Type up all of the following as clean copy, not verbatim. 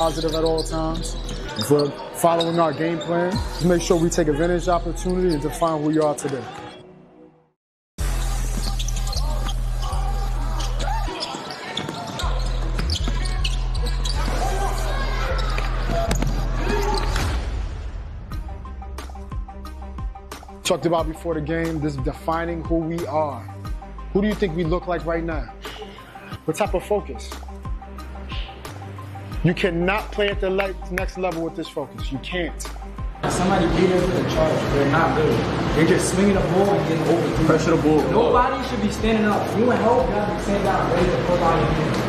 positive at all times. If we're following our game plan, just make sure we take advantage of the opportunity and define who you are today. Talked about before the game, this is defining who we are. Who do you think we look like right now? What type of focus? You cannot play at the next level with this focus. You can't. Somebody beat them to the charge. They're not good. They're just swinging the ball and getting over. Pressure the ball. Nobody should be standing up. If you want help, you have to be standing down, ready to pull out your hand.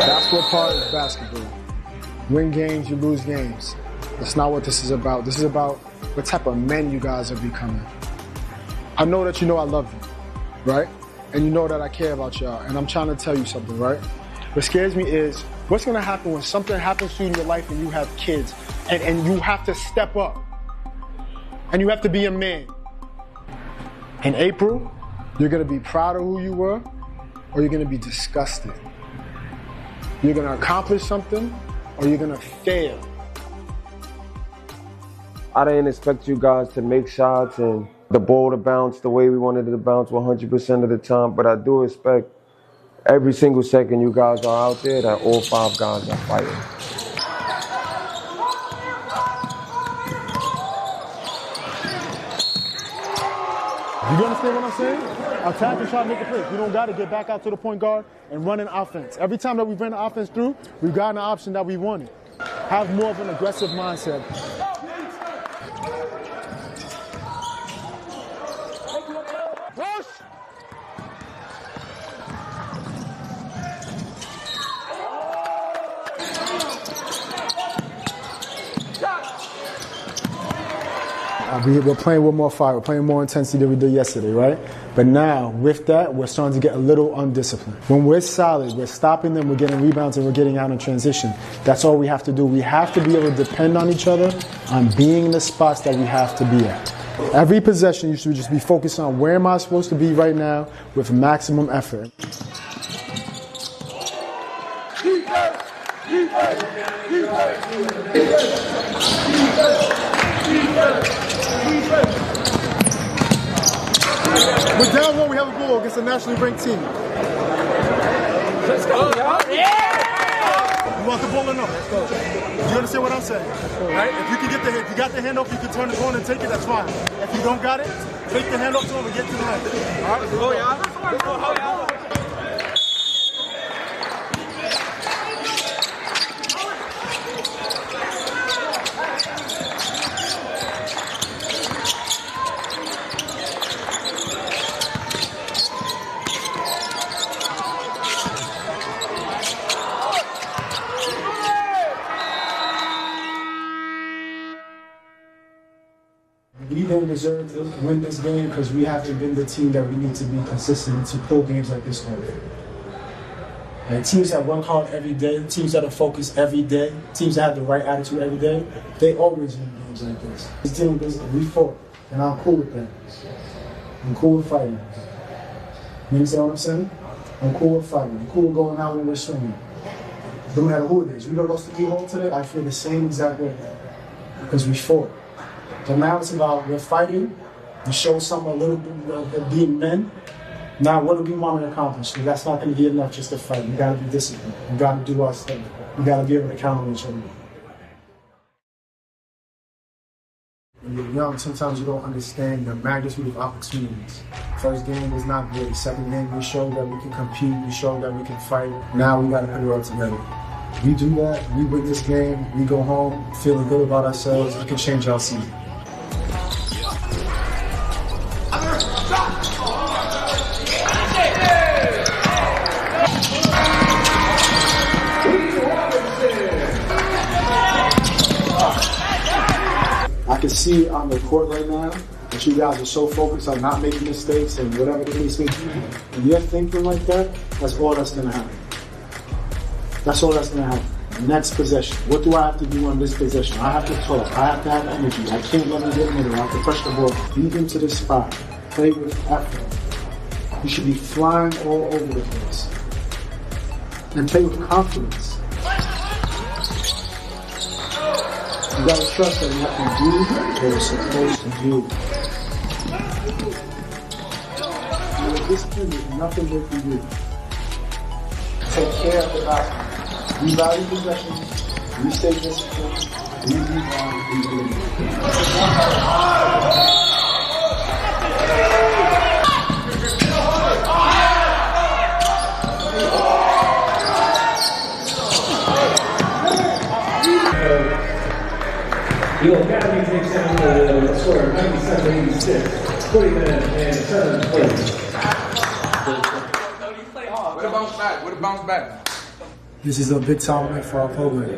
That's what part is basketball. Win games, you lose games. That's not what this is about. This is about what type of men you guys are becoming. I know that you know I love you, right? And you know that I care about y'all. And I'm trying to tell you something, right? What scares me is what's going to happen when something happens to you in your life and you have kids and you have to step up and you have to be a man. In April, you're going to be proud of who you were or you're going to be disgusted. You're going to accomplish something or you're going to fail. I didn't expect you guys to make shots and the ball to bounce the way we wanted it to bounce 100% of the time, but I do expect every single second you guys are out there that all 5 guys are fighting. You understand what I'm saying? Attack and try to make a play. We don't got to get back out to the point guard and run an offense. Every time that we ran the offense through, we've gotten the option that we wanted. Have more of an aggressive mindset. Push! We're playing with more fire. We're playing more intensity than we did yesterday, right? But now, with that, we're starting to get a little undisciplined. When we're solid, we're stopping them, we're getting rebounds, and we're getting out in transition. That's all we have to do. We have to be able to depend on each other, on being in the spots that we have to be at. Every possession, you should just be focused on where am I supposed to be right now with maximum effort. We're down one, we have a ball against a nationally ranked team. Let's go, y'all. Yeah! You want the ball or no? Let's go. You understand what I'm saying? Right? If you can get if you got the handoff, you can turn the corner and take it, that's fine. If you don't got it, take the handoff to him and get to the line. All right, let's go, y'all. Let's go, y'all. We don't deserve to win this game because we haven't been the team that we need to be consistent to pull games like this one. And teams that work hard every day, teams that are focused every day, teams that have the right attitude every day, they always win games like this. This team, we fought, and I'm cool with that. I'm cool with fighting. You understand what I'm saying? I'm cool with fighting. I'm cool with going out when we're swinging. No matter who it is. We don't lost the E-hole today, I feel the same exact way. Because we fought. So now it's about we're fighting, we show some a little bit of being men. Now what do we want to accomplish? Because that's not going to be enough just to fight. We got to be disciplined. We got to do our thing. We got to be able to count on each other. When you're young, sometimes you don't understand the magnitude of opportunities. First game was not great. Second game, we showed that we can compete. We showed that we can fight. Now we got to put it all together. We do that, we win this game, we go home feeling good about ourselves, we can change our season. I can see on the court right now that you guys are so focused on not making mistakes and whatever the case may be. When you're thinking like that, that's all that's going to happen. That's all that's going to happen. Next possession. What do I have to do on this possession? I have to talk. I have to have energy. I can't let them get in there. I have to push the ball. Beat them to the spot. Play with effort. You should be flying all over the place. And play with confidence. You gotta trust that you have to do what you're supposed to do. This team is nothing but for you. Take care of the ball. We value possessions. We stay disciplined. We rebound. We win. The Academy takes down the score 97-86, putting them in seventh place. What a bounce back? What a bounce back? This is a big time win for our program,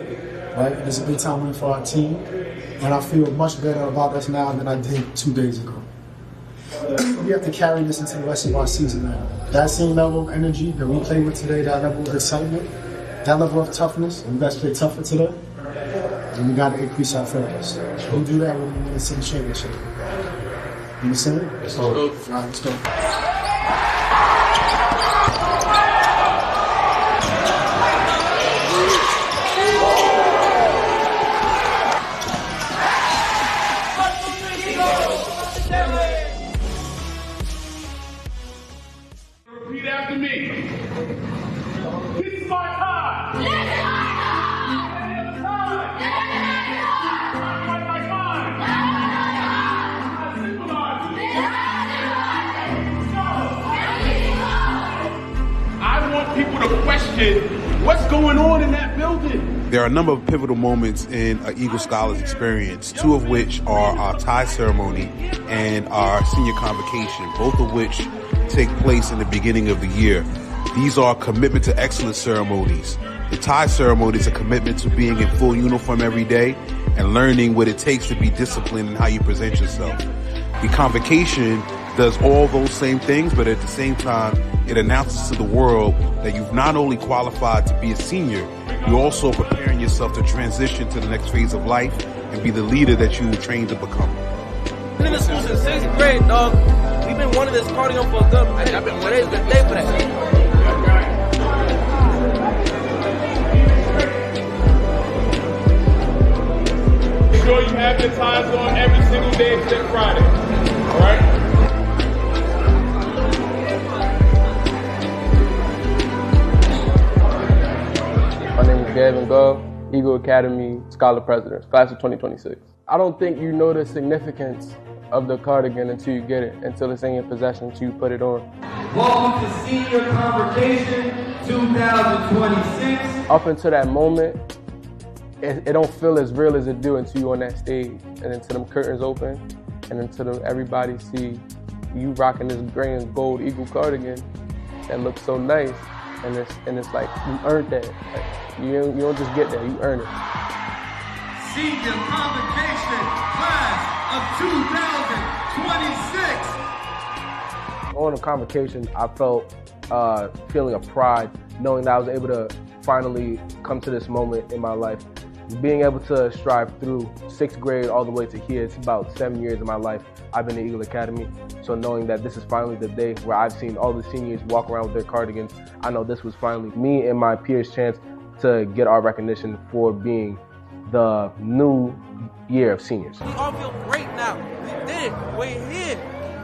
right? This is a big time win for our team, and I feel much better about us now than I did 2 days ago. We have to carry this into the rest of our season now. That same level of energy that we played with today, that level of excitement, that level of toughness, and we guys play tougher today, and we got to increase our focus. We'll do that when we win the city championship. You understand? Let's go. All right, let's go. Repeat after me. This is my time. This is my time. I want people to question what's going on in that building. There are a number of pivotal moments in an Eagle Scholars experience, two of which are our tie ceremony and our senior convocation, both of which take place in the beginning of the year. These are commitment to excellence ceremonies. The tie ceremony is a commitment to being in full uniform every day and learning what it takes to be disciplined in how you present yourself. The convocation does all those same things, but at the same time, it announces to the world that you've not only qualified to be a senior, you're also preparing yourself to transition to the next phase of life and be the leader that you were trained to become. Been in the school since 6th grade, dog. We've been wanting this cardio for a good minute. I've been waiting a day for that. Make sure you have your ties on every single day except Friday. All right? My name is Gavin Gove, Eagle Academy Scholar President, class of 2026. I don't think you know the significance of the cardigan until you get it, until it's in your possession, until you put it on. Welcome to Senior Convocation 2026. Up until that moment, it don't feel as real as it do until you're on that stage, and until them curtains open, and until everybody see you rocking this gray and gold Eagle cardigan that looks so nice, and it's like you earned that. Like, you don't just get that, you earn it. Senior Convocation class of 2026. On the convocation, I felt feeling of pride, knowing that I was able to finally come to this moment in my life. Being able to strive through 6th grade all the way to here, it's about 7 years of my life I've been at Eagle Academy. So knowing that this is finally the day where I've seen all the seniors walk around with their cardigans, I know this was finally me and my peers' chance to get our recognition for being the new year of seniors. We all feel great now. We did it. We're here.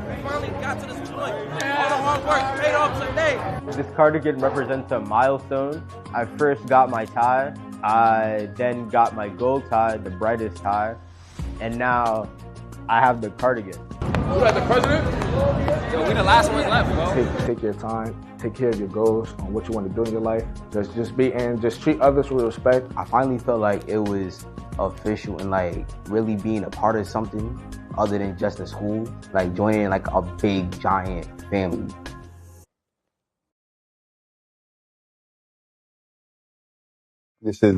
We finally got to this point. All the hard work paid off today. This cardigan represents a milestone. I first got my tie. I then got my gold tie, the brightest tie. And now I have the cardigan. You like the president? Yo, we the last ones left, bro. Take your time, take care of your goals on what you want to do in your life. Just be and just treat others with respect. I finally felt like it was official and like really being a part of something other than just a school, like joining like a big giant family. This is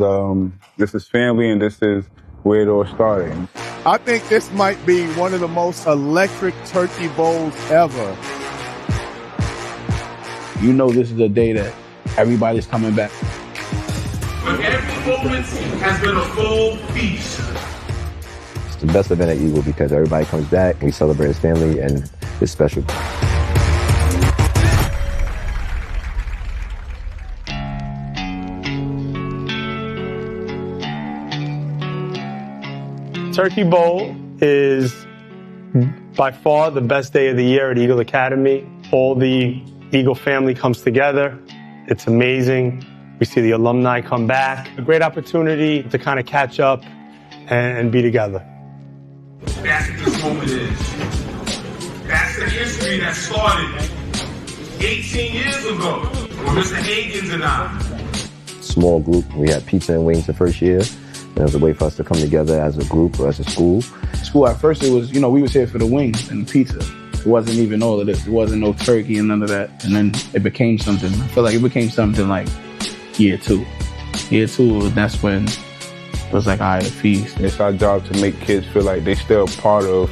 family, and this is where it all started. I think this might be one of the most electric turkey bowls ever. You know this is a day that everybody's coming back. Look, every performance has been a full feast. It's the best event at Inglewood because everybody comes back, we celebrate as family, and it's special. Turkey Bowl is by far the best day of the year at Eagle Academy. All the Eagle family comes together. It's amazing. We see the alumni come back. A great opportunity to kind of catch up and be together. That's what this moment is. That's the history that started 18 years ago with Mr. Higgins and I. Small group. We had pizza and wings the first year. And it was a way for us to come together as a group or as a school. School at first, it was, we was here for the wings and the pizza. It wasn't even all of this. It wasn't no turkey and none of that. And then it became something. I feel like it became something like year two. Year two, that's when it was like, all right, a feast. It's our job to make kids feel like they're still part of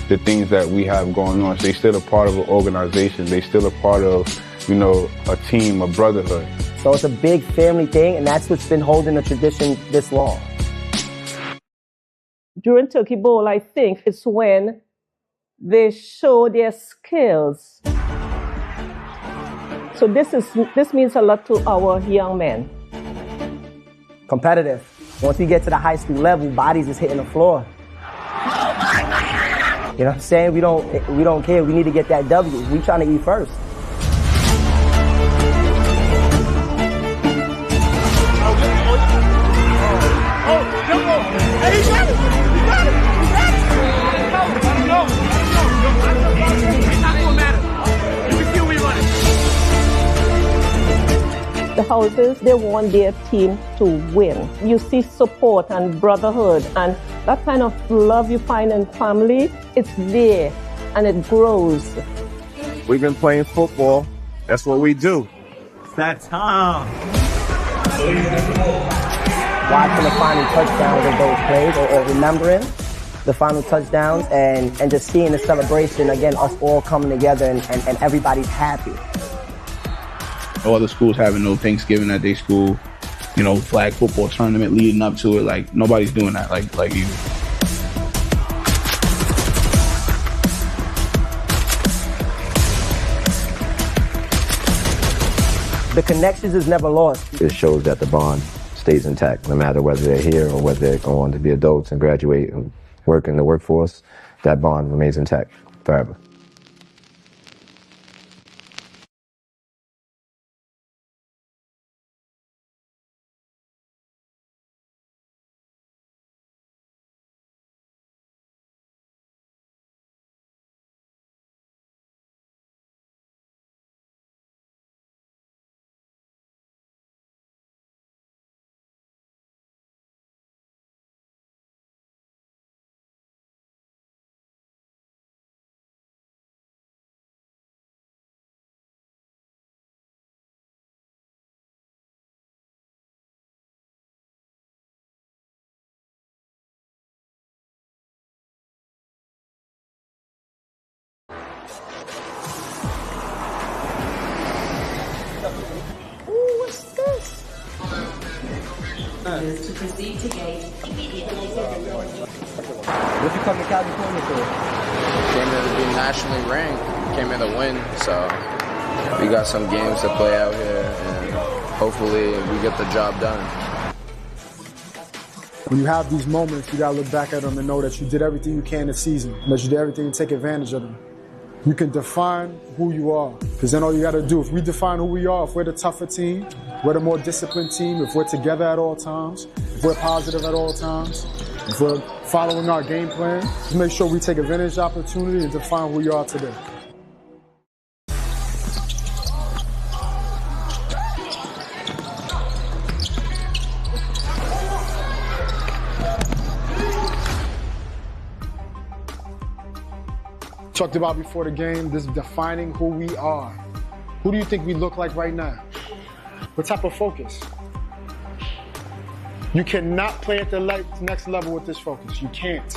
the things that we have going on. So they're still a part of an organization. They're still a part of, a team, a brotherhood. So it's a big family thing, and that's what's been holding the tradition this long. During Turkey Bowl, I think it's when they show their skills. So this means a lot to our young men. Competitive. Once we get to the high school level, bodies is hitting the floor. You know what I'm saying? We don't care. We need to get that W. We trying to eat first. The houses, they want their team to win. You see support and brotherhood, and that kind of love you find in family, it's there and it grows. We've been playing football. That's what we do. It's that time. Watching the final touchdowns of those plays or remembering the final touchdowns and just seeing the celebration, again, us all coming together and everybody's happy. All the schools having no Thanksgiving at their school, flag football tournament leading up to it. Like, nobody's doing that like you. The connections is never lost. It shows that the bond stays intact, no matter whether they're here or whether they go on to be adults and graduate and work in the workforce. That bond remains intact forever. To proceed to gate immediately. What you come to California for? Came here to be nationally ranked. Came here to win, so we got some games to play out here, and hopefully we get the job done. When you have these moments, you gotta look back at them and know that you did everything you can this season, that you did everything to take advantage of them. You can define who you are, because then all you gotta do, if we define who we are, if we're the tougher team, we're the more disciplined team, if we're together at all times, if we're positive at all times, if we're following our game plan, just make sure we take advantage of the opportunity and define who we are today. Talked about before the game, this defining who we are. Who do you think we look like right now? What type of focus? You cannot play at the next level with this focus. You can't.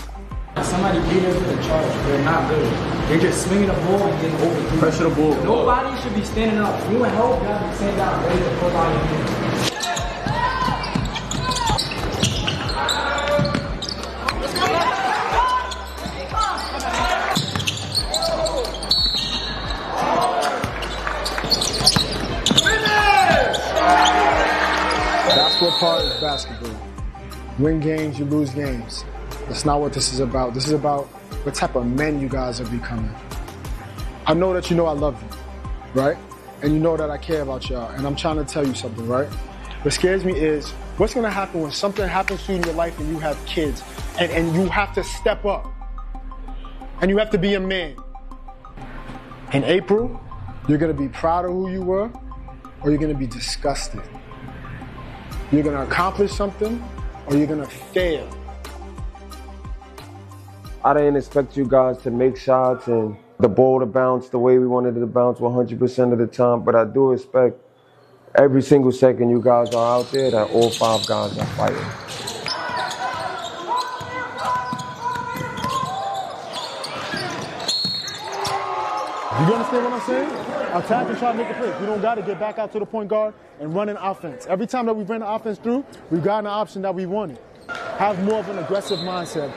Somebody beat them to the charge. They're not good. They're just swinging the ball and getting over. Pressure the ball. Nobody should be standing up. You and help, you have to stand down, ready to pull out your hands. part of basketball. Win games, you lose games. That's not what this is about. This is about what type of men you guys are becoming. I know that you know I love you, right? And you know that I care about y'all. And I'm trying to tell you something, right? What scares me is what's going to happen when something happens to you in your life and you have kids and you have to step up and you have to be a man. In April, you're going to be proud of who you were or you're going to be disgusted. You're going to accomplish something or you're going to fail. I didn't expect you guys to make shots and the ball to bounce the way we wanted it to bounce 100% of the time, but I do expect every single second you guys are out there that all 5 guys are fighting. You understand what I'm saying? Attack and try to make a play. We don't got to get back out to the point guard and run an offense. Every time that we ran the offense through, we've gotten the option that we wanted. Have more of an aggressive mindset.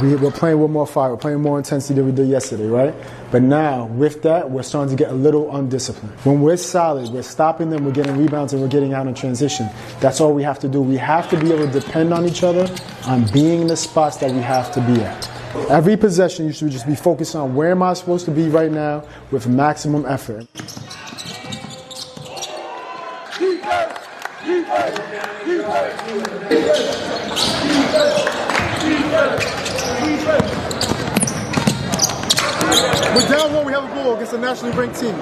We're playing with more fire, we're playing more intensity than we did yesterday, right? But now, with that, we're starting to get a little undisciplined. When we're solid, we're stopping them, we're getting rebounds, and we're getting out in transition. That's all we have to do. We have to be able to depend on each other, on being in the spots that we have to be at. Every possession, you should just be focused on where am I supposed to be right now with maximum effort. We're down 1, we have a ball against a nationally ranked team.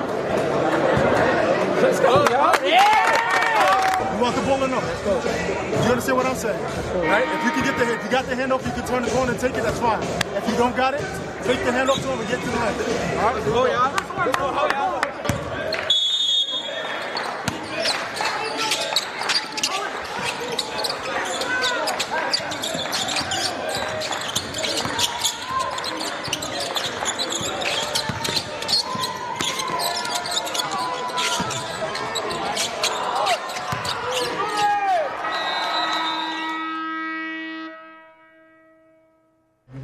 Let's go, y'all. Yeah! You want the ball or no? Let's go. You understand what I'm saying? Right? If you can get if you got the handoff, you can turn the corner and take it, that's fine. If you don't got it, take the handoff to him and get to the line. All right, let's go, y'all. Let's go, y'all.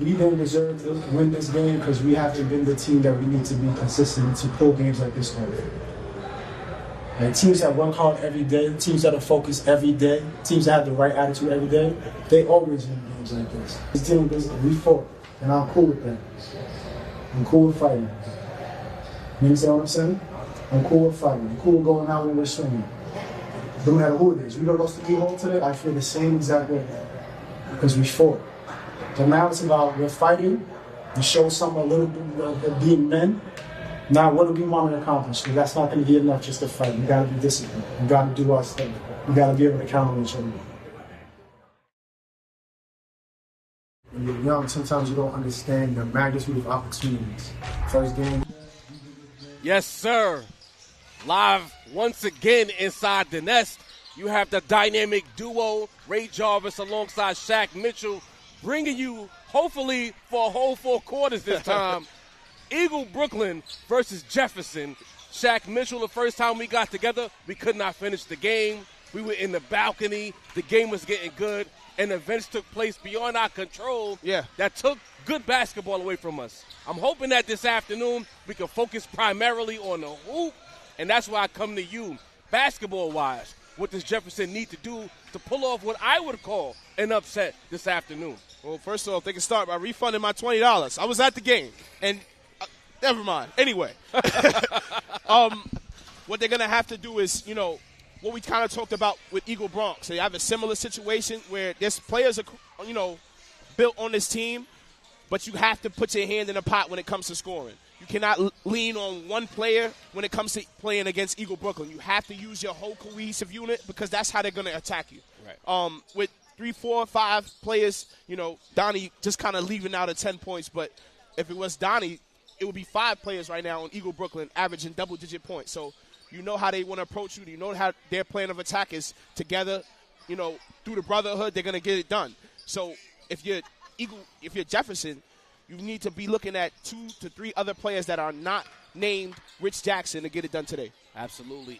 We don't deserve to win this game because we haven't been the team that we need to be consistent to pull games like this off. Like teams that work hard every day, teams that are focused every day, teams that have the right attitude every day, they always win games like this. This team, we fought, and I'm cool with that. I'm cool with fighting. You understand what I'm saying? I'm cool with fighting. I'm cool with going out when we're swinging. No matter who it is. We don't lost the E-hole today, I feel the same exact way. Because we fought. So now it's about we're fighting, we show some a little bit of being men. Now what do we want to accomplish? Because that's not going to be enough just to fight. We got to be disciplined. We got to do our stuff. We got to be able to count on each other. When you're young, sometimes you don't understand the magnitude of opportunities. First game. Yes, sir. Live once again inside the nest. You have the dynamic duo, Ray Jarvis alongside Shaq Mitchell, bringing you, hopefully, for a whole 4 quarters this time, Eagle Brooklyn versus Jefferson. Shaq Mitchell, the first time we got together, we could not finish the game. We were in the balcony. The game was getting good, and events took place beyond our control that took good basketball away from us. I'm hoping that this afternoon we can focus primarily on the hoop, and that's why I come to you, basketball-wise. What does Jefferson need to do to pull off what I would call an upset this afternoon? Well, first off, they can start by refunding my $20. I was at the game, and never mind. Anyway, what they're going to have to do is, what we kind of talked about with Eagle Bronx. They have a similar situation where there's players, built on this team, but you have to put your hand in the pot when it comes to scoring. You cannot lean on one player when it comes to playing against Eagle Brooklyn. You have to use your whole cohesive unit because that's how they're going to attack you. Right. With 3, 4, 5 players, Donnie just kind of leaving out at 10 points. But if it was Donnie, it would be 5 players right now on Eagle Brooklyn averaging double-digit points. So you know how they want to approach you. You know how their plan of attack is together. Through the brotherhood, they're going to get it done. So if you're Jefferson, you need to be looking at 2 to 3 other players that are not named Rich Jackson to get it done today. Absolutely.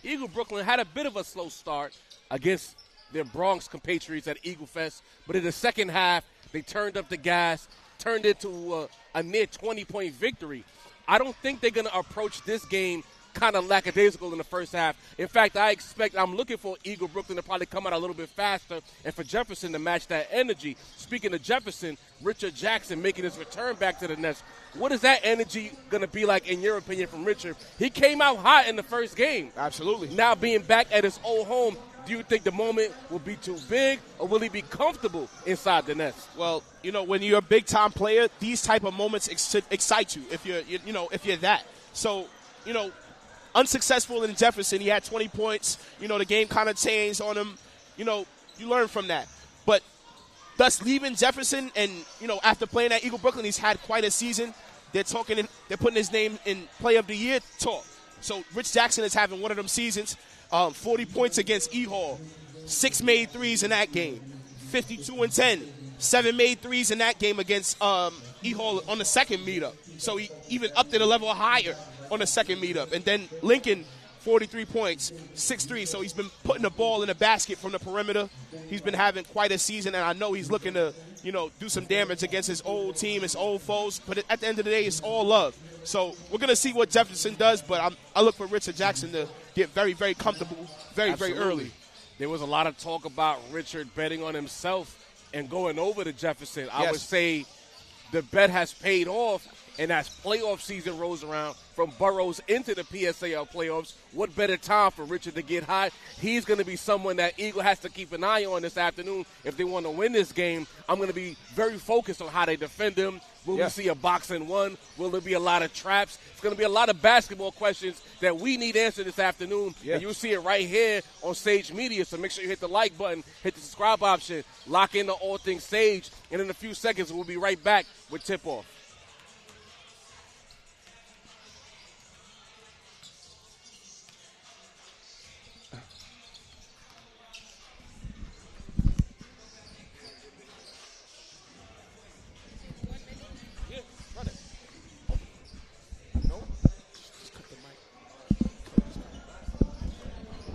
Eagle Brooklyn had a bit of a slow start against their Bronx compatriots at Eagle Fest, but in the second half, they turned up the gas, turned it to a near 20-point victory. I don't think they're going to approach this game kind of lackadaisical in the first half. In fact, I'm looking for Eagle Brooklyn to probably come out a little bit faster and for Jefferson to match that energy. Speaking of Jefferson, Richard Jackson making his return back to the Nets. What is that energy going to be like, in your opinion, from Richard? He came out hot in the first game. Absolutely. Now being back at his old home, do you think the moment will be too big, or will he be comfortable inside the Nets? Well, when you're a big-time player, these type of moments excite you if you're that. So, unsuccessful in Jefferson, he had 20 points. The game kind of changed on him. You learn from that. But thus leaving Jefferson and, after playing at Eagle Brooklyn, he's had quite a season. They're putting his name in Player of the Year talk. So Rich Jackson is having one of them seasons. 40 points against E-Hall. 6 made threes in that game. 52-10. 7 made threes in that game against E-Hall on the second meetup. So he even upped it a level higher on the second meetup. And then Lincoln, 43 points, 6 threes. So he's been putting the ball in the basket from the perimeter. He's been having quite a season, and I know he's looking to, do some damage against his old team, his old foes. But at the end of the day, it's all love. So we're going to see what Jefferson does, but I look for Richard Jackson to get very, very comfortable very early. There was a lot of talk about Richard betting on himself and going over to Jefferson. I would say the bet has paid off, and as playoff season rolls around, from Burroughs into the PSAL playoffs, what better time for Richard to get hot? He's going to be someone that Eagle has to keep an eye on this afternoon if they want to win this game. I'm going to be very focused on how they defend him. Will we see a box and one? Will there be a lot of traps? It's going to be a lot of basketball questions that we need answered this afternoon. And you'll see it right here on Sage Media. So make sure you hit the like button, hit the subscribe option, lock in to All Things Sage. And in a few seconds, we'll be right back with tip-off.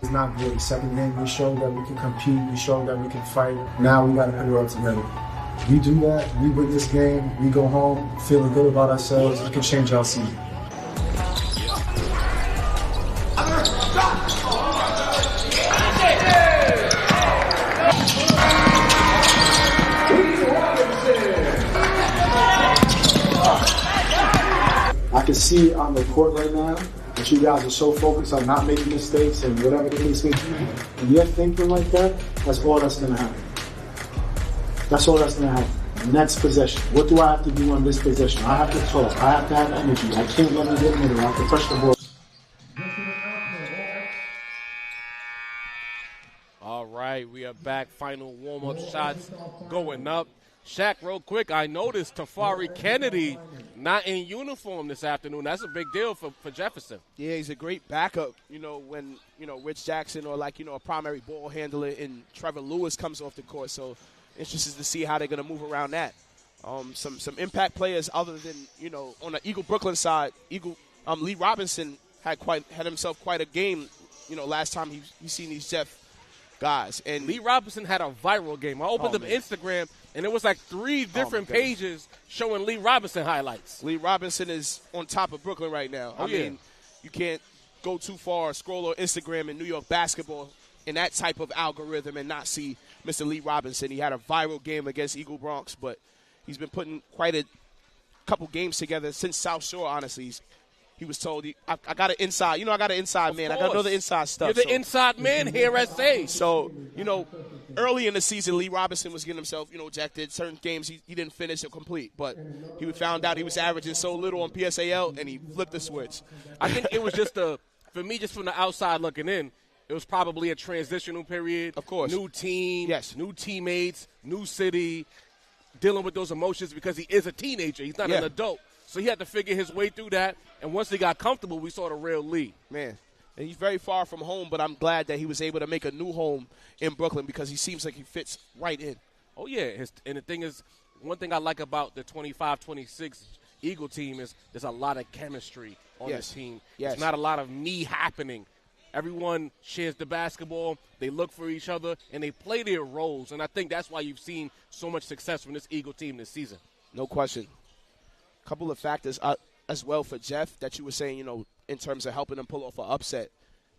It's not good. Second game, we showed that we can compete. We showed that we can fight. Now we got to put it all together. We do that. We win this game. We go home feeling good about ourselves. We can change our season. I can see it on the court right now that you guys are so focused on not making mistakes and whatever the case may be. When you're thinking like that, that's all that's going to happen. That's all that's going to happen. Next possession. What do I have to do on this possession? I have to talk. I have to have energy. I can't let me get in it. I have to touch the ball. All right, we are back. Final warm-up shots going up. Shaq, real quick, I noticed Tafari Kennedy not in uniform this afternoon. That's a big deal for Jefferson. Yeah, he's a great backup, when, Rich Jackson or a primary ball handler and Trevor Lewis comes off the court. So interested to see how they're going to move around that. Some impact players other than, on the Eagle Brooklyn side, Lee Robinson had himself quite a game, last time he seen these Jeff guys. And Lee Robinson had a viral game. I opened up Instagram, and it was like 3 different pages showing Lee Robinson highlights. Lee Robinson is on top of Brooklyn right now. I mean, you can't go too far, scroll on Instagram in New York basketball in that type of algorithm and not see Mr. Lee Robinson. He had a viral game against Eagle Bronx, but he's been putting quite a couple games together since South Shore, honestly. He was told, I got an inside. I got an inside man. I got to know the inside stuff. You're the inside man here at Sage. So, early in the season, Lee Robinson was getting himself, ejected. Certain games he didn't finish or complete. But he found out he was averaging so little on PSAL, and he flipped the switch. I think it was just for me, just from the outside looking in, it was probably a transitional period. Of course. New team, new teammates, new city, dealing with those emotions because he is a teenager. He's not an adult. So he had to figure his way through that. And once he got comfortable, we saw the real Lee. Man, and he's very far from home, but I'm glad that he was able to make a new home in Brooklyn because he seems like he fits right in. Oh, yeah. And the thing is, one thing I like about the 25-26 Eagle team is there's a lot of chemistry on this team. There's not a lot of me happening Everyone shares the basketball. They look for each other, and they play their roles. And I think that's why you've seen so much success from this Eagle team this season. No question. A couple of factors as well for Jeff that you were saying, in terms of helping them pull off an upset.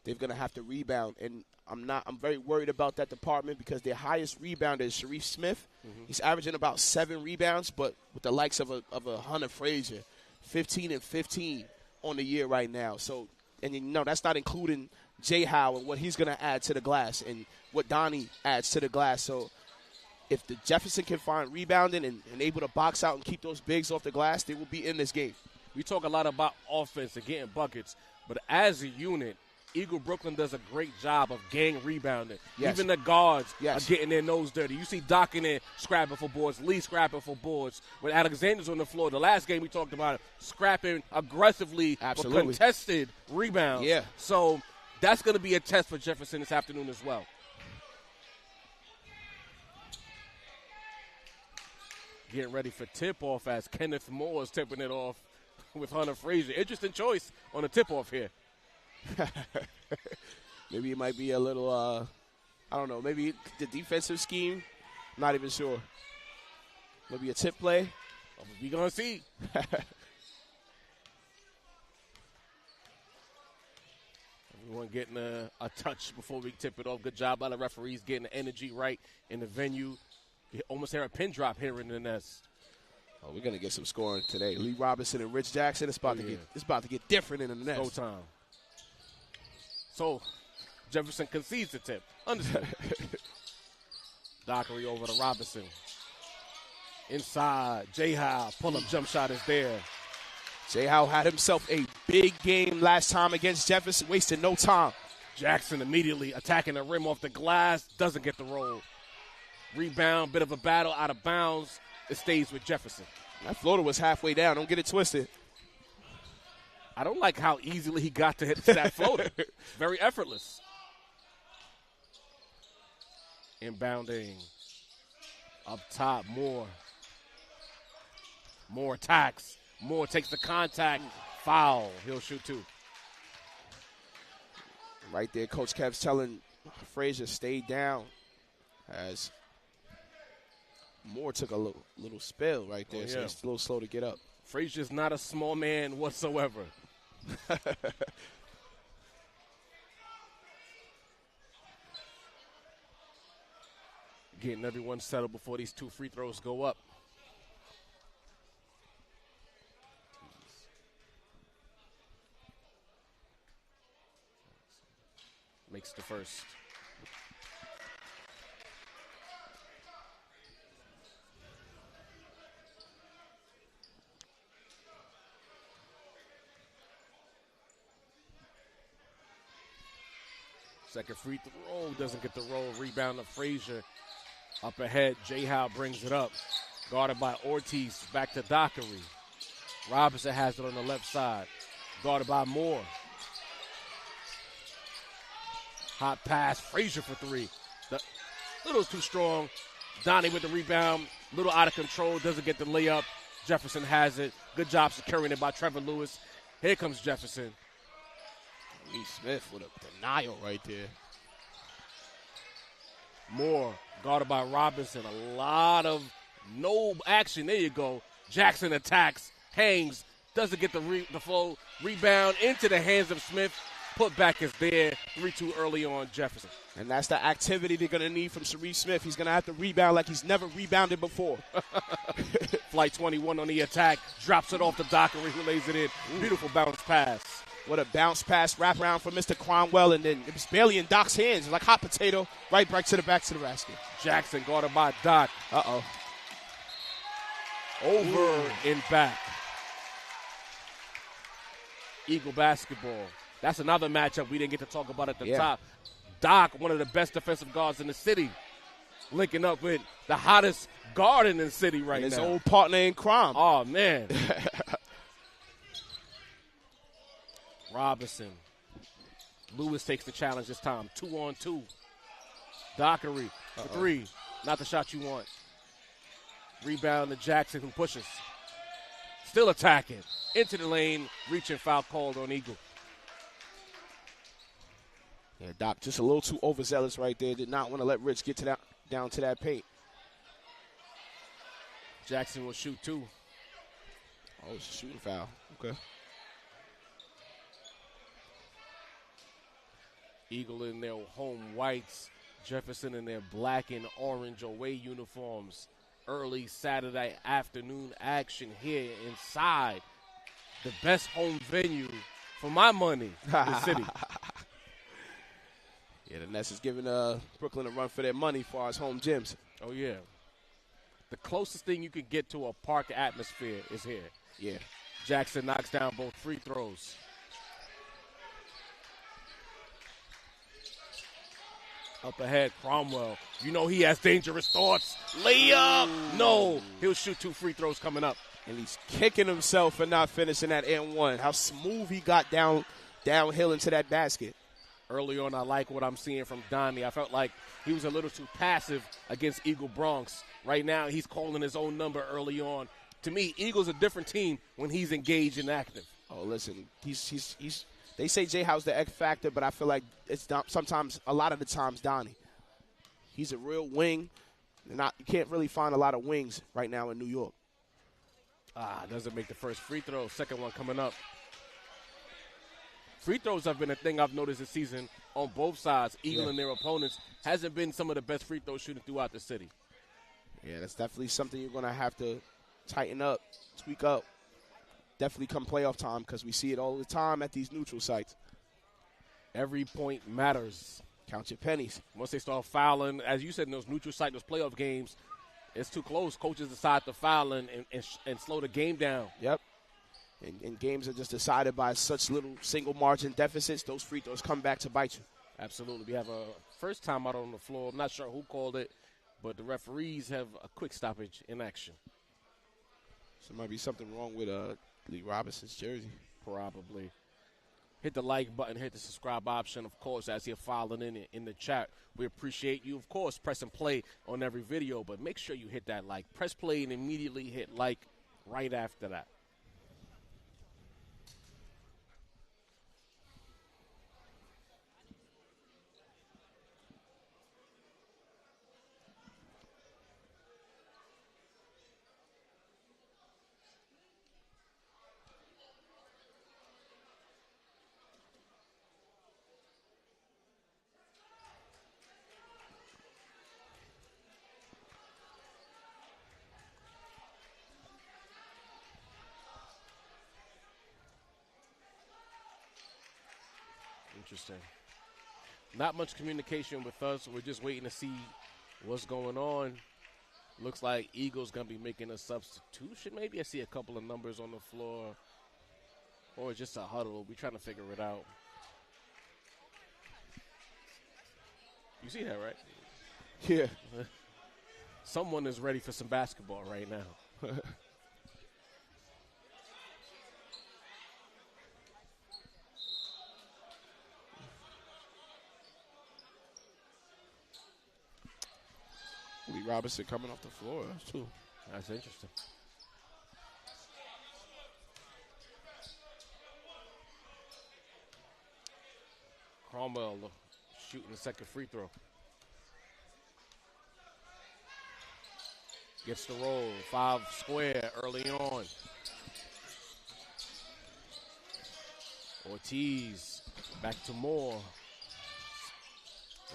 They're going to have to rebound. And I'm very worried about that department because their highest rebounder is Sharif Smith. Mm-hmm. He's averaging about 7 rebounds, but with the likes of a Hunter Frazier, 15 and 15 on the year right now. So, and that's not including Jay Howe and what he's going to add to the glass and what Donnie adds to the glass. So if the Jefferson can find rebounding and able to box out and keep those bigs off the glass, they will be in this game. We talk a lot about offense and getting buckets, but as a unit, Eagle Brooklyn does a great job of gang rebounding. Yes. Even the guards Yes. are getting their nose dirty. You see Doc in there scrapping for boards, Lee scrapping for boards. When Alexander's on the floor, the last game we talked about it, scrapping aggressively for contested rebounds. Yeah. So that's going to be a test for Jefferson this afternoon as well. Getting ready for tip-off as Kenneth Moore is tipping it off with Hunter Frazier. Interesting choice on the tip-off here. Maybe it might be a little, I don't know, maybe the defensive scheme. I'm not even sure. Maybe a tip play. We're going to see. Everyone getting a touch before we tip it off. Good job by the referees getting the energy right in the venue. You almost hear a pin drop here in the nest. Oh, we're going to get some scoring today. Lee Robinson and Rich Jackson. It's about to get different in the nest. Go time. So, Jefferson concedes the tip. Understood. Dockery over to Robinson. Inside, Jay Howe. Pull-up jump shot is there. Jay Howe had himself a big game last time against Jefferson, wasted no time. Jackson immediately attacking the rim off the glass. Doesn't get the roll. Rebound, bit of a battle, out of bounds. It stays with Jefferson. That floater was halfway down. Don't get it twisted. I don't like how easily he got to hit that floater. Very effortless. Inbounding. Up top, Moore. Moore attacks. Moore takes the contact. Foul. He'll shoot 2. Right there, Coach Kev's telling Frazier stay down as Moore took a little spill right there, so he's a little slow to get up. Frazier's not a small man whatsoever. Getting everyone settled before these 2 free throws go up. Makes the first. Second free throw, doesn't get the roll. Rebound to Frazier. Up ahead, Jay Howe brings it up. Guarded by Ortiz, back to Dockery. Robinson has it on the left side. Guarded by Moore. Hot pass, Frazier for 3. Little too strong. Donnie with the rebound, little out of control, doesn't get the layup. Jefferson has it. Good job securing it by Trevor Lewis. Here comes Jefferson. Lee Smith with a denial right there. Moore, guarded by Robinson. A lot of no action. There you go. Jackson attacks, hangs, doesn't get the flow. Rebound into the hands of Smith. Putback is there. 3-2 early on Jefferson. And that's the activity they're going to need from Sharif Smith. He's going to have to rebound like he's never rebounded before. Flight 21 on the attack. Drops it off to Dockery, who lays it in. Beautiful bounce pass. What a bounce pass wraparound for Mr. Cromwell, and then it was barely in Doc's hands. It was like hot potato, right back to the basket. Jackson guarded by Doc. Uh-oh. Over and back. Eagle basketball. That's another matchup we didn't get to talk about at the top. Doc, one of the best defensive guards in the city, linking up with the hottest guard in the city right now. His old partner in crime. Oh, man. Robinson. Lewis takes the challenge this time. 2-on-2. Dockery for 3. Not the shot you want. Rebound to Jackson, who pushes. Still attacking. Into the lane. Reaching, foul called on Eagle. Yeah, Doc just a little too overzealous right there. Did not want to let Rich get to that down to that paint. Jackson will shoot 2. Oh, it's a shooting foul. Okay. Eagle in their home whites, Jefferson in their black and orange away uniforms. Early Saturday afternoon action here inside the best home venue for my money, the city. Yeah, the Nets is giving Brooklyn a run for their money as far as home gyms. Oh, yeah. The closest thing you can get to a park atmosphere is here. Yeah. Jackson knocks down both free throws. Up ahead, Cromwell. You know he has dangerous thoughts. Layup! No. He'll shoot 2 free throws coming up. And he's kicking himself for not finishing that N1. How smooth he got downhill into that basket. Early on, I like what I'm seeing from Donnie. I felt like he was a little too passive against Eagle Bronx. Right now, he's calling his own number early on. To me, Eagle's a different team when he's engaged and active. Oh, listen, he's. They say J-House the X factor, but I feel like it's sometimes, a lot of the times, Donnie. He's a real wing. You can't really find a lot of wings right now in New York. Doesn't make the first free throw. Second one coming up. Free throws have been a thing I've noticed this season on both sides. Eagle and their opponents hasn't been some of the best free throw shooting throughout the city. Yeah, that's definitely something you're going to have to tighten up, tweak up. Definitely come playoff time because we see it all the time at these neutral sites. Every point matters. Count your pennies. Once they start fouling, as you said in those neutral site, those playoff games, it's too close. Coaches decide to foul and slow the game down. Yep. And games are just decided by such little single margin deficits. Those free throws come back to bite you. Absolutely. We have a first time out on the floor. I'm not sure who called it, but the referees have a quick stoppage in action. So there might be something wrong with Lee Robinson's jersey. Probably. Hit the like button, hit the subscribe option, of course, as you're following in the chat. We appreciate you, of course, press and play on every video, but make sure you hit that like. Press play and immediately hit like right after that. Interesting. Not much communication with us. We're just waiting to see what's going on. Looks like Eagles going to be making a substitution. Maybe I see a couple of numbers on the floor. Or just a huddle. We're trying to figure it out. You see that, right? Yeah. Someone is ready for some basketball right now. Lee Robinson coming off the floor, too. That's interesting. Cromwell shooting the second free throw. Gets the roll. 5 square early on. Ortiz back to Moore.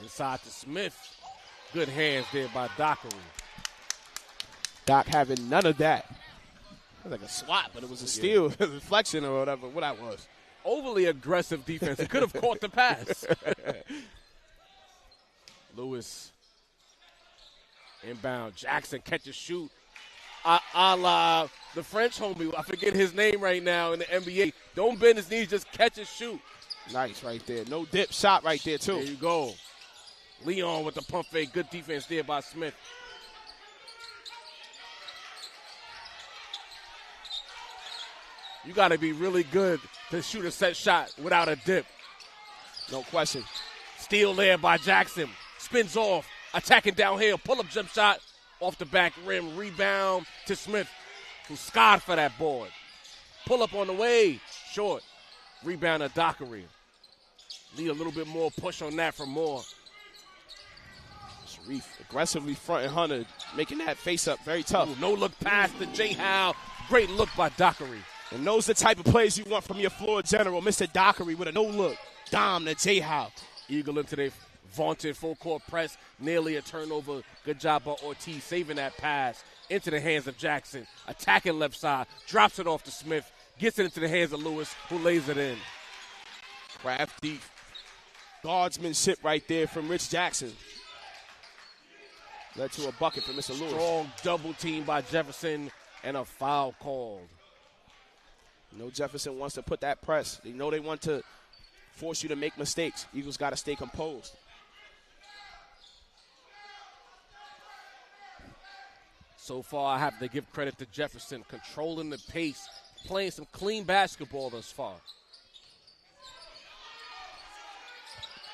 Inside to Smith. Good hands there by Dockery. Doc having none of that. It was like a swat, but it was a steal, a reflection or whatever, what that was. Overly aggressive defense. He could have caught the pass. Lewis inbound. Jackson catches shoot. A la the French homie. I forget his name right now in the NBA. Don't bend his knees, just catch and shoot. Nice right there. No dip shot right there, too. There you go. Leon with the pump fake. Good defense there by Smith. You got to be really good to shoot a set shot without a dip. No question. Steal there by Jackson. Spins off. Attacking downhill. Pull-up jump shot off the back rim. Rebound to Smith, who scored for that board. Pull-up on the way. Short. Rebound to Dockery. Need a little bit more push on that for Moore. Sharif aggressively fronting Hunter, making that face up very tough. Ooh, no look pass to J. Howe. Great look by Dockery. And those are the type of plays you want from your floor general, Mr. Dockery, with a no look. Dom to J. Howe. Eagle into their vaunted full court press. Nearly a turnover. Good job by Ortiz saving that pass into the hands of Jackson. Attacking left side. Drops it off to Smith. Gets it into the hands of Lewis, who lays it in. Crafty guardsmanship right there from Rich Jackson. Led to a bucket for Mr. Lewis. Strong double team by Jefferson and a foul called. You know Jefferson wants to put that press. They know they want to force you to make mistakes. Eagles got to stay composed. So far, I have to give credit to Jefferson, controlling the pace, playing some clean basketball thus far.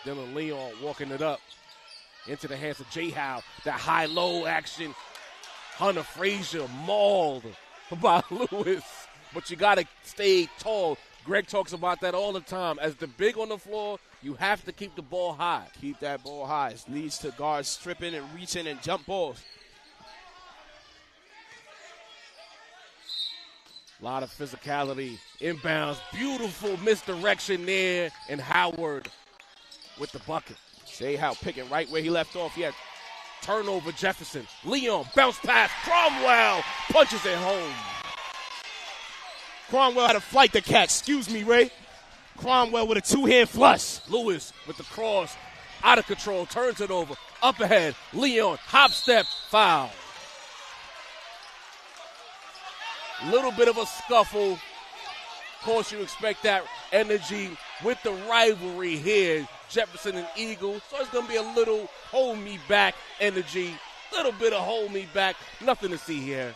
Dylan Leon walking it up into the hands of J. Howe. That high-low action. Hunter Frazier mauled by Lewis. But you got to stay tall. Greg talks about that all the time. As the big on the floor, you have to keep the ball high. Keep that ball high. It leads to guards stripping and reaching and jump balls. A lot of physicality. Inbounds. Beautiful misdirection there. And Howard with the bucket. J. Howe picking right where he left off. He had turnover Jefferson. Leon bounce pass. Cromwell punches it home. Cromwell had a flight to catch. Excuse me, Ray. Cromwell with a two-hand flush. Lewis with the cross. Out of control. Turns it over. Up ahead. Leon. Hop step. Foul. Little bit of a scuffle. Of course, you expect that energy with the rivalry here. Jefferson and Eagle. So it's going to be a little hold me back energy. Little bit of hold me back. Nothing to see here.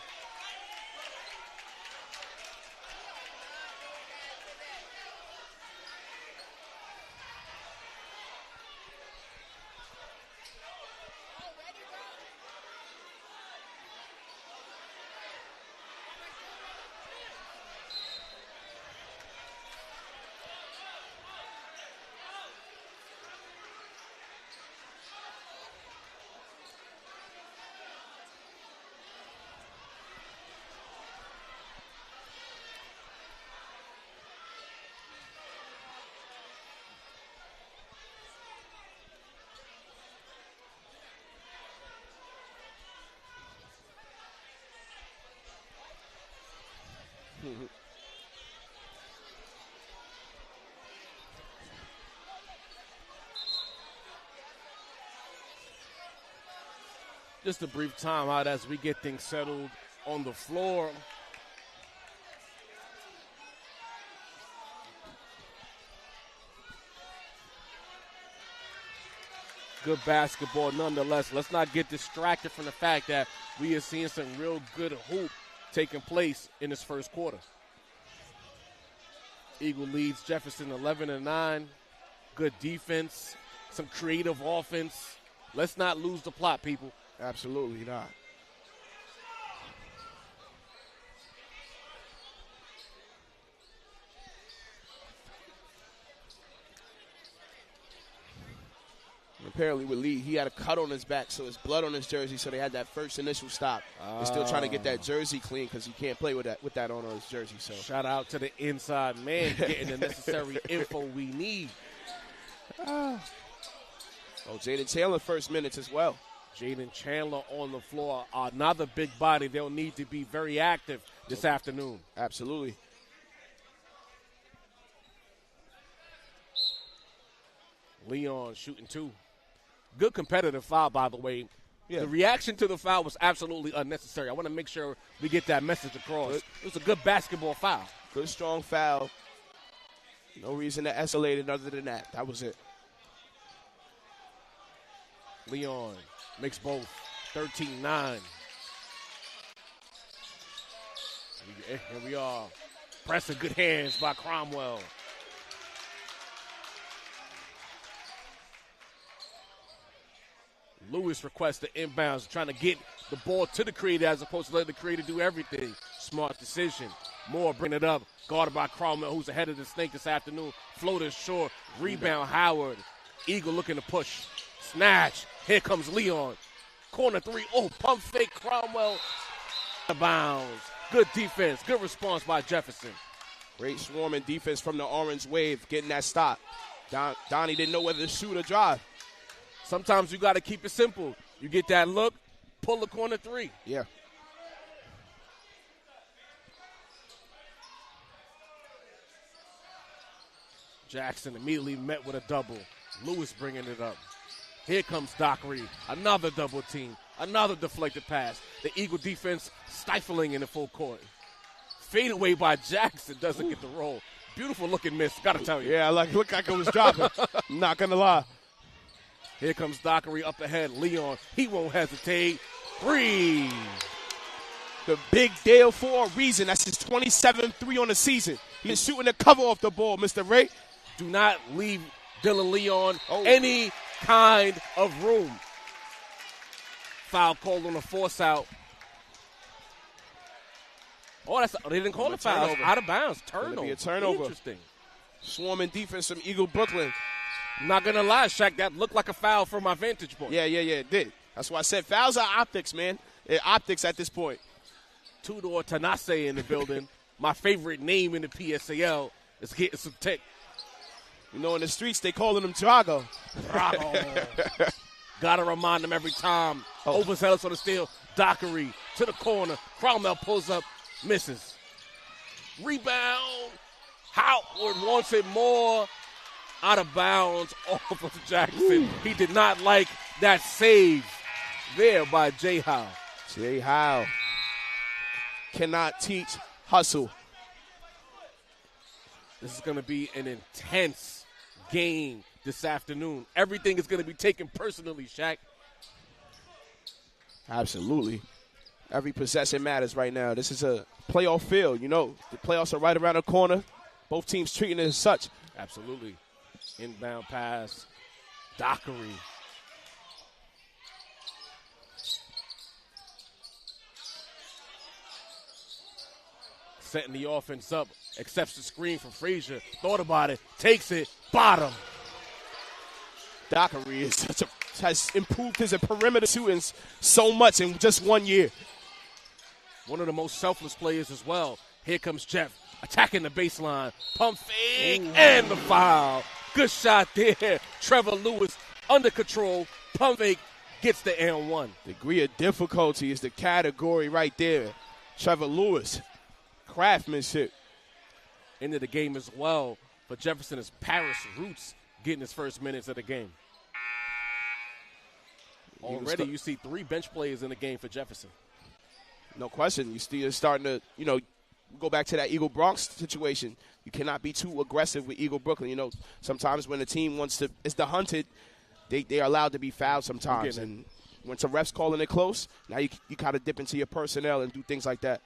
Just a brief timeout as we get things settled on the floor. Good basketball nonetheless. Let's not get distracted from the fact that we are seeing some real good hoop taking place in this first quarter. Eagle leads Jefferson 11-9. Good defense, some creative offense. Let's not lose the plot, people. Absolutely not. Apparently with Lee, he had a cut on his back, so it's blood on his jersey, so they had that first initial stop. They're still trying to get that jersey clean because he can't play with that on his jersey. So shout out to the inside man getting the necessary info we need. Oh, Jaden Chandler first minutes as well. Jaden Chandler on the floor, another big body. They'll need to be very active this afternoon. Absolutely. Leon shooting two. Good competitive foul, by the way. Yeah. The reaction to the foul was absolutely unnecessary. I want to make sure we get that message across. It was a good basketball foul. Good, strong foul. No reason to escalate it other than that. That was it. Leon makes both. 13-9. Here we are. Pressing good hands by Cromwell. Lewis requests the inbounds, trying to get the ball to the creator as opposed to letting the creator do everything. Smart decision. Moore bring it up. Guarded by Cromwell, who's ahead of the snake this afternoon. Floater short. Rebound Howard. Eagle looking to push. Snatch. Here comes Leon. Corner three. Oh, pump fake. Cromwell. Out of bounds. Good defense. Good response by Jefferson. Great swarming defense from the Orange Wave, getting that stop. Donnie didn't know whether to shoot or drive. Sometimes you got to keep it simple. You get that look, pull the corner three. Yeah. Jackson immediately met with a double. Lewis bringing it up. Here comes Dockery. Another double team. Another deflected pass. The Eagle defense stifling in the full court. Fade away by Jackson. Doesn't get the roll. Beautiful looking miss. Got to tell you. Yeah, looked like it was dropping. Not going to lie. Here comes Dockery up ahead. Leon. He won't hesitate. Three. The big deal for a reason. That's his 27th three on the season. He's shooting the cover off the ball, Mr. Ray. Do not leave Dylan Leon any kind of room. Foul called on a force out. Oh, they didn't call a foul. Turnover. Out of bounds. Turnover. Be a turnover. Interesting. Swarming defense from Eagle Brooklyn. Not going to lie, Shaq, that looked like a foul from my vantage point. Yeah, it did. That's why I said fouls are optics, man. They're optics at this point. Tudor Tanase in the building. My favorite name in the PSAL is getting some tech. You know, in the streets, they calling him Drago. Got to remind them every time. Overzealous on the steal. Dockery to the corner. Cromwell pulls up. Misses. Rebound. Howard wants it more. Out of bounds off of Jackson. He did not like that save there by Jay Howe. Jay Howe cannot teach hustle. This is going to be an intense game this afternoon. Everything is going to be taken personally, Shaq. Absolutely. Every possession matters right now. This is a playoff field. You know, the playoffs are right around the corner. Both teams treating it as such. Absolutely. Inbound pass. Dockery. Setting the offense up. Accepts the screen from Frazier. Thought about it. Takes it. Bottom. Dockery has improved his perimeter shooting so much in just 1 year. One of the most selfless players as well. Here comes Jeff attacking the baseline. Pump fake and the foul. Good shot there. Trevor Lewis under control. Pump fake gets the and one. Degree of difficulty is the category right there. Trevor Lewis. Craftsmanship. Into the game as well. But Jefferson is Paris Roots getting his first minutes of the game. Already you see 3 bench players in the game for Jefferson. No question. You still starting to, go back to that Eagle Bronx situation. You cannot be too aggressive with Eagle Brooklyn. You know, sometimes when the team is the hunted, they are allowed to be fouled sometimes. And when some refs calling it close, now you kind of dip into your personnel and do things like that.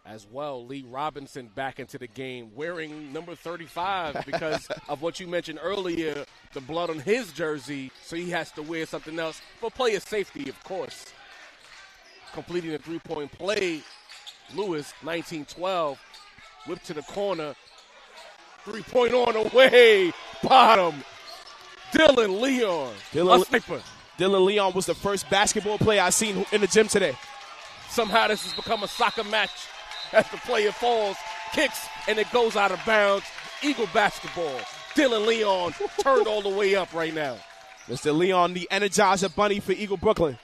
As well, Lee Robinson back into the game wearing number 35 because of what you mentioned earlier, the blood on his jersey, so he has to wear something else. For player safety, of course. Completing a 3-point play, Lewis, 19-12, whip to the corner, 3-point on the way, bottom, Dylan Leon, a sniper. Dylan Leon was the first basketball player I seen in the gym today. Somehow this has become a soccer match as the player falls, kicks, and it goes out of bounds. Eagle basketball. Dylan Leon turned all the way up right now. Mr. Leon, the Energizer Bunny for Eagle Brooklyn.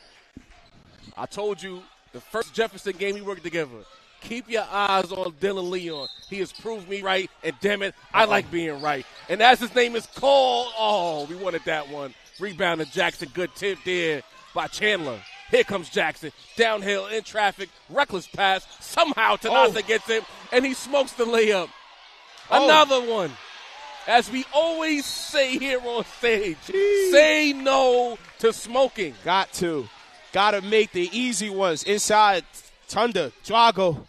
I told you the first Jefferson game we worked together. Keep your eyes on Dylan Leon. He has proved me right, and damn it, I like being right. And as his name is called, we wanted that one. Rebound to Jackson, good tip there by Chandler. Here comes Jackson, downhill in traffic, reckless pass. Somehow Tanasa gets it, and he smokes the layup. Another one. As we always say here on stage, say no to smoking. Got to make the easy ones. Inside, Thunder, Drago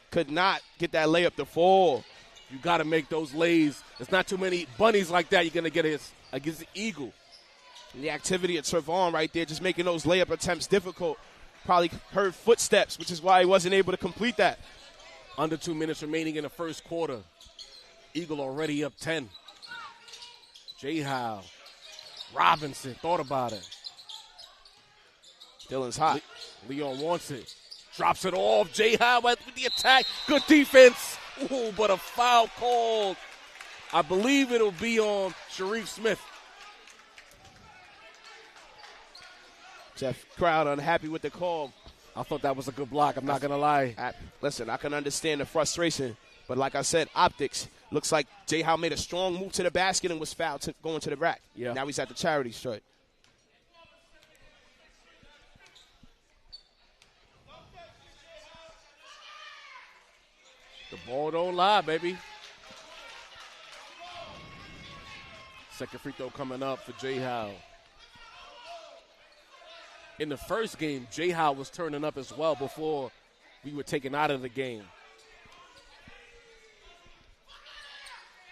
could not get that layup to fall. You got to make those lays. There's not too many bunnies like that you're going to get against the Eagle. The activity of Trevon right there, just making those layup attempts difficult. Probably heard footsteps, which is why he wasn't able to complete that. Under 2 minutes remaining in the first quarter. Eagle already up 10. J-Howe. Robinson thought about it. Dylan's hot. Leon wants it. Drops it off. J-Howe with the attack. Good defense. Ooh, but a foul called. I believe it'll be on Sharif Smith. Jeff Crowd unhappy with the call. I thought that was a good block. I'm not going to lie. Listen, I can understand the frustration. But like I said, optics. Looks like J-Howe made a strong move to the basket and was fouled going to the rack. Yeah. Now he's at the charity stripe. The ball don't lie, baby. Second free throw coming up for J-Howe. In the first game, J-Howe was turning up as well before we were taken out of the game.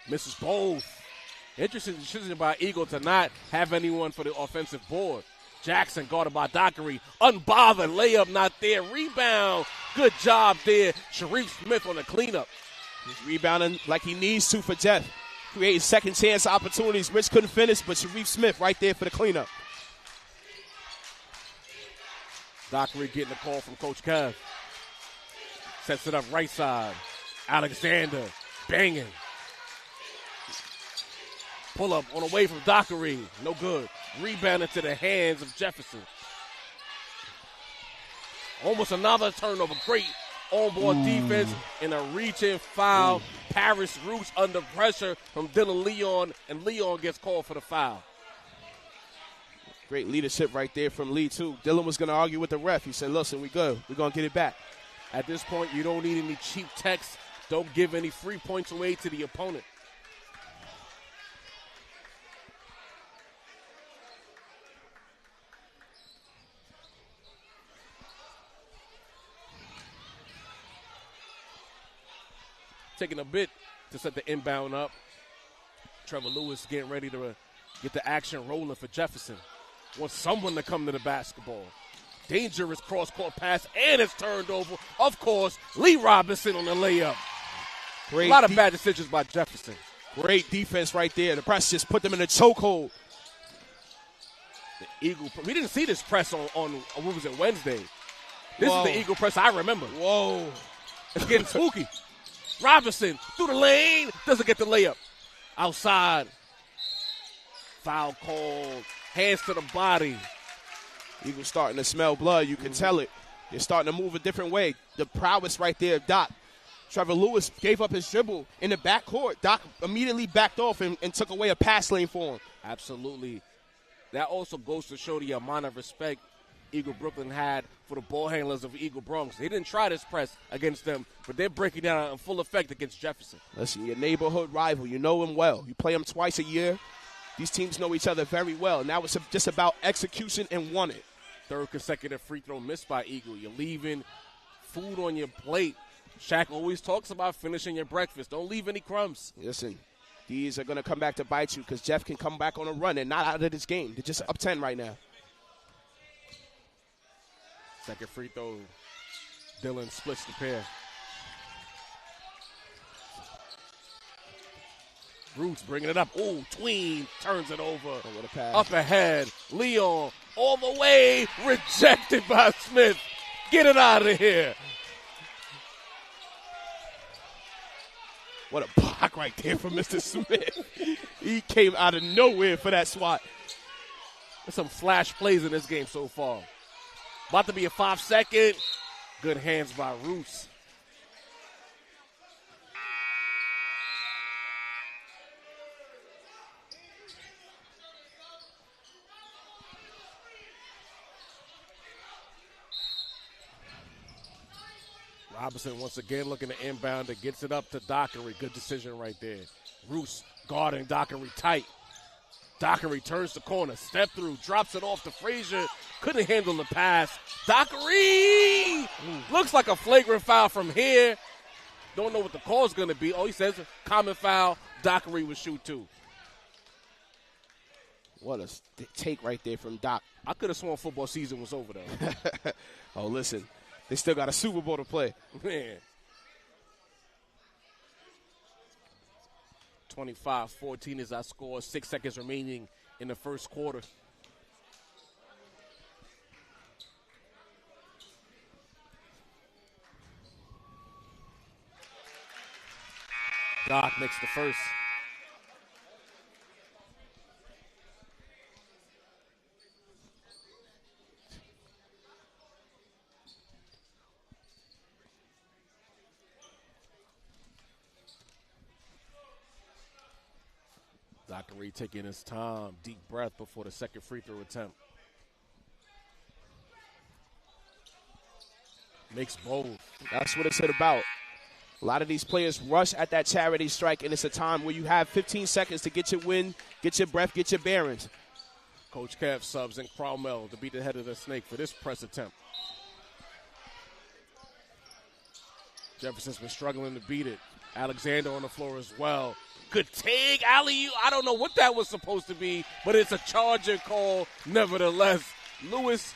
Misses both. Interesting decision by Eagle to not have anyone for the offensive board. Jackson guarded by Dockery. Unbothered. Layup not there. Rebound. Good job there. Sharif Smith on the cleanup. He's rebounding like he needs to for Jeff. Creating second chance opportunities. Rich couldn't finish, but Sharif Smith right there for the cleanup. Dockery getting a call from Coach Kev. Sets it up right side. Alexander banging. Pull up on away from Dockery. No good. Rebound into the hands of Jefferson. Almost another turnover. Great on-ball defense and a reach-in foul. Paris Roots under pressure from Dylan Leon, and Leon gets called for the foul. Great leadership right there from Lee, too. Dylan was going to argue with the ref. He said, listen, we good. We're going to get it back. At this point, you don't need any cheap texts. Don't give any free points away to the opponent. Taking a bit to set the inbound up. Trevor Lewis getting ready to get the action rolling for Jefferson. Wants someone to come to the basketball. Dangerous cross-court pass, and it's turned over. Of course, Lee Robinson on the layup. A lot of bad decisions by Jefferson. Great defense right there. The press just put them in a chokehold. The Eagle. We didn't see this press on what was it, Wednesday. This is the Eagle press I remember. Whoa. It's getting spooky. Robinson through the lane. Doesn't get the layup. Outside. Foul called. Hands to the body. Eagles starting to smell blood. You can tell it. They're starting to move a different way. The prowess right there, Doc. Trevor Lewis gave up his dribble in the backcourt. Doc immediately backed off and took away a pass lane for him. Absolutely. That also goes to show the amount of respect Eagle Brooklyn had for the ball handlers of Eagle Bronx. They didn't try this press against them, but they're breaking down in full effect against Jefferson. Listen, your neighborhood rival, you know him well. You play him twice a year. These teams know each other very well. Now it's just about execution and won it. Third consecutive free throw missed by Eagle. You're leaving food on your plate. Shaq always talks about finishing your breakfast. Don't leave any crumbs. Listen, these are going to come back to bite you because Jeff can come back on a run and not out of this game. They're just up 10 right now. Second free throw. Dylan splits the pair. Roots bringing it up. Ooh, tween. Turns it over. Oh, what a pass. Up ahead. Leon all the way. Rejected by Smith. Get it out of here. What a block right there from Mr. Smith. He came out of nowhere for that swat. There's some flash plays in this game so far. About to be a 5-second. Good hands by Roots. Robinson once again looking to inbound. It gets it up to Dockery. Good decision right there. Roos guarding Dockery tight. Dockery turns the corner. Step through. Drops it off to Frazier. Couldn't handle the pass. Dockery! Looks like a flagrant foul from here. Don't know what the call is going to be. Oh, he says common foul. Dockery will shoot too. What a take right there from Doc. I could have sworn football season was over, though. Oh, listen. They still got a Super Bowl to play. Man. 25-14 is our score. 6 seconds remaining in the first quarter. Doc makes the first. Zachary taking his time, deep breath before the second free throw attempt. Makes both. That's what it's about. A lot of these players rush at that charity strike, and it's a time where you have 15 seconds to get your win, get your breath, get your bearings. Coach Kev subs in Cromwell to beat the head of the snake for this press attempt. Jefferson's been struggling to beat it. Alexander on the floor as well. Good take, alley-oop. I don't know what that was supposed to be, but it's a charger call nevertheless. Lewis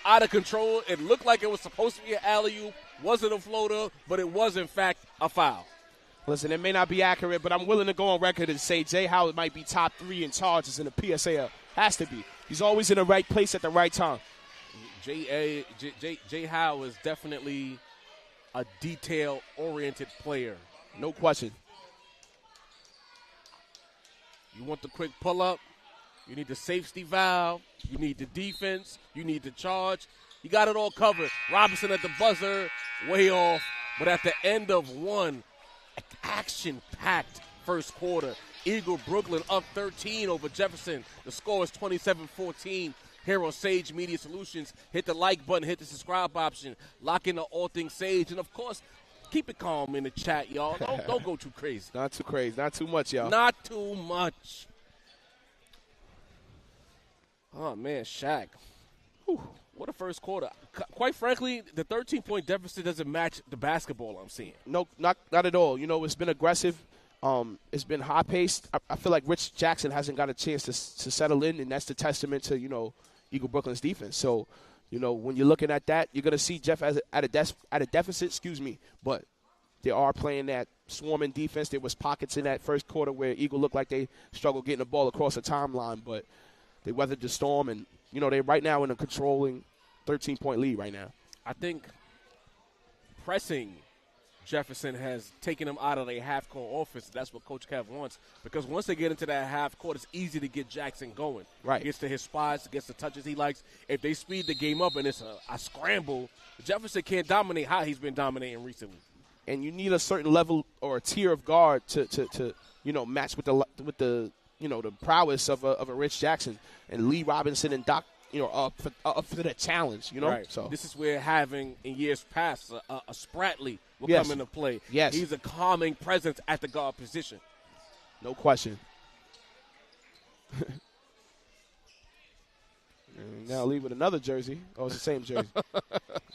out of control. It looked like it was supposed to be an alley-oop. Wasn't a floater, but it was, in fact, a foul. Listen, it may not be accurate, but I'm willing to go on record and say Jay Howard might be top 3 in charges in the PSAL. Has to be. He's always in the right place at the right time. Jay Howe is definitely a detail-oriented player. No question. You want the quick pull-up. You need the safety valve. You need the defense. You need the charge. You got it all covered. Robinson at the buzzer, way off. But at the end of one action-packed first quarter, Eagle Brooklyn up 13 over Jefferson. The score is 27-14. Here on Sage Media Solutions. Hit the like button, hit the subscribe option, lock in to All Things Sage. And, of course, keep it calm in the chat, y'all. Don't go too crazy. Not too crazy. Not too much, y'all. Not too much. Oh, man, Shaq. Whew, what a first quarter. Quite frankly, the 13-point deficit doesn't match the basketball I'm seeing. No, not at all. You know, it's been aggressive. It's been high-paced. I feel like Rich Jackson hasn't got a chance to settle in, and that's the testament to, you know, Eagle Brooklyn's defense. So, you know, when you're looking at that, you're going to see Jeff at a deficit, but they are playing that swarming defense. There was pockets in that first quarter where Eagle looked like they struggled getting the ball across the timeline, but they weathered the storm, and, you know, they're right now in a controlling 13-point lead right now. I think pressing Jefferson has taken them out of their half-court offense. That's what Coach Kev wants, because once they get into that half-court, it's easy to get Jackson going. Right. Gets to his spots, gets the touches he likes. If they speed the game up and it's a scramble, Jefferson can't dominate how he's been dominating recently. And you need a certain level or a tier of guard to you know, match with the you know, the prowess of a Rich Jackson and Lee Robinson and Doc, you know, up for the challenge, you know. Right. So this is where having in years past a Spratley will Yes. come into play. Yes. He's a calming presence at the guard position. No question. And now leave with another jersey. Oh, it's the same jersey.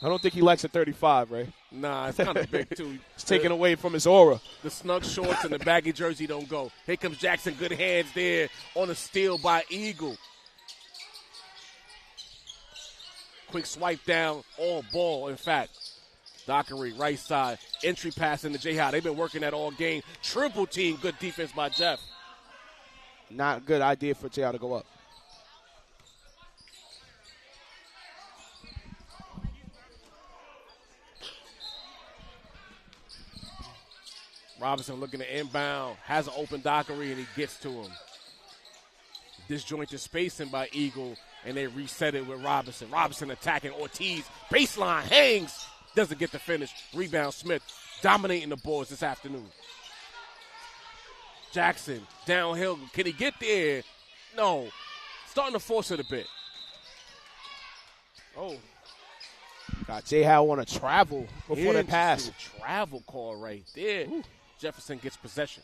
I don't think he likes a 35, right? Nah, it's kind of big, too. It's taken away from his aura. The snug shorts and the baggy jersey don't go. Here comes Jackson. Good hands there on a steal by Eagle. Quick swipe down, all ball, in fact. Dockery, right side. Entry pass into J. Howe. They've been working that all game. Triple team, good defense by Jeff. Not a good idea for J. Howe to go up. Robinson looking to inbound, has an open Dockery, and he gets to him. Disjointed spacing by Eagle, and they reset it with Robinson. Robinson attacking Ortiz. Baseline, hangs, doesn't get the finish. Rebound, Smith dominating the boards this afternoon. Jackson, downhill. Can he get there? No. Starting to force it a bit. Oh. Got J. Howe on a travel before that pass. Travel call right there. Ooh. Jefferson gets possession.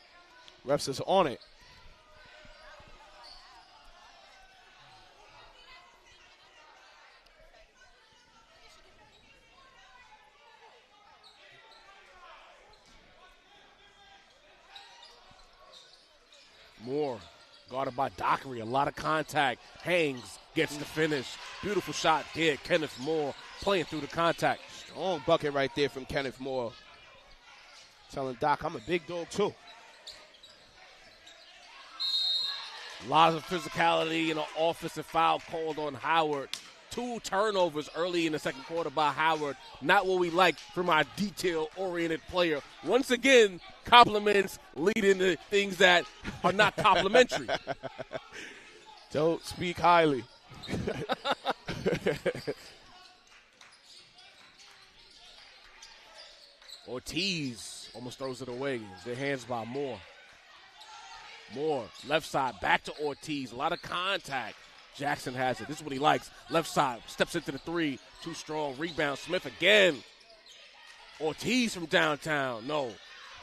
Refs is on it. Moore, guarded by Dockery, a lot of contact. Hangs, gets the finish. Beautiful shot there. Kenneth Moore playing through the contact. Strong bucket right there from Kenneth Moore. Telling Doc, I'm a big dog too. Lots of physicality and an offensive foul called on Howard. 2 turnovers early in the second quarter by Howard. Not what we like from our detail-oriented player. Once again, compliments lead into things that are not complimentary. Don't speak highly. Ortiz almost throws it away. Their hands by Moore. Moore, left side, back to Ortiz. A lot of contact. Jackson has it. This is what he likes. Left side, steps into the 3. Too strong. Rebound, Smith again. Ortiz from downtown. No.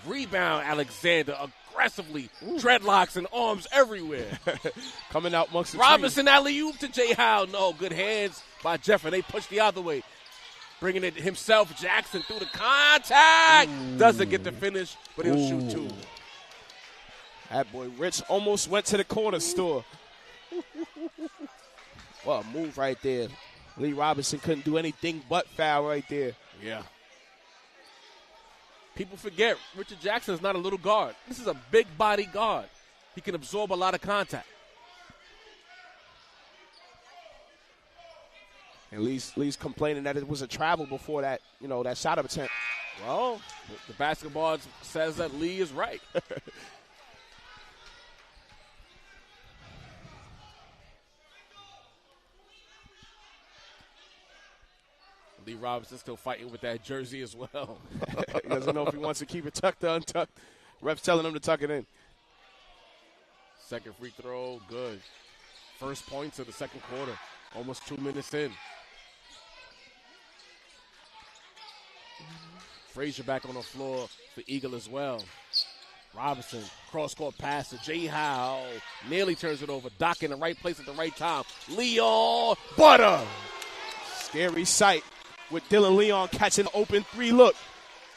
Rebound, Alexander aggressively. Dreadlocks and arms everywhere. Coming out amongst the Robinson alley-oop to Jay Howe. No, good hands by Jefferson. They push the other way. Bringing it himself, Jackson through the contact. Doesn't get the finish, but he'll shoot 2. That boy Rich almost went to the corner store. What a move right there. Lee Robinson couldn't do anything but foul right there. Yeah. People forget Richard Jackson is not a little guard. This is a big body guard. He can absorb a lot of contact. And Lee's complaining that it was a travel before that, that shot attempt. Well, the basketball says that Lee is right. Lee Robinson's still fighting with that jersey as well. He doesn't know if he wants to keep it tucked or untucked. Ref's telling him to tuck it in. Second free throw, good. First points of the second quarter. Almost 2 minutes in. Frazier back on the floor for Eagle as well. Robinson, cross-court pass to Jay Howe. Nearly turns it over. Doc in the right place at the right time. Leon Butter. Scary sight with Dylan Leon catching an open 3 look.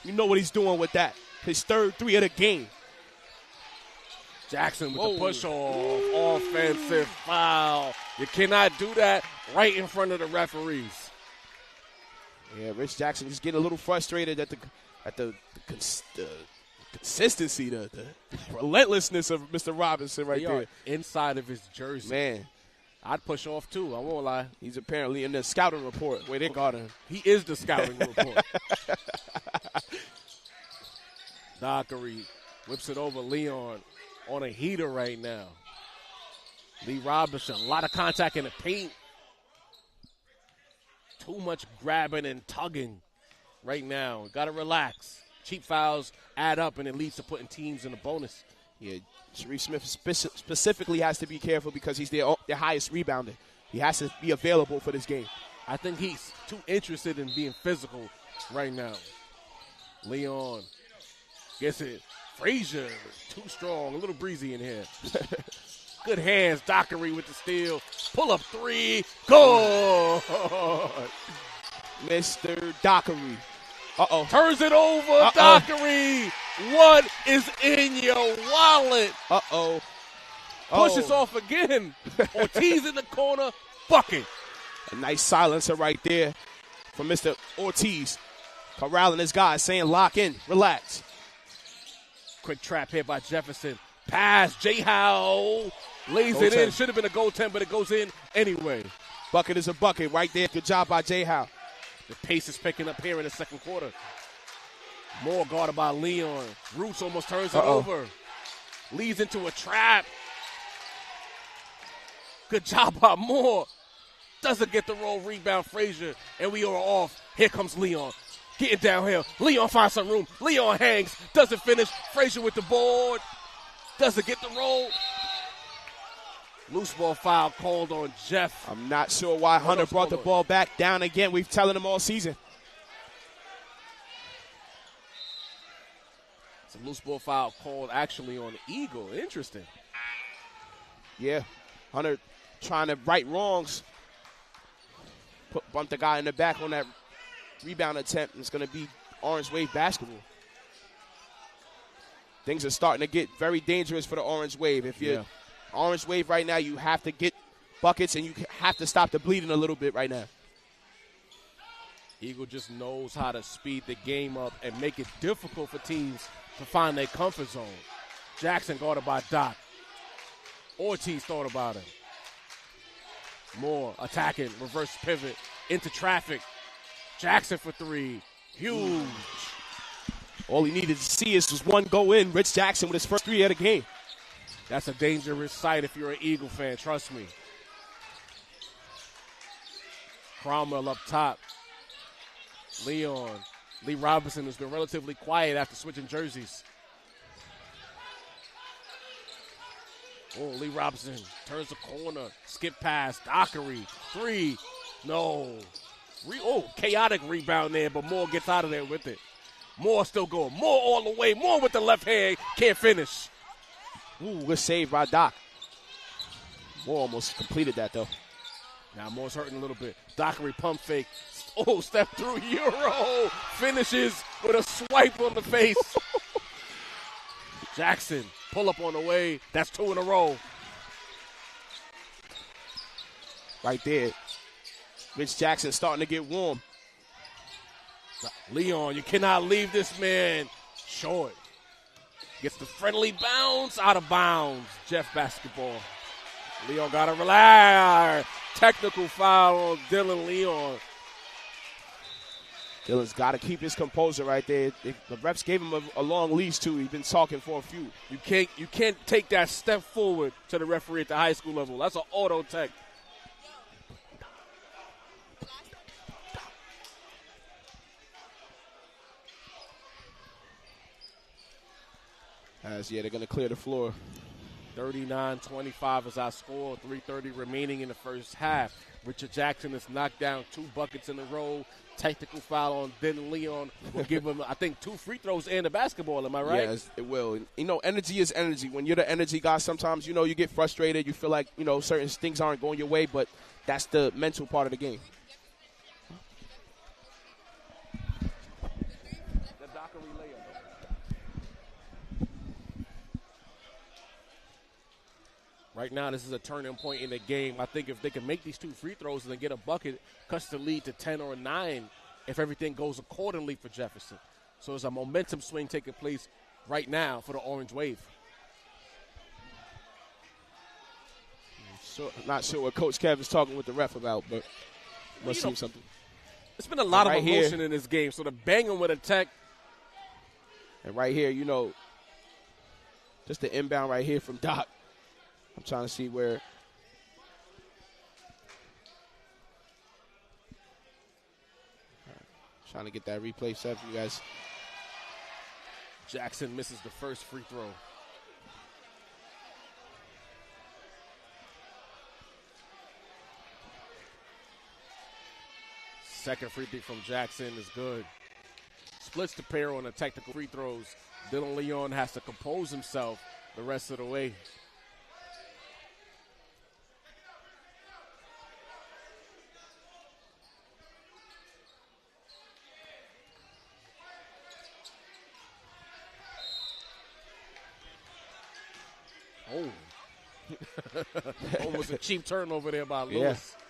You know what he's doing with that. His third 3 of the game. Jackson with the push-off. Offensive foul. You cannot do that right in front of the referees. Yeah, Rich Jackson just getting a little frustrated at the consistency, the relentlessness of Mr. Robinson right there. Inside of his jersey. Man. I'd push off too, I won't lie. He's apparently in the scouting report where they got him. He is the scouting report. Dockery whips it over Leon on a heater right now. Lee Robinson, a lot of contact in the paint. Too much grabbing and tugging right now. Got to relax. Cheap fouls add up, and it leads to putting teams in a bonus. Yeah, Sharif Smith specifically has to be careful because he's their highest rebounder. He has to be available for this game. I think he's too interested in being physical right now. Leon gets it. Frazier, too strong, a little breezy in here. Good hands, Dockery with the steal. Pull up 3, go! Mr. Dockery. Uh-oh. Turns it over, Dockery. What is in your wallet? Uh-oh. Pushes off again. Ortiz in the corner, bucket. A nice silencer right there from Mr. Ortiz. Corralling his guys, saying lock in, relax. Quick trap here by Jefferson. Pass, Jay Howe. Lays it in. Should have been a goaltend, but it goes in anyway. Bucket is a bucket right there. Good job by Jay Howe. The pace is picking up here in the second quarter. Moore guarded by Leon. Roots almost turns it over. Leads into a trap. Good job by Moore. Doesn't get the roll. Rebound Frazier. And we are off. Here comes Leon. Getting downhill. Leon finds some room. Leon hangs. Doesn't finish. Frazier with the board. Doesn't get the roll. Loose ball foul called on Jeff. I'm not sure why Hunter brought the ball back down again. We've telling him all season. It's a loose ball foul called actually on Eagle. Interesting. Yeah. Hunter trying to right wrongs. Bumped the guy in the back on that rebound attempt. It's going to be Orange Wave basketball. Things are starting to get very dangerous for the Orange Wave. If you're Orange Wave right now, you have to get buckets and you have to stop the bleeding a little bit right now. Eagle just knows how to speed the game up and make it difficult for teams to find their comfort zone. Jackson guarded by Doc. Ortiz thought about him. Moore attacking, reverse pivot, into traffic. Jackson for three. Huge. All he needed to see is just one go in. Rich Jackson with his first three of the game. That's a dangerous sight if you're an Eagle fan, trust me. Cromwell up top. Leon. Lee Robinson has been relatively quiet after switching jerseys. Oh, Lee Robinson turns the corner. Skip pass. Dockery. Three. No. Chaotic rebound there, but Moore gets out of there with it. Moore still going. Moore all the way. Moore with the left hand. Can't finish. Ooh, good save by Doc. Moore almost completed that, though. Now Moore's hurting a little bit. Dockery pump fake. Oh, step through Euro. Finishes with a swipe on the face. Jackson, pull up on the way. That's two in a row. Right there. Rich Jackson starting to get warm. Leon, you cannot leave this man short. Gets the friendly bounce, out of bounds. Jeff basketball. Leon got to relax. Technical foul on Dylan Leon. Dylan's got to keep his composure right there. The refs gave him a long leash, too. He's been talking for a few. You can't take that step forward to the referee at the high school level. That's an auto tech. They're going to clear the floor. 39-25 is our score. 3:30 remaining in the first half. Richard Jackson has knocked down 2 buckets in a row. Technical foul on Dylan Leon will give him, I think, 2 free throws and a basketball. Am I right? Yes, it will. Energy is energy. When you're the energy guy, sometimes, you get frustrated. You feel like, certain things aren't going your way, but that's the mental part of the game. Right now, this is a turning point in the game. I think if they can make these 2 free throws and then get a bucket, cuts the lead to 10 or 9 if everything goes accordingly for Jefferson. So there's a momentum swing taking place right now for the Orange Wave. Not sure what Coach Kev is talking with the ref about, but must see something. It's been a lot of emotion in this game, so to bang him with a tech. And right here, just the inbound right here from Doc. I'm trying to see where. Trying to get that replay set for you guys. Jackson misses the first free throw. Second free throw from Jackson is good. Splits the pair on the technical free throws. Dylan Leon has to compose himself the rest of the way. Almost a cheap turnover there by Lewis. Yeah.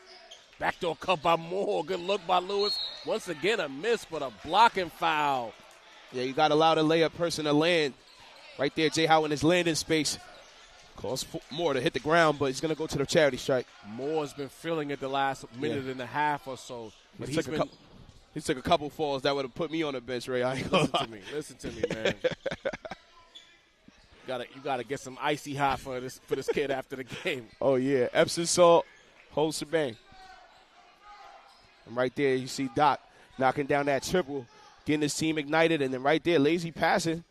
Backdoor cut by Moore. Good look by Lewis. Once again, a miss, but a blocking foul. Yeah, you got to allow the layup person to land. Right there, Jay Howe in his landing space. Calls Moore to hit the ground, but he's going to go to the charity strike. Moore's been feeling it the last minute and a half or so. But he took a couple falls that would have put me on the bench, Ray. Listen to me, man. You gotta get some icy hot for this kid after the game. Oh yeah, Epsom salt, whole shebang. And right there, you see Doc knocking down that triple, getting his team ignited, and then right there, lazy passing.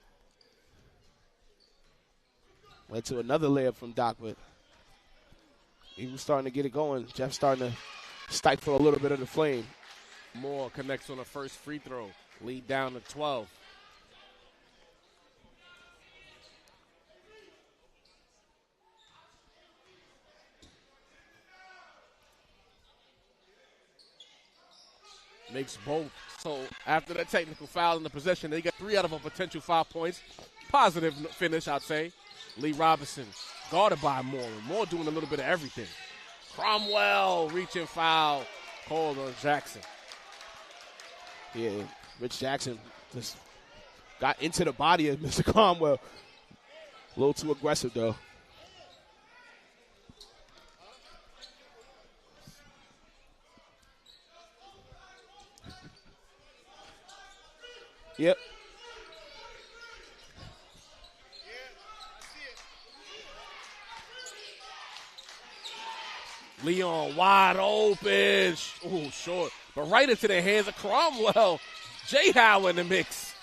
Went to another layup from Doc, but he was starting to get it going. Jeff starting to stifle a little bit of the flame. Moore connects on the first free throw. Lead down to 12. Makes both. So after that technical foul in the possession, they got 3 out of a potential 5 points. Positive finish, I'd say. Lee Robinson guarded by Moore. Moore doing a little bit of everything. Cromwell reaching foul. Called on Jackson. Yeah, Rich Jackson just got into the body of Mr. Cromwell. A little too aggressive, though. Yep. Leon wide open. Ooh, short. But right into the hands of Cromwell. J. Howe in the mix.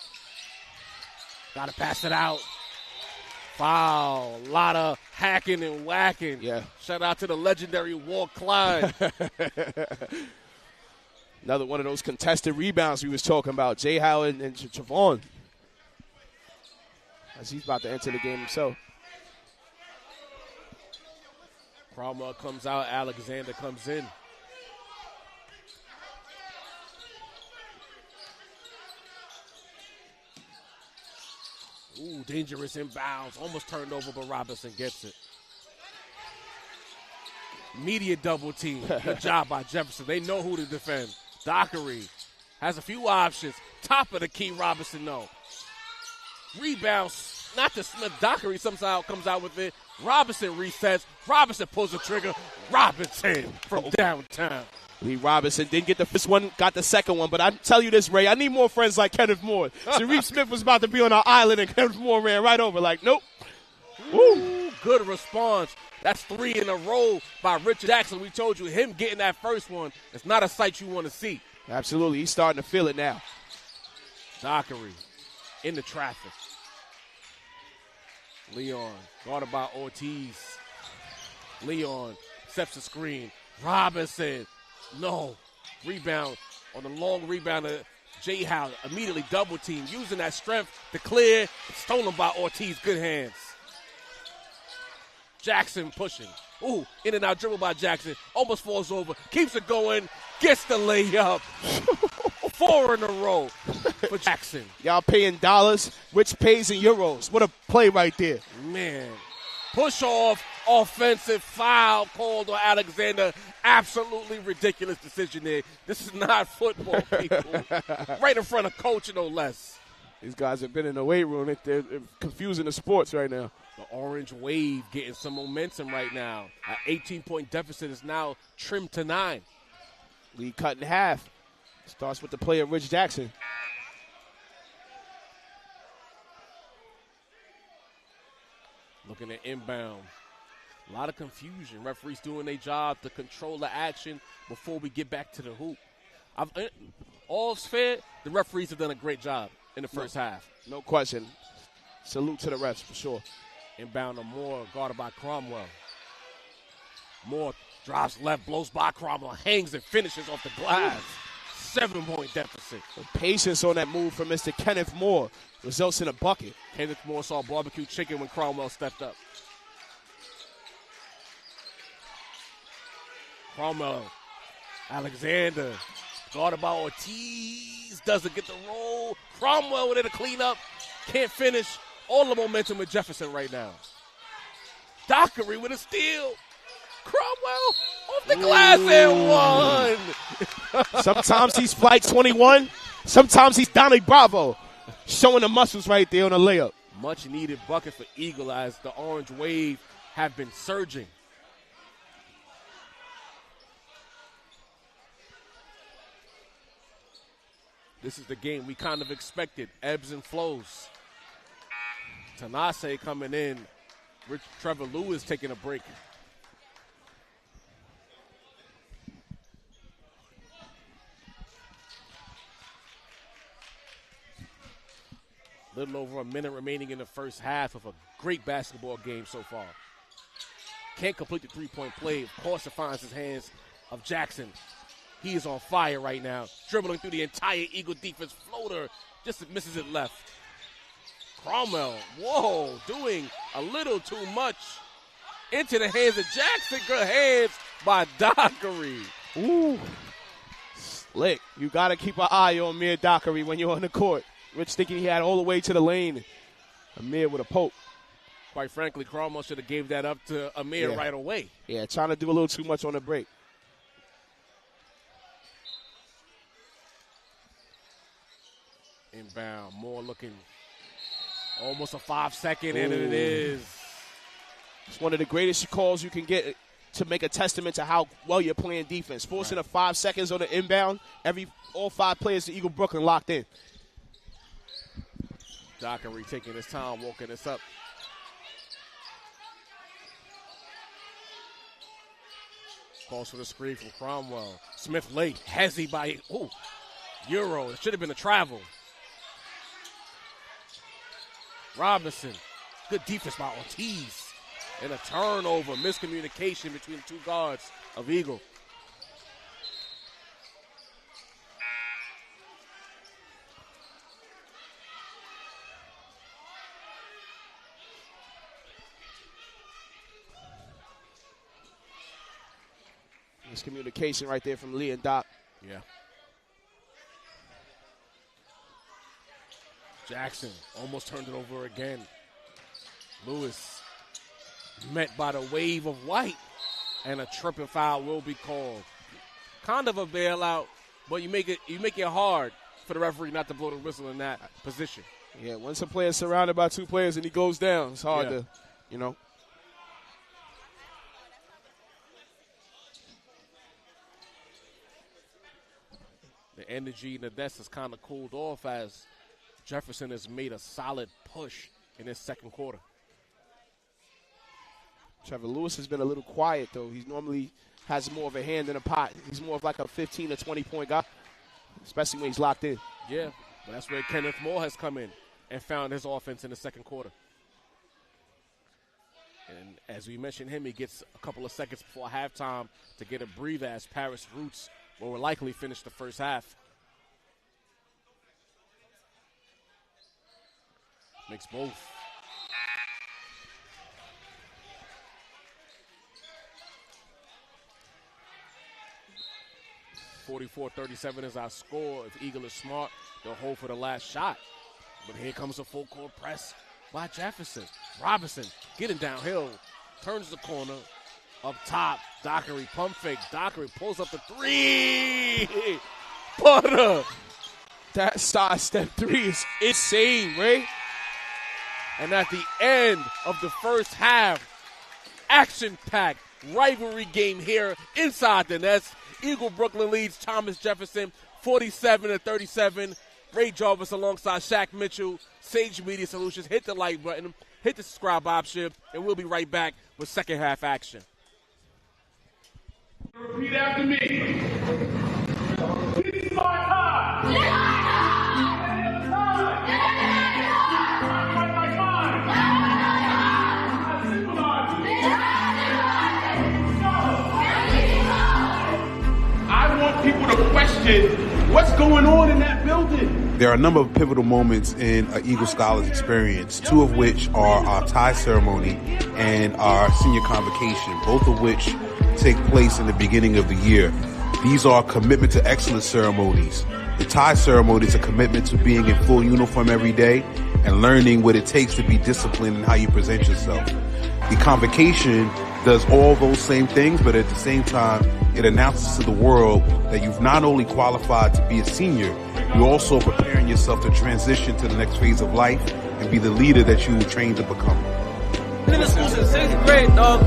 Got to pass it out. Foul. A lot of hacking and whacking. Yeah. Shout out to the legendary Walt Klein. Another one of those contested rebounds we was talking about. J. Howe and Javon. As he's about to enter the game himself. Cromwell comes out. Alexander comes in. Ooh, dangerous inbounds. Almost turned over, but Robinson gets it. Immediate double team. Good job by Jefferson. They know who to defend. Dockery has a few options. Top of the key, Robinson, no. Rebounds, not to Smith. Dockery somehow comes out with it. Robinson resets. Robinson pulls the trigger. Robinson from downtown. Lee Robinson didn't get the first one, got the second one. But I tell you this, Ray, I need more friends like Kenneth Moore. Sharif Smith was about to be on our island, and Kenneth Moore ran right over like, nope. Woo. Good response. That's 3 in a row by Richard Jackson. We told you him getting that first one is not a sight you want to see. Absolutely. He's starting to feel it now. Dockery in the traffic. Leon guarded by Ortiz. Leon accepts the screen. Robinson, no. Rebound on the long rebound of J. Howe. Immediately double team, using that strength to clear. Stolen by Ortiz. Good hands. Jackson pushing. Ooh, in and out dribble by Jackson. Almost falls over. Keeps it going. Gets the layup. 4 in a row for Jackson. Y'all paying dollars, which pays in euros. What a play right there. Man. Push off, offensive foul called on Alexander. Absolutely ridiculous decision there. This is not football, people. Right in front of coach, no less. These guys have been in the weight room. They're confusing the sports right now. The orange wave getting some momentum right now. An 18-point deficit is now trimmed to 9. Lead cut in half. Starts with the play of Rich Jackson. Looking at inbound. A lot of confusion. Referees doing their job to control the action before we get back to the hoop. All's fair. The referees have done a great job in the first half. No question. Salute to the refs for sure. Inbound to Moore, guarded by Cromwell. Moore drops left, blows by Cromwell, hangs and finishes off the glass. 7-point deficit. The patience on that move from Mr. Kenneth Moore results in a bucket. Kenneth Moore saw barbecue chicken when Cromwell stepped up. Cromwell, Alexander, guarded by Ortiz, doesn't get the roll. Cromwell with it to clean up, can't finish. All the momentum with Jefferson right now. Dockery with a steal. Cromwell off the glass and one. Sometimes he's flight 21. Sometimes he's Donnie Bravo. Showing the muscles right there on the layup. Much needed bucket for Eagle as the orange wave have been surging. This is the game we kind of expected. Ebbs and flows. Tanase coming in. Trevor Lewis taking a break. Little over a minute remaining in the first half of a great basketball game so far. Can't complete the three-point play. Of course, it finds his hands of Jackson. He is on fire right now. Dribbling through the entire Eagle defense. Floater just misses it left. Cromwell, whoa, doing a little too much. Into the hands of Jackson. Good hands by Dockery. Ooh, slick. You got to keep an eye on Amir Dockery when you're on the court. Rich thinking he had all the way to the lane. Amir with a poke. Quite frankly, Cromwell should have gave that up to Amir right away. Yeah, trying to do a little too much on the break. Inbound, Moore looking almost a 5-second, and it is. It's one of the greatest calls you can get to make a testament to how well you're playing defense. Forcing a 5 seconds on the inbound, all 5 players to Eagle Brooklyn locked in. Dockery taking his time, walking this up. Calls for the screen from Cromwell. Smith late, hezzy by, Euro. It should have been a travel. Robinson, good defense by Ortiz. And a turnover, miscommunication between the two guards of Eagle. Miscommunication right there from Lee and Doc. Yeah. Jackson almost turned it over again. Lewis met by the wave of white, and a tripping foul will be called. Kind of a bailout, but you make it hard for the referee not to blow the whistle in that position. Yeah, once a player's surrounded by two players and he goes down, it's hard to, The energy in the desk has kind of cooled off as Jefferson has made a solid push in his second quarter. Trevor Lewis has been a little quiet, though. He normally has more of a hand in the pot. He's more of like a 15 to 20-point guy, especially when he's locked in. Yeah, but that's where Kenneth Moore has come in and found his offense in the second quarter. And as we mentioned him, he gets a couple of seconds before halftime to get a breather as Paris Roots will likely finish the first half. Makes both. .44-37 is our score. If Eagle is smart, they'll hold for the last shot. But here comes a full court press by Jefferson. Robinson getting downhill, turns the corner. Up top, Dockery pump fake. Dockery pulls up the three. Butter. That side step three is insane, Ray. And at the end of the first half, action-packed rivalry game here inside the nest. Eagle Brooklyn leads Thomas Jefferson 47-37. Ray Jarvis alongside Shaq Mitchell. Sage Media Solutions. Hit the like button. Hit the subscribe option. And we'll be right back with second half action. Repeat after me. This is my time. I want people to question what's going on in that building. There are a number of pivotal moments in an Eagle Scholars experience, two of which are our tie ceremony and our senior convocation, both of which take place in the beginning of the year. These are commitment to excellence ceremonies. The tie ceremony is a commitment to being in full uniform every day and learning what it takes to be disciplined in how you present yourself. The convocation does all those same things, but at the same time, it announces to the world that you've not only qualified to be a senior, you're also preparing yourself to transition to the next phase of life and be the leader that you were trained to become. Been in the school since 6th grade, dog.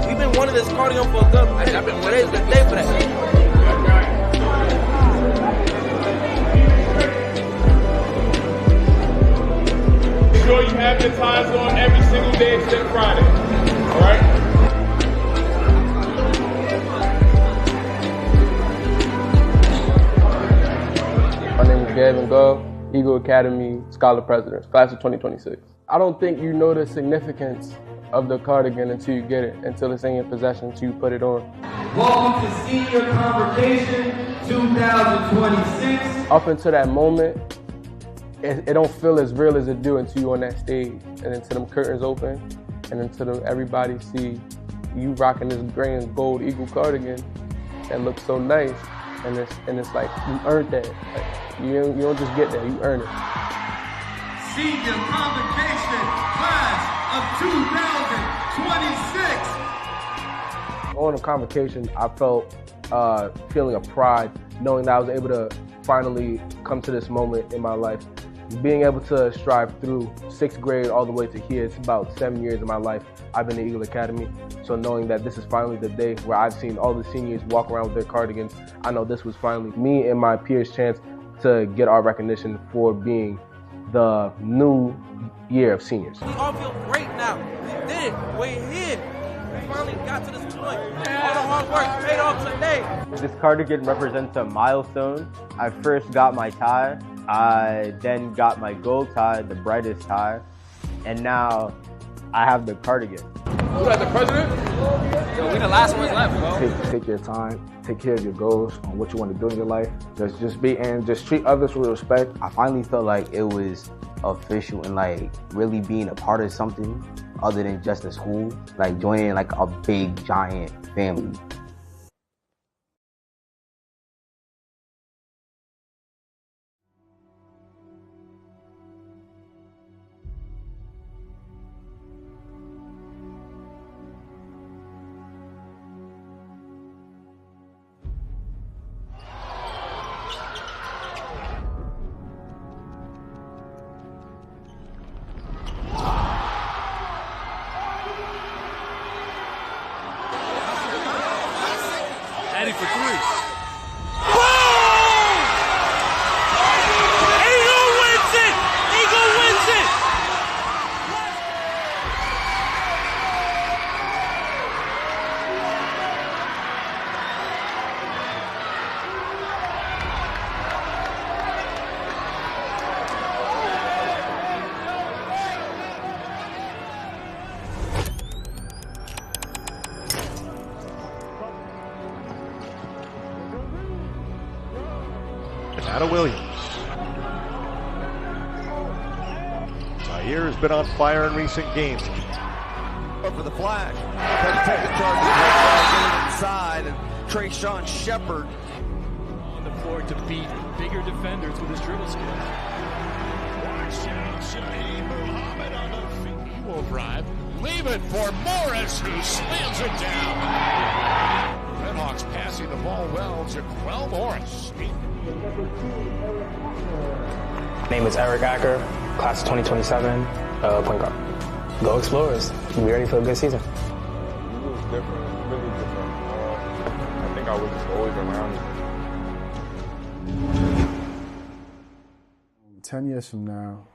We've been wanting this cardigan for a good. I've been today's the day for that. Make sure you have your ties on every single day except Friday. All right? My name is Gavin Gove, Eagle Academy Scholar President, class of 2026. I don't think you know the significance of the cardigan until you get it, until it's in your possession, until you put it on. Welcome to Senior Convocation 2026. Up until that moment, it don't feel as real as it do until you're on that stage, and until them curtains open, and until everybody see you rocking this gray and gold Eagle cardigan that looks so nice, and it's like you earned that. Like, you don't just get that, you earn it. Senior Convocation class of 2026. On the convocation, I felt feeling of pride, knowing that I was able to finally come to this moment in my life. Being able to strive through 6th grade all the way to here, it's about 7 years of my life I've been at Eagle Academy. So knowing that this is finally the day where I've seen all the seniors walk around with their cardigans, I know this was finally me and my peers' chance to get our recognition for being the new year of seniors. We all feel great now. We did it. We're here. We finally got to this point. All the hard work paid off today. This cardigan represents a milestone. I first got my tie. I then got my gold tie, the brightest tie. And now I have the cardigan. Who got the president? Yo, we the last ones left, bro. Take your time, take care of your goals, on what you want to do in your life. Just treat others with respect. I finally felt like it was official and like really being a part of something other than just a school, like joining like a big giant family. Eddie for three. Eagle wins it! Eagle wins it! Anna Williams. Zaire has been on fire in recent games. For the flag. Take getting inside, and Trayshawn Shepard on the floor to beat bigger defenders with his dribble skills. Watch out, Shaheed Muhammad on the feet. He will drive. Leave it for Morris, who slams it down. Redhawks passing the ball well. Jaquel Morris. My name is Eric Acker, class of 2027, point guard. Go Explorers. Be ready for a good season. It was different, really different. I think I was just always around it. 10 years from now,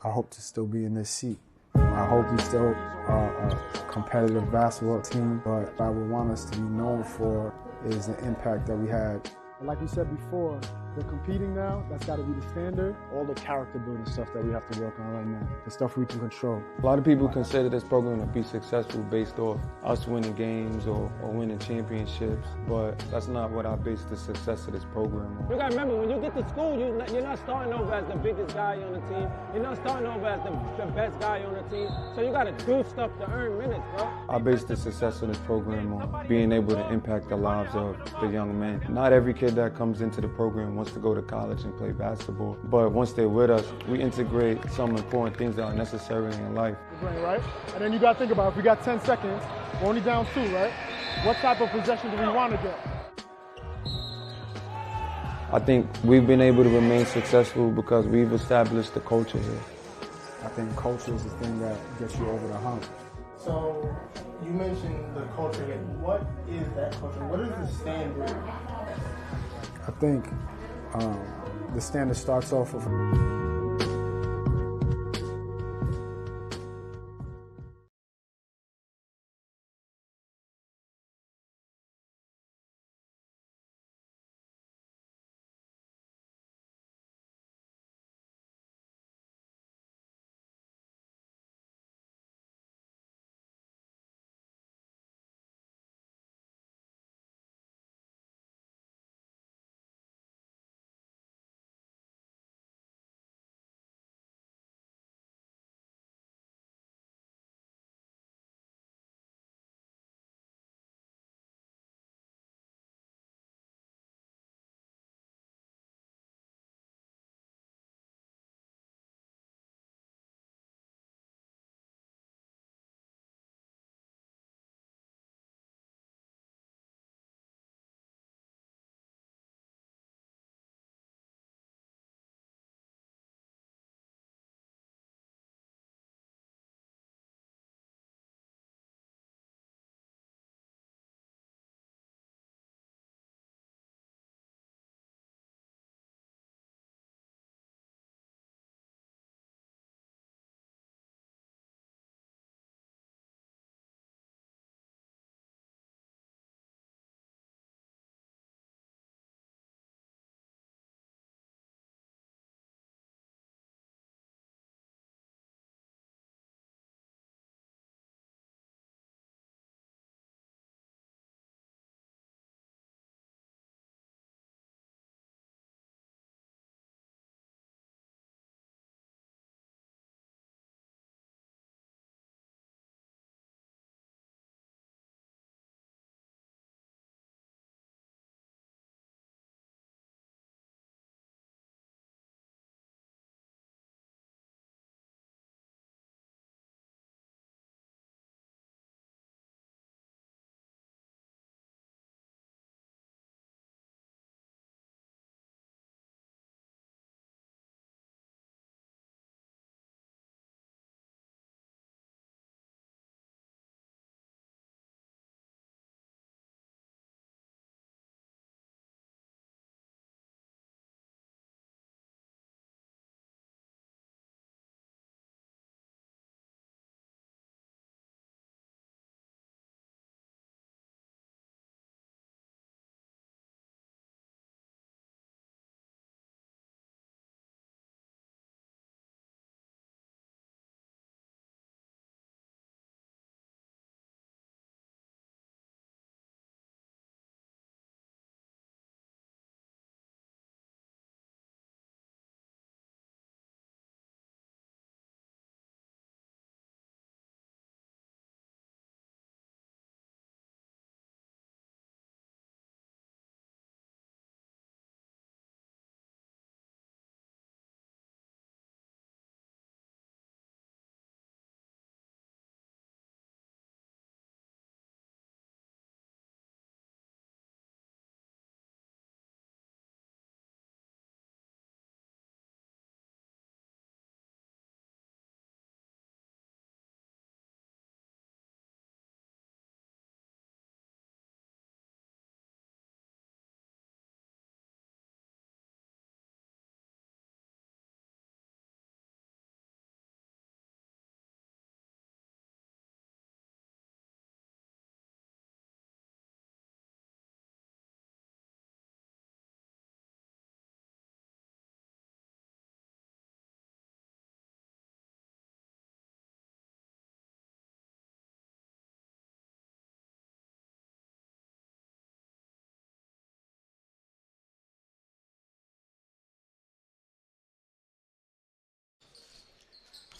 I hope to still be in this seat. I hope we still are a competitive basketball team, but what I would want us to be known for is the impact that we had. Like you said before, we're competing now. That's got to be the standard. All the character building stuff that we have to work on right now, the stuff we can control. A lot of people consider this program to be successful based off us winning games or winning championships, but that's not what I base the success of this program on. You gotta remember, when you get to school, you're not starting over as the biggest guy on the team. You're not starting over as the best guy on the team. So you gotta do stuff to earn minutes, bro. I base the success of this program on being able to impact the lives of the young men. Not every kid that comes into the program wants to go to college and play basketball, but once they're with us, we integrate some important things that are necessary in life. Right? And then you got to think about, if we got 10 seconds, we're only down 2, right? What type of possession do we want to get? I think we've been able to remain successful because we've established the culture here. I think culture is the thing that gets you over the hump. So you mentioned the culture here. What is that culture? What is the standard? I think the standard starts off with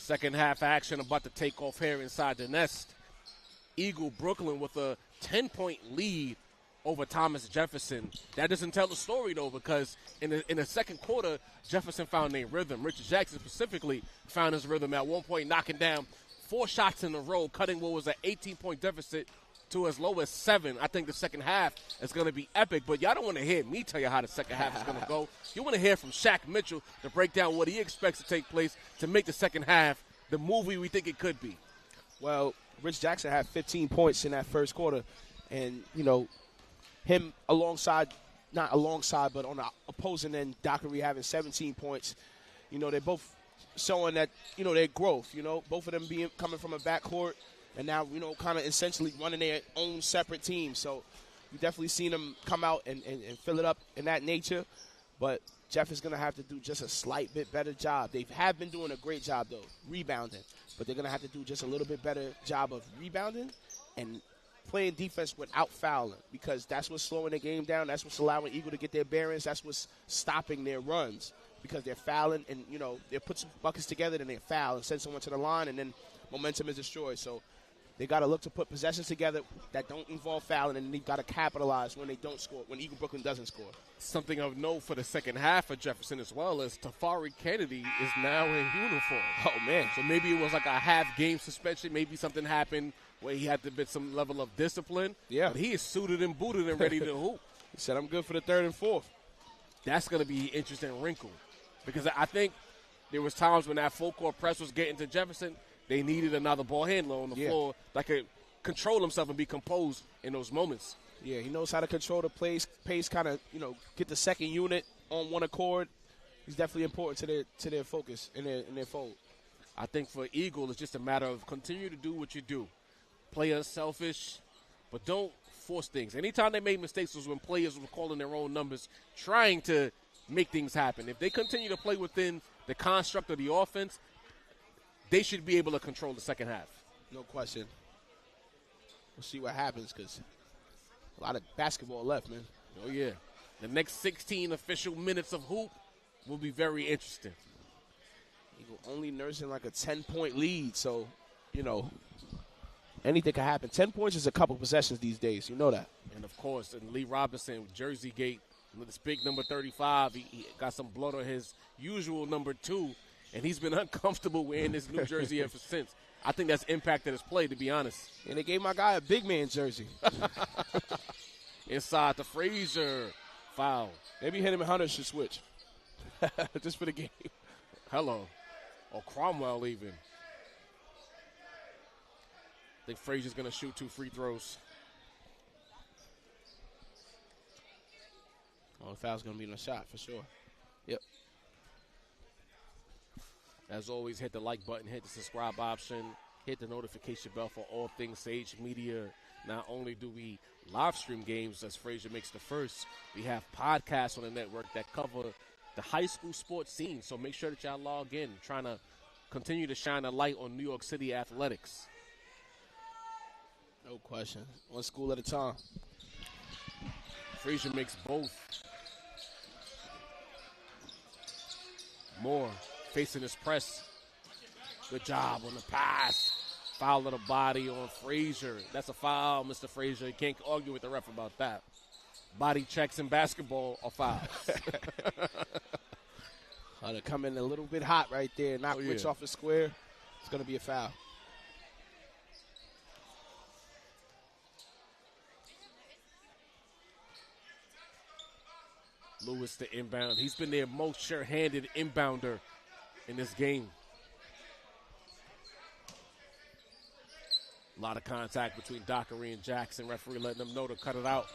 Second half action about to take off here inside the nest. Eagle Brooklyn with a 10-point lead over Thomas Jefferson. That doesn't tell the story, though, because in the second quarter, Jefferson found a rhythm. Richard Jackson specifically found his rhythm at one point, knocking down 4 shots in a row, cutting what was an 18-point deficit to as low as 7. I think the second half is going to be epic, but y'all don't want to hear me tell you how the second half is going to go. You want to hear from Shaq Mitchell to break down what he expects to take place to make the second half the movie we think it could be. Well, Rich Jackson had 15 points in that first quarter, and, you know, him not alongside, but on the opposing end, Dockery having 17 points. You know, they're both showing that, you know, their growth, you know, both of them coming from a backcourt and now, you know, kind of essentially running their own separate teams. So you definitely seen them come out and fill it up in that nature. But Jeff is going to have to do just a slight bit better job. They have been doing a great job, though, rebounding. But they're going to have to do just a little bit better job of rebounding and playing defense without fouling, because that's what's slowing the game down. That's what's allowing Eagle to get their bearings. That's what's stopping their runs, because they're fouling and, you know, they put some buckets together, then they foul and send someone to the line, and then momentum is destroyed. So they got to look to put possessions together that don't involve fouling, and they've got to capitalize when they don't score, when Eagle Brooklyn doesn't score. Something of note for the second half of Jefferson as well is Tafari Kennedy is now in uniform. Oh, man. So maybe it was like a half-game suspension. Maybe something happened where he had to be some level of discipline. Yeah. But he is suited and booted and ready to hoop. He said, I'm good for the third and fourth. That's going to be an interesting wrinkle, because I think there was times when that full-court press was getting to Jefferson, they needed another ball handler on the floor that could control himself and be composed in those moments. Yeah, he knows how to control the pace, kind of, you know, get the second unit on one accord. He's definitely important to their focus in their fold. I think for Eagle, it's just a matter of continue to do what you do. Play unselfish, but don't force things. Anytime they made mistakes was when players were calling their own numbers, trying to make things happen. If they continue to play within the construct of the offense, they should be able to control the second half. No question. We'll see what happens, because a lot of basketball left, man. Oh, yeah. The next 16 official minutes of hoop will be very interesting. Eagle only nursing like a 10-point lead, so, you know, anything can happen. 10 points is a couple possessions these days. You know that. And, of course, and Lee Robinson, Jersey Gate, this big number 35, he got some blood on his usual number 2, and he's been uncomfortable wearing this New Jersey ever since. I think that's impacted his play, to be honest. And they gave my guy a big man jersey. Inside to Frazier. Foul. Maybe him and Hunter should switch. Just for the game. Hello. Or Cromwell even. I think Frazier's going to shoot 2 free throws. Oh, the foul's going to be in the shot for sure. Yep. As always, hit the like button, hit the subscribe option, hit the notification bell for all things Sage Media. Not only do we live stream games as Frazier makes the first, we have podcasts on the network that cover the high school sports scene. So make sure that y'all log in, trying to continue to shine a light on New York City athletics. No question. One school at a time. Frazier makes both. Moore facing his press. Good job on the pass. Foul of the body on Frazier. That's a foul, Mr. Frazier. You can't argue with the ref about that. Body checks in basketball are fouls. They're coming a little bit hot right there. Knock Rich off the square. It's going to be a foul. Lewis the inbound. He's been their most sure-handed inbounder in this game. A lot of contact between Dockery and Jackson. Referee letting them know to cut it out.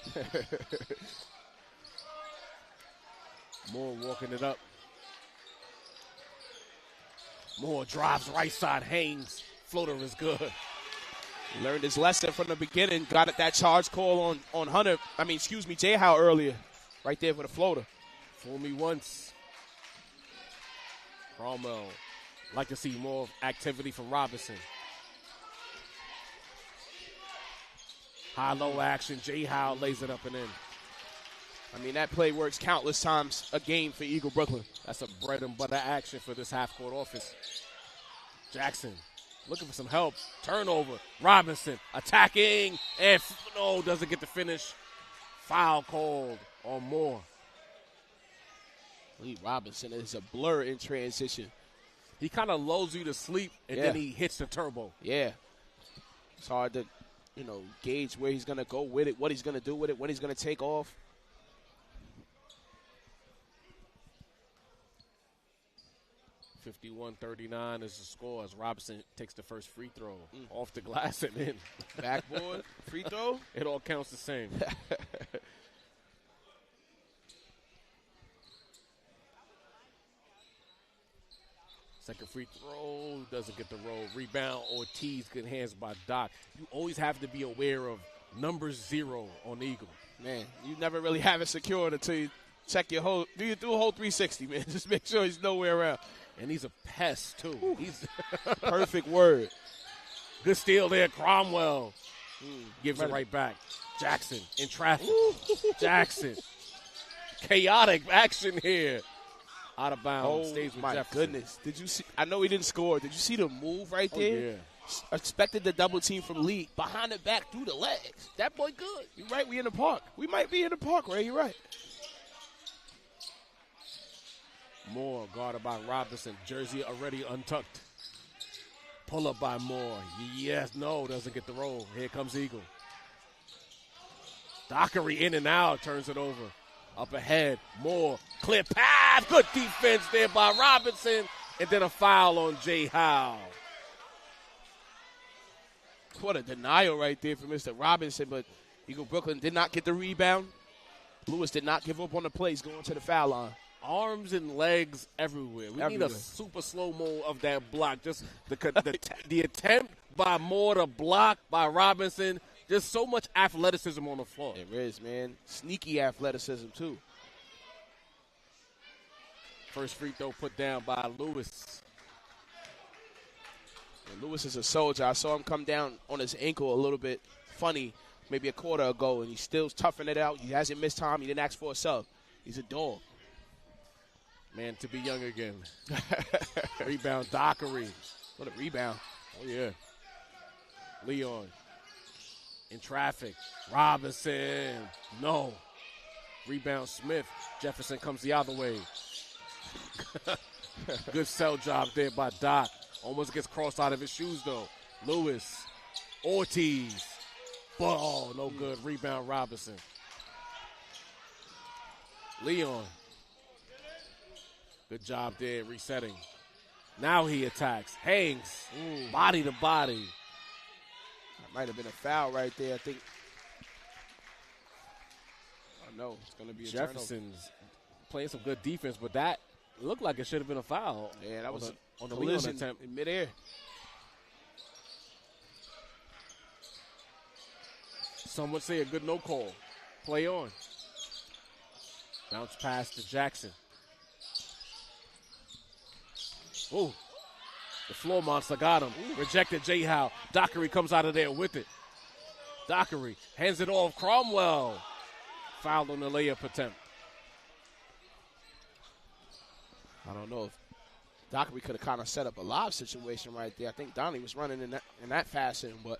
Moore walking it up. Moore drives right side, hangs. Floater is good. Learned his lesson from the beginning. Got it, that charge call on Hunter. Jay Howe earlier. Right there for the floater. Fool me once. Cromwell. Like to see more activity from Robinson. High-low action. Jay Howe lays it up and in. That play works countless times a game for Eagle Brooklyn. That's a bread and butter action for this half-court offense. Jackson looking for some help. Turnover. Robinson attacking. And no, doesn't get the finish. Foul called on Moore. Lee Robinson is a blur in transition. He kind of lulls you to sleep, and then he hits the turbo. Yeah. It's hard to, gauge where he's going to go with it, what he's going to do with it, when he's going to take off. (51-39) is the score as Robinson takes the first free throw off the glass and in. Backboard, free throw. It all counts the same. Second free throw, doesn't get the roll. Rebound, Ortiz, good hands by Doc. You always have to be aware of number 0 on Eagle. Man, you never really have it secured until you check do a whole 360, man. Just make sure he's nowhere around. And he's a pest, too. He's perfect word. Good steal there, Cromwell. Gives it right back. Jackson in traffic. Jackson. Chaotic action here. Out of bounds. Stays with my Jefferson. Goodness. Did you see? I know he didn't score. Did you see the move right there? Yeah. Expected the double team from Lee. Behind the back, through the legs. That boy good. You're right. We in the park. We might be in the park, Ray. You're right. Moore guarded by Robinson. Jersey already untucked. Pull up by Moore. Yes, no, doesn't get the roll. Here comes Eagle. Dockery in and out, turns it over. Up ahead, Moore, clear path. Good defense there by Robinson. And then a foul on Jay Howe. What a denial right there for Mr. Robinson, but Eagle Brooklyn did not get the rebound. Lewis did not give up on the plays going to the foul line. Arms and legs everywhere. We need a super slow-mo of that block. Just the attempt by Moore to block by Robinson. Just so much athleticism on the floor. There is, man. Sneaky athleticism, too. First free throw put down by Lewis. And Lewis is a soldier. I saw him come down on his ankle a little bit funny maybe a quarter ago, and he's still toughing it out. He hasn't missed time. He didn't ask for a sub. He's a dog. Man, to be young again. Rebound, Dockery. What a rebound. Oh, yeah. Leon. In traffic. Robinson. No. Rebound, Smith. Jefferson comes the other way. Good sell job there by Doc. Almost gets crossed out of his shoes, though. Lewis. Ortiz. Ball. No good. Rebound, Robinson. Leon. Good job there, resetting. Now he attacks. Hangs. Body to body. That might have been a foul right there, I think. Oh, no. It's going to be a Jefferson's playing some good defense, but that looked like it should have been a foul. Yeah, that was on the Leon attempt. In midair. Some would say a good no call. Play on. Bounce pass to Jackson. Ooh. The floor monster got him. Rejected Jay Howe. Dockery comes out of there with it. Dockery hands it off. Cromwell. Fouled on the layup attempt. I don't know if Dockery could have kind of set up a live situation right there. I think Donnie was running in that fashion, but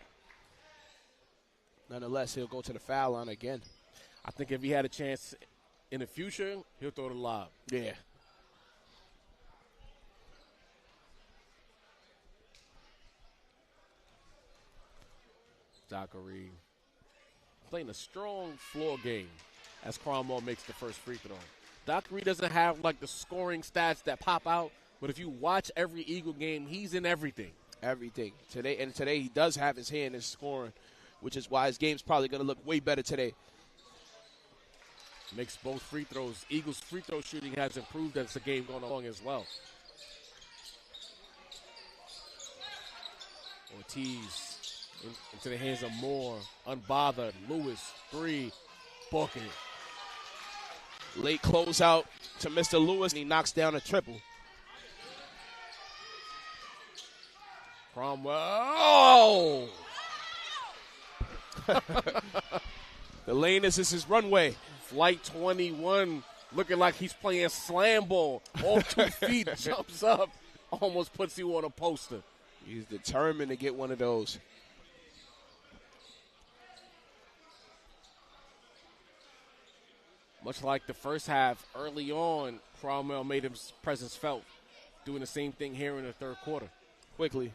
nonetheless, he'll go to the foul line again. I think if he had a chance in the future, he'll throw the lob. Yeah. Dockery playing a strong floor game as Cromwell makes the first free throw. Dockery doesn't have like the scoring stats that pop out, but if you watch every Eagle game, he's in everything. Everything. Today he does have his hand in scoring, which is why his game's probably going to look way better today. Makes both free throws. Eagles' free throw shooting has improved as the game going along as well. Ortiz into the hands of Moore. Unbothered. Lewis, 3. Book it. Late closeout to Mr. Lewis, and he knocks down a triple. Cromwell. Oh! The lane is his runway. Flight 21 looking like he's playing slam ball. All 2 feet, jumps up, almost puts you on a poster. He's determined to get one of those. Much like the first half, early on, Cromwell made his presence felt, doing the same thing here in the third quarter. Quickly.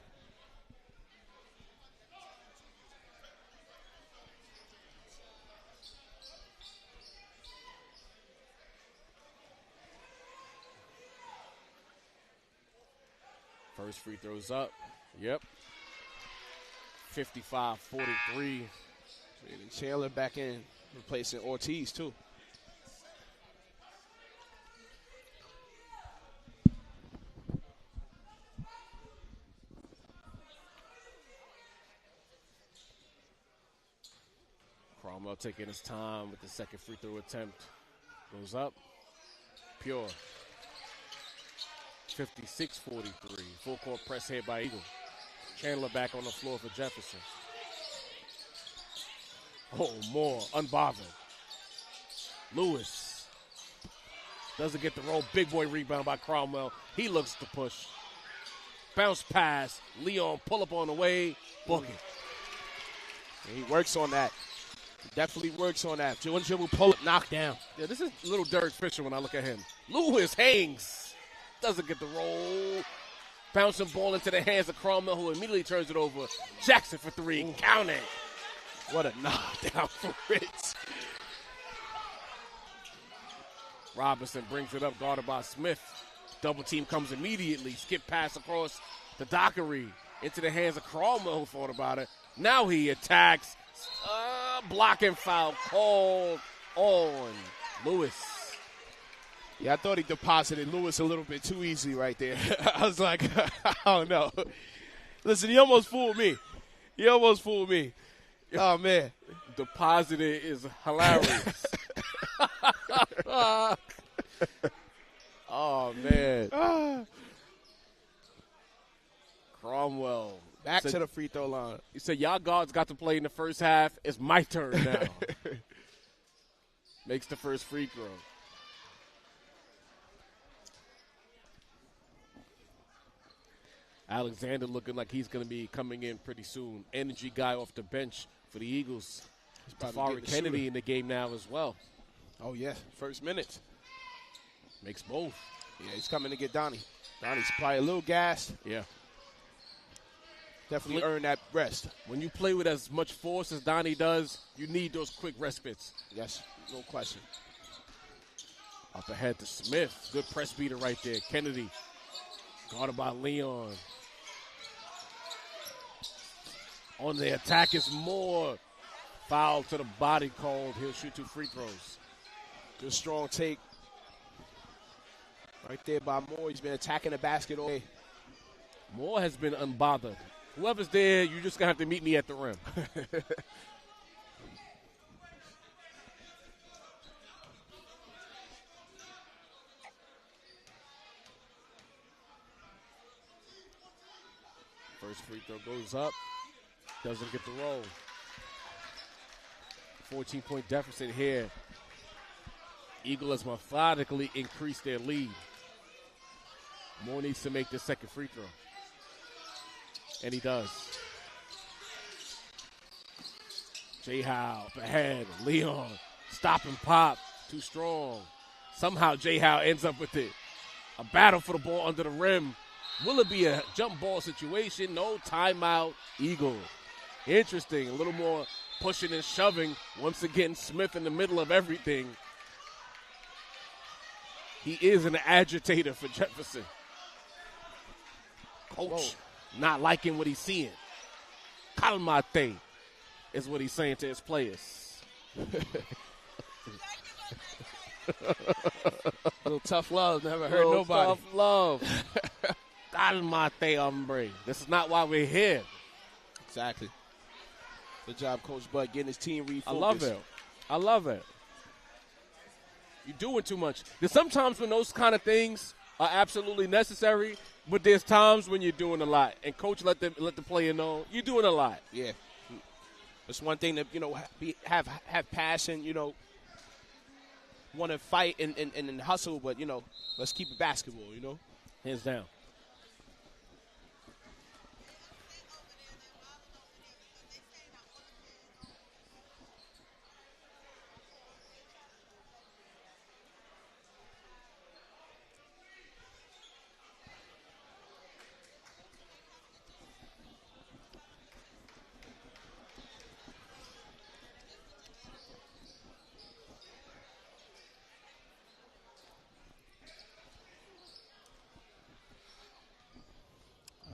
First free throws up. Yep. 55-43. Chandler back in, replacing Ortiz, too. Cromwell taking his time with the second free throw attempt. Goes up. Pure. 56-43. Full court press here by Eagle. Chandler back on the floor for Jefferson. Oh, Moore, unbothered. Lewis doesn't get the roll. Big boy rebound by Cromwell. He looks to push. Bounce pass. Leon pull up on the way. Book it. And he works on that. He definitely works on that. One dribble, pull it, knock down. Yeah, this is little Derek Fisher when I look at him. Lewis hangs. Doesn't get the roll. Bouncing ball into the hands of Cromwell, who immediately turns it over. Jackson for three. Ooh. Count it. What a knockdown for Ritz. Robinson brings it up, guarded by Smith. Double team comes immediately. Skip pass across the Dockery into the hands of Cromwell, who thought about it. Now he attacks. Blocking foul called on Lewis. Yeah, I thought he deposited Lewis a little bit too easy right there. I was like, I don't know. Listen, he almost fooled me. Oh, man. Deposited is hilarious. Oh, man. Cromwell. Back to the free throw line. He said, y'all guards got to play in the first half. It's my turn now. Makes the first free throw. Alexander looking like he's going to be coming in pretty soon. Energy guy off the bench for the Eagles. Tafari Kennedy in the game now as well. Oh, yeah. First minutes. Makes both. Yeah, he's coming to get Donnie. Donnie's probably a little gassed. Yeah. Definitely earn that rest. When you play with as much force as Donnie does, you need those quick respites. Yes, no question. Up ahead to Smith. Good press beater right there. Kennedy. Guarded by Leon. On the attack is Moore. Foul to the body called. He'll shoot 2 free throws. Good strong take. Right there by Moore. He's been attacking the basket all day. Moore has been unbothered. Whoever's there, you're just going to have to meet me at the rim. First free throw goes up. Doesn't get the roll. 14-point deficit here. Eagles methodically increase their lead. Moore needs to make the second free throw. And he does. J. Howe up ahead. Leon. Stop and pop. Too strong. Somehow J. Howe ends up with it. A battle for the ball under the rim. Will it be a jump ball situation? No, timeout. Eagle. Interesting. A little more pushing and shoving. Once again, Smith in the middle of everything. He is an agitator for Jefferson. Coach not liking what he's seeing. Calmate is what he's saying to his players. Little tough love. Never heard nobody. Tough love. Calmate, hombre. This is not why we're here. Exactly. Good job, Coach Bud, getting his team refocused. I love it. You're doing too much. There's sometimes when those kind of things are absolutely necessary, but there's times when you're doing a lot. And Coach let the player know you're doing a lot. Yeah. It's one thing to, have passion, want to fight and hustle, but, let's keep it basketball, Hands down.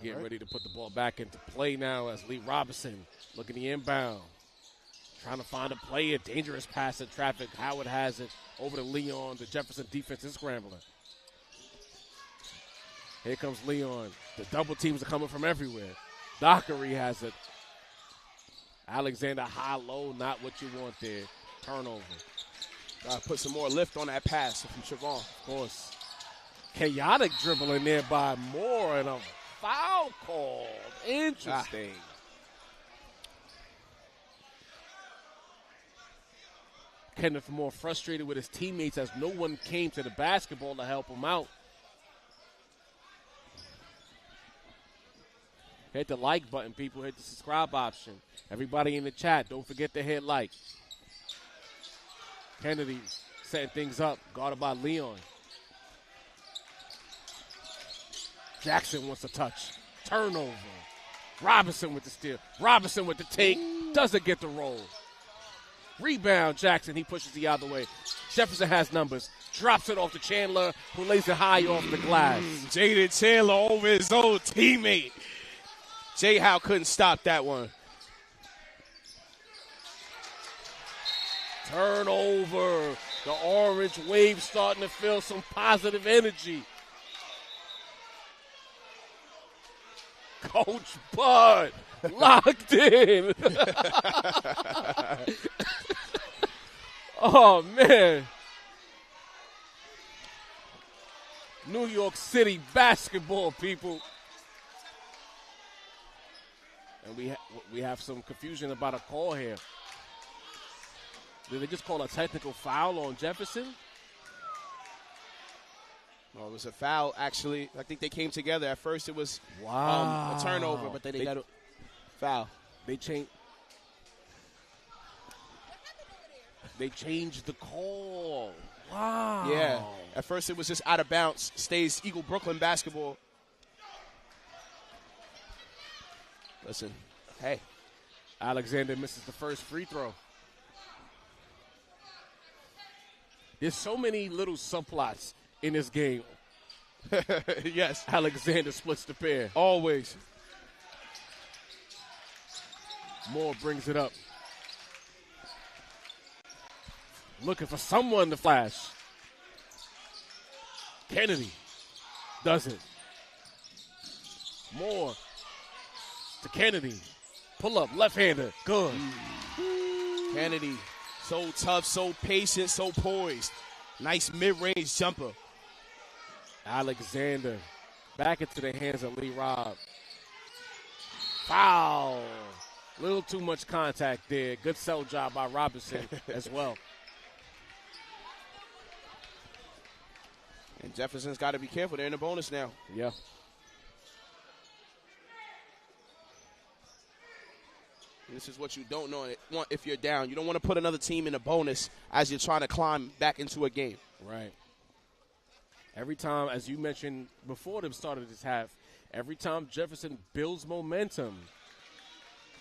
getting ready to put the ball back into play now as Lee Robinson looking the inbound. Trying to find a play, a dangerous pass in traffic. Howard has it over to Leon. The Jefferson defense is scrambling. Here comes Leon. The double teams are coming from everywhere. Dockery has it. Alexander high-low, not what you want there. Turnover. Put some more lift on that pass from Siobhan. Of course. Chaotic dribbling there by Moore and a foul call. Interesting. Kenneth Moore frustrated with his teammates as no one came to the basketball to help him out. Hit the like button, people. Hit the subscribe option. Everybody in the chat, don't forget to hit like. Kennedy setting things up, guarded by Leon. Jackson wants a touch. Turnover. Robinson with the steal. Robinson with the take. Doesn't get the roll. Rebound, Jackson. He pushes the other way. Jefferson has numbers. Drops it off to Chandler, who lays it high off the glass. Jaden Chandler over his old teammate. Jay Howe couldn't stop that one. Turnover. The orange wave starting to feel some positive energy. Coach Bud locked in. Oh, man. New York City basketball, people. And we have some confusion about a call here. Did they just call a technical foul on Jefferson? No, it was a foul, actually. I think they came together. At first it was Wow. a turnover, but then they got a foul. They changed the call. Wow. Yeah. At first it was just out of bounds. Stays Eagle Brooklyn basketball. Listen, hey. Alexander misses the first free throw. There's so many little subplots in this game. Yes. Alexander splits the pair. Always. Moore brings it up. Looking for someone to flash. Kennedy does it. Moore to Kennedy. Pull up, left-hander. Good. Kennedy, so tough, so patient, so poised. Nice mid-range jumper. Alexander back into the hands of Lee Robb. Foul. Little too much contact there. Good sell job by Robinson as well. And Jefferson's got to be careful. They're in the bonus now. Yeah. This is what you don't want if you're down. You don't want to put another team in a bonus as you're trying to climb back into a game. Right. Every time, as you mentioned before the start of this half, every time Jefferson builds momentum,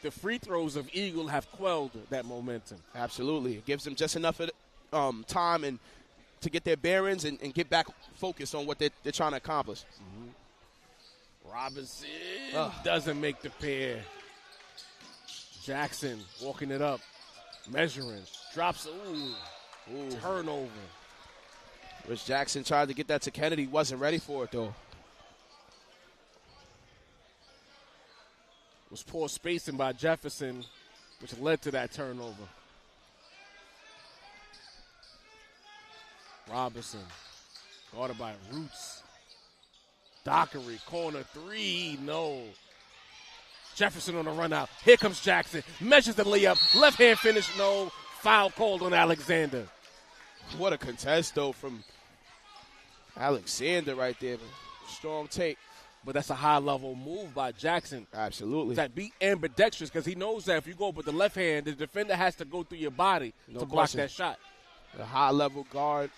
the free throws of Eagle have quelled that momentum. Absolutely. It gives them just enough time and to get their bearings and get back focused on what they're trying to accomplish. Mm-hmm. Robinson doesn't make the pair. Jackson walking it up, measuring, drops, turnover. Rich Jackson tried to get that to Kennedy, wasn't ready for it though. It was poor spacing by Jefferson, which led to that turnover. Robinson, guarded by Roots. Dockery, corner three, no. Jefferson on the run out. Here comes Jackson. Measures the layup. Left hand finish, no. Foul called on Alexander. What a contest, though, from Alexander right there. Strong take. But that's a high-level move by Jackson. Absolutely. That be ambidextrous because he knows that if you go with the left hand, the defender has to go through your body to block that shot. A high-level guard.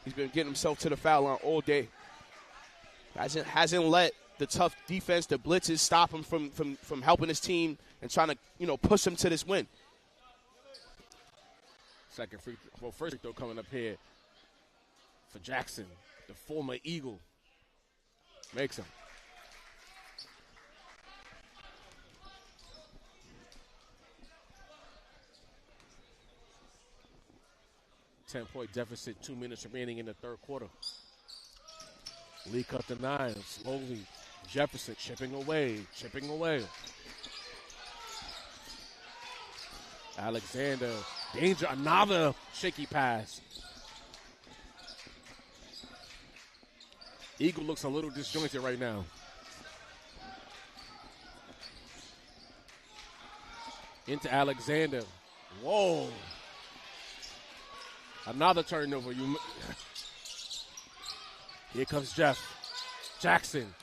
He's been getting himself to the foul line all day. Hasn't let the tough defense, the blitzes, stop him from helping his team and trying to, push him to this win. Second free throw. Well, first free throw coming up here for Jackson, the former Eagle. Makes him. 10-point deficit, 2 minutes remaining in the third quarter. Lee cut the 9, slowly. Jefferson chipping away. Alexander, danger, another shaky pass. Eagle looks a little disjointed right now. Into Alexander. Whoa. Another turnover. Here comes Jeff. Jackson.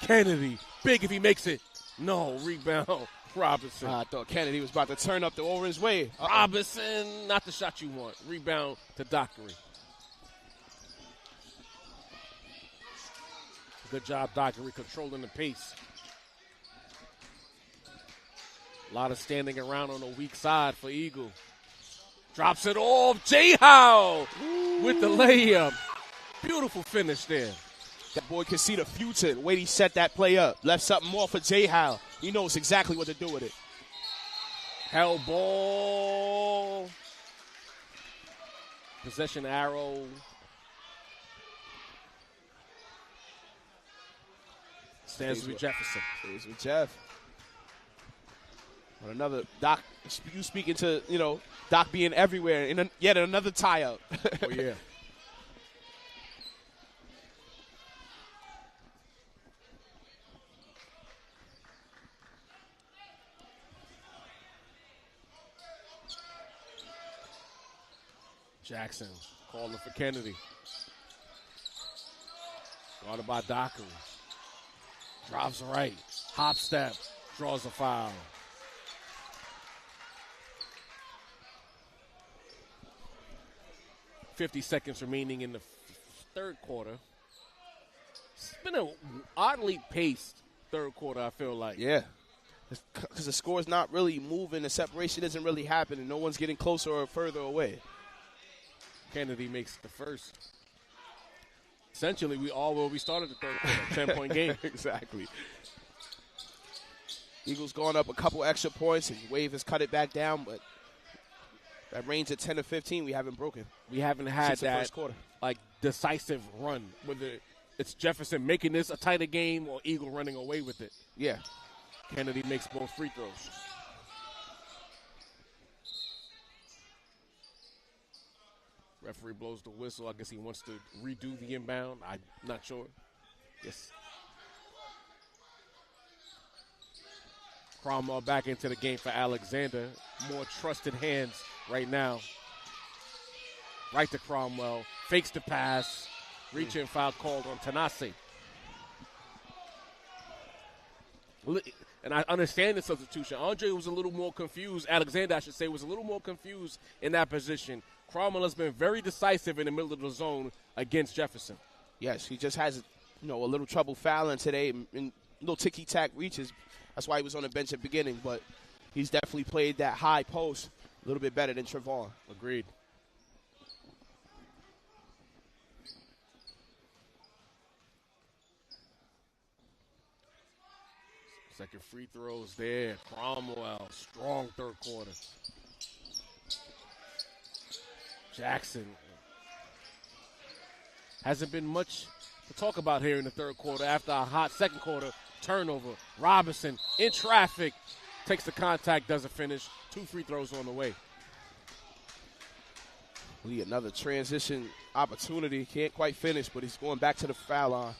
Kennedy. Big if he makes it. No. Rebound. Robinson. I thought Kennedy was about to turn up the orange way. Robinson. Not the shot you want. Rebound to Dockery. Good job, Dockery, controlling the pace. A lot of standing around on the weak side for Eagle. Drops it off. J-Howe with the layup. Beautiful finish there. That boy can see the future. The way he set that play up. Left something more for J-Howe. He knows exactly what to do with it. Hell ball. Possession arrow. Stands with Jefferson. Stays with Jeff. But another Doc, you speaking to, Doc being everywhere, and yet another tie-up. Oh, yeah. Jackson calling for Kennedy. Guarded by Dockery. Drops right. Hop step. Draws a foul. .50 seconds remaining in the third quarter. It's been an oddly paced third quarter, I feel like. Yeah. Because the score's not really moving. The separation isn't really happening. No one's getting closer or further away. Kennedy makes the first. Essentially, we started the third quarter. 10-point game. Exactly. Eagles going up a couple extra points, and Wave has cut it back down, but that range at 10 to 15, we haven't broken. We haven't had that first quarter. Decisive run, whether it's Jefferson making this a tighter game or Eagle running away with it. Yeah. Kennedy makes both free throws. Referee blows the whistle. I guess he wants to redo the inbound. I'm not sure. Yes. Cromwell back into the game for Alexander. More trusted hands right now. Right to Cromwell. Fakes the pass. Reach-in foul called on Tanase. And I understand the substitution. Andre was a little more confused. Alexander, I should say, was a little more confused in that position. Cromwell has been very decisive in the middle of the zone against Jefferson. Yes, he just has, a little trouble fouling today and little ticky-tack reaches. That's why he was on the bench at the beginning, but he's definitely played that high post a little bit better than Trevon. Agreed. Second free throws there. Cromwell, strong third quarter. Jackson. Hasn't been much to talk about here in the third quarter after a hot second quarter turnover. Robinson in traffic. Takes the contact, doesn't finish. 2 free throws on the way. Lee, another transition opportunity. Can't quite finish, but he's going back to the foul line.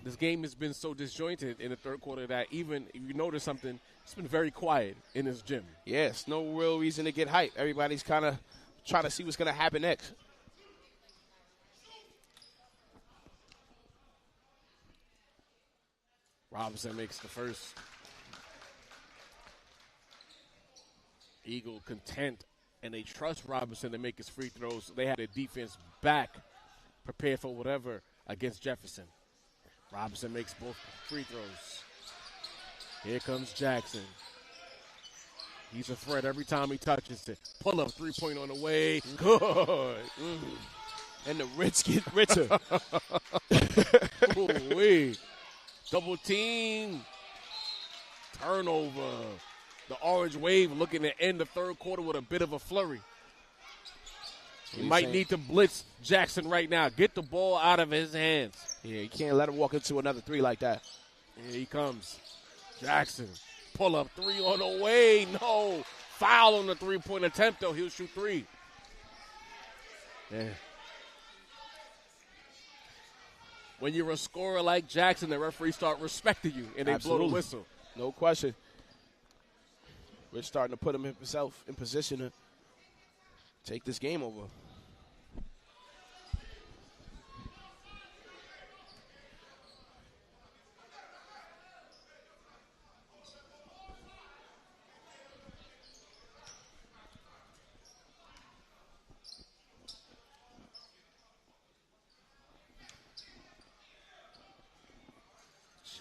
This game has been so disjointed in the third quarter that even if you notice something, it's been very quiet in this gym. Yes, no real reason to get hype. Everybody's kind of trying to see what's going to happen next. Robinson makes the first. Eagle content, and they trust Robinson to make his free throws. They had their defense back, prepared for whatever against Jefferson. Robinson makes both free throws. Here comes Jackson. He's a threat every time he touches it. Pull up 3-point on the way. Good. Mm-hmm. And the rich get richer. Ooh-wee. Double team. Turnover. The Orange Wave looking to end the third quarter with a bit of a flurry. You might need to blitz Jackson right now. Get the ball out of his hands. Yeah, you can't let him walk into another three like that. Here he comes. Jackson, pull up three on the way. No. Foul on the three-point attempt, though. He'll shoot three. Yeah. When you're a scorer like Jackson, the referees start respecting you, and they blow the whistle. No question. We're starting to put himself in position to take this game over.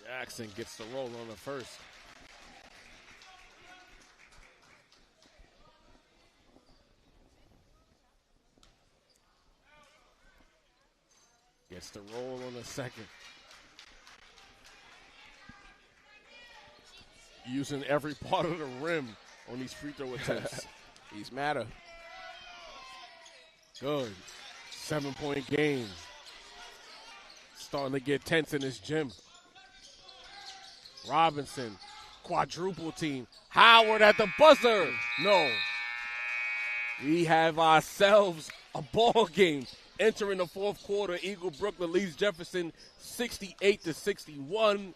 Jackson gets the roll on the first. Gets the roll on the second. Using every part of the rim on these free throw attempts. He's madder. Good. 7-point game. Starting to get tense in this gym. Robinson, quadruple team. Howard at the buzzer. No. We have ourselves a ball game. Entering the fourth quarter, Eagle Brooklyn leads Jefferson 68-61.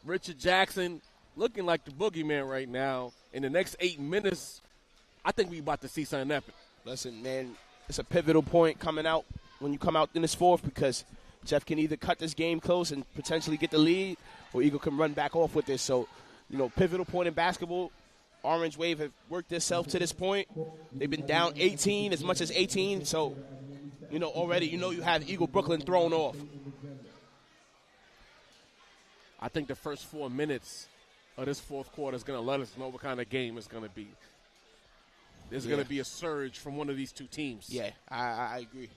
Richard Jackson looking like the boogeyman right now. In the next 8 minutes, I think we're about to see something epic. Listen, man, it's a pivotal point coming out when you come out in this fourth because Jeff can either cut this game close and potentially get the lead, or Eagle can run back off with this. So, pivotal point in basketball. Orange Wave have worked themselves to this point. They've been down 18, as much as 18. So, already you have Eagle Brooklyn thrown off. I think the first 4 minutes of this fourth quarter is going to let us know what kind of game it's going to be. There's going to be a surge from one of these two teams. Yeah, I agree.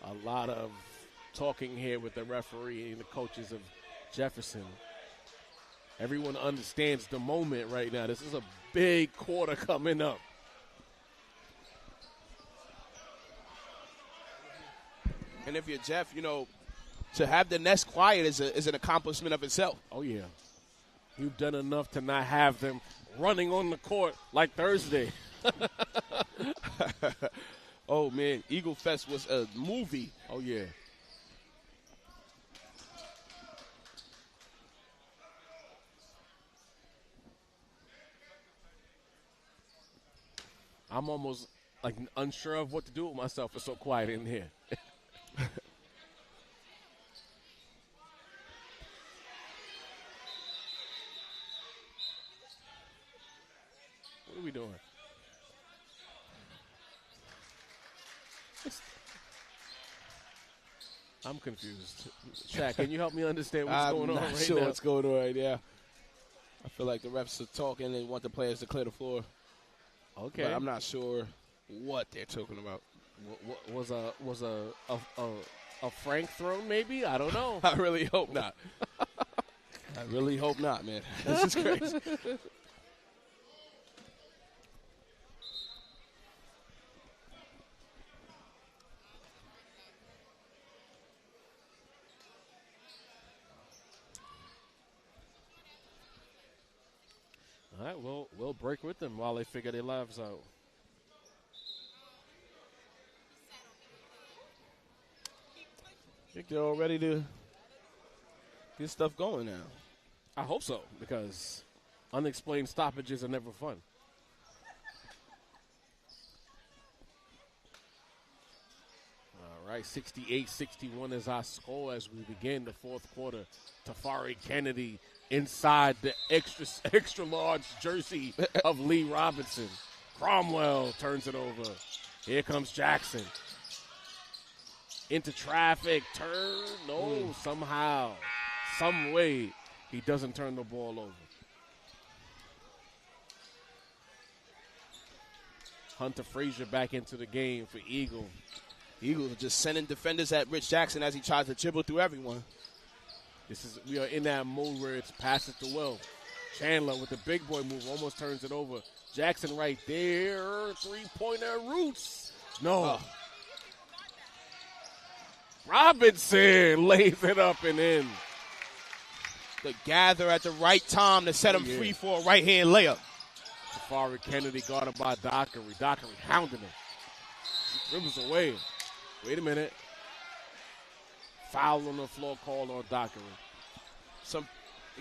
A lot of talking here with the referee and the coaches of Jefferson. Everyone understands the moment right now. This is a big quarter coming up. And if you're Jeff, to have the Nets quiet is an accomplishment of itself. Oh, yeah. You've done enough to not have them running on the court like Thursday. Oh, man, Eagle Fest was a movie. Oh, yeah. I'm almost unsure of what to do with myself. It's so quiet in here. What are we doing? I'm confused. Shaq, can you help me understand what's going on right now? I'm not sure what's going on right now. I feel like the refs are talking and want the players to clear the floor. Okay. But I'm not sure what they're talking about. Was a Frank thrown maybe? I don't know. I really hope not. I really hope not, man. This is crazy. All right, we'll break with them while they figure their lives out. I think they're all ready to get stuff going now. I hope so, because unexplained stoppages are never fun. All right, 68-61 is our score as we begin the fourth quarter. Tafari Kennedy inside the extra large jersey of Lee Robinson. Cromwell turns it over. Here comes Jackson. Into traffic, turn, no, somehow, some way. He doesn't turn the ball over. Hunter Frazier back into the game for Eagle. Eagles are just sending defenders at Rich Jackson as he tries to dribble through everyone. We are in that mode where it's pass it to Will. Chandler with the big boy move almost turns it over. Jackson right there. Three-pointer Roots. No. Robinson lays it up and in. The gather at the right time to set him free for a right-hand layup. Safari Kennedy guarded by Dockery. Dockery hounding him. Dribbles away. Wait a minute. Foul on the floor called on Dockery. You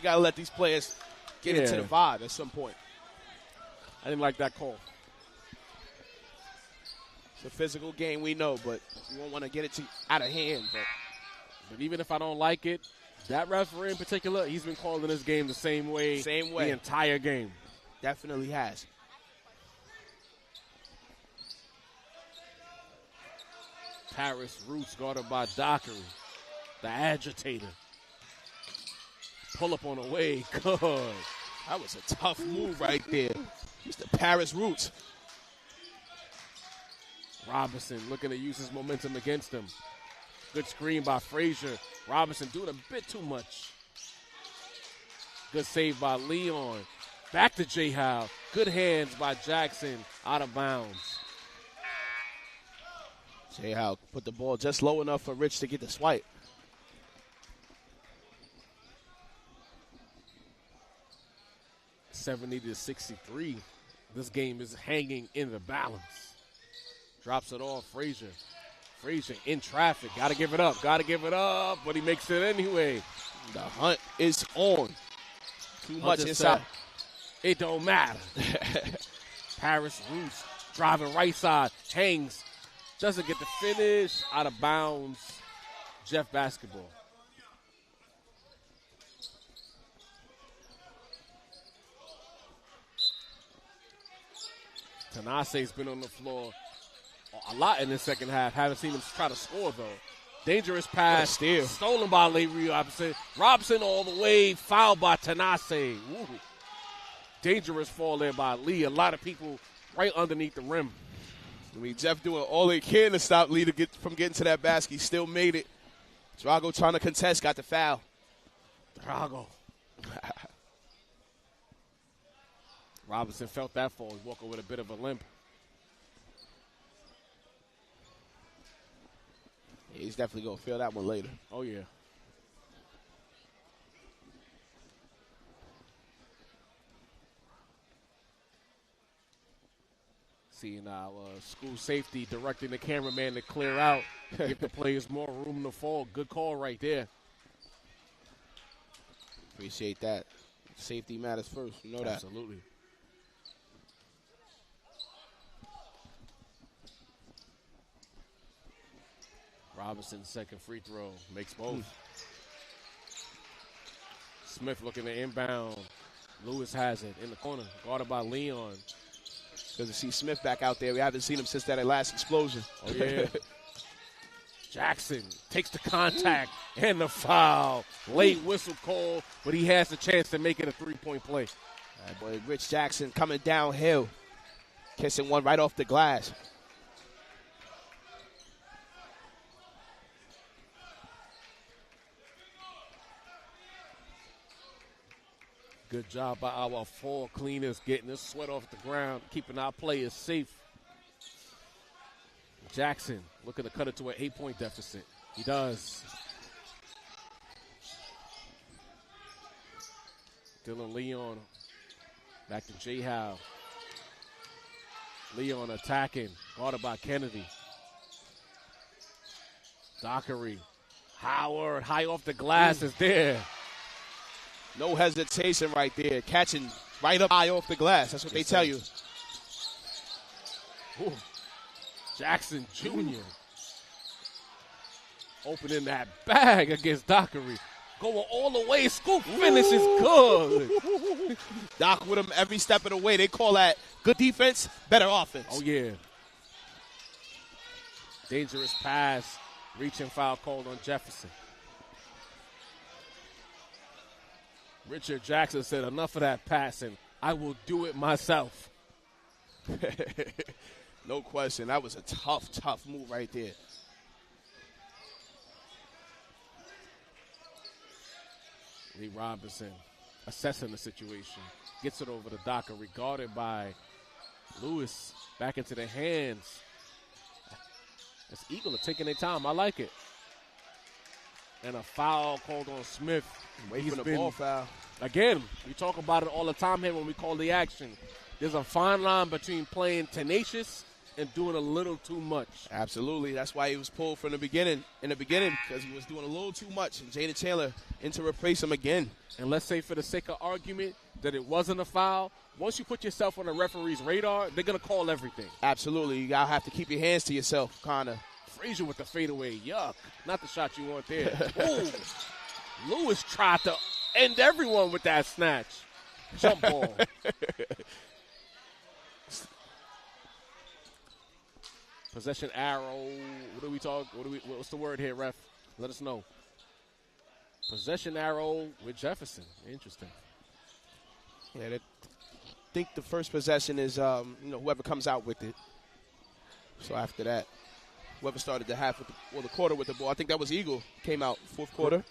got to let these players get into the vibe at some point. I didn't like that call. It's a physical game, we know, but you won't want to get it out of hand. But even if I don't like it, that referee in particular, he's been calling this game the same way the entire game. Definitely has. Paris Roots guarded by Dockery, the agitator. Pull up on the way. Good. That was a tough move right there. Mr. Paris Roots. Robinson looking to use his momentum against him. Good screen by Frazier. Robinson doing a bit too much. Good save by Leon. Back to J. Howe. Good hands by Jackson. Out of bounds. J. Howe put the ball just low enough for Rich to get the swipe. (70-63). This game is hanging in the balance. Drops it off. Frazier. Frazier in traffic. Got to give it up. Got to give it up. But he makes it anyway. The hunt is on. Too much inside. It don't matter. Paris Roots driving right side. Hangs. Doesn't get the finish. Out of bounds. Jeff basketball. Tanase's been on the floor a lot in the second half. Haven't seen him try to score, though. Dangerous pass. Steal. Stolen by Larry Robinson. Robinson all the way. Fouled by Tanase. Ooh. Dangerous fall there by Lee. A lot of people right underneath the rim. I mean, Jeff doing all he can to stop Lee from getting to that basket. He still made it. Drago trying to contest. Got the foul. Drago. Robinson felt that fall. He's walking with a bit of a limp. Yeah, he's definitely going to feel that one later. Oh, yeah. Seeing our school safety directing the cameraman to clear out, give the players more room to fall. Good call right there. Appreciate that. Safety matters first. You know that. Absolutely. Robinson's second free throw makes both. Smith looking to inbound. Lewis has it in the corner, guarded by Leon. Good to see Smith back out there. We haven't seen him since that last explosion. Oh, yeah. Jackson takes the contact and the foul. Late whistle call, but he has a chance to make it a three-point play. Right, boy, Rich Jackson coming downhill, kissing one right off the glass. Good job by our four cleaners getting this sweat off the ground, keeping our players safe. Jackson looking to cut it to an 8-point deficit. He does. Dylan Leon back to J. Howe. Leon attacking, guarded by Kennedy. Dockery. Howard, high off the glass, is there. No hesitation right there. Catching right up high off the glass. That's what they tell you. Ooh. Jackson Jr. opening that bag against Dockery. Going all the way. Scoop finish is good. Doc with him every step of the way. They call that good defense, better offense. Oh, yeah. Dangerous pass. Reaching foul called on Jefferson. Richard Jackson said, enough of that passing. I will do it myself. No question. That was a tough move right there. Lee Robinson assessing the situation. Gets it over to Docker, regarded by Lewis. Back into the hands. It's Eagle are taking their time. I like it. And a foul called on Smith. Wait for the ball foul. Again, we talk about it all the time here when we call the action. There's a fine line between playing tenacious and doing a little too much. Absolutely. That's why he was pulled from the beginning. In the beginning, because he was doing a little too much. And Jaden Chandler in to replace him again. And let's say for the sake of argument that it wasn't a foul. Once you put yourself on the referee's radar, they're going to call everything. Absolutely. You got to have to keep your hands to yourself, kind of. Frazier with the fadeaway. Yuck. Not the shot you want there. Ooh. Lewis tried to end everyone with that snatch. Jump ball. Possession arrow. What do we talk? What's the word here, ref? Let us know. Possession arrow with Jefferson. Interesting. Yeah, I think the first possession is whoever comes out with it. So after that, whoever started the half the quarter with the ball. I think that was Eagle. Came out fourth quarter.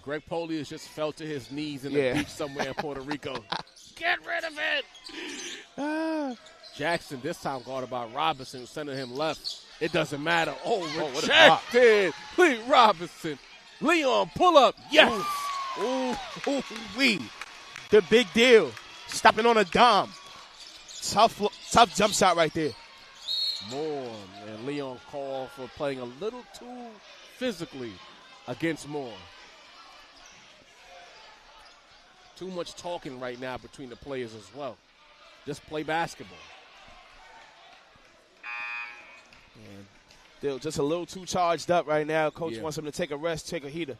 Greg Polius just fell to his knees in the beach somewhere in Puerto Rico. Get rid of it! Jackson this time guarded by Robinson, sending him left. It doesn't matter. Rejected! Lee Robinson. Leon, pull up. Yes! Ooh, wee. The big deal. Stopping on a dime. Tough jump shot right there. Moore, and Leon called for playing a little too physically against Moore. Too much talking right now between the players as well. Just play basketball. And they're just a little too charged up right now. Coach wants them to take a rest, take a heater.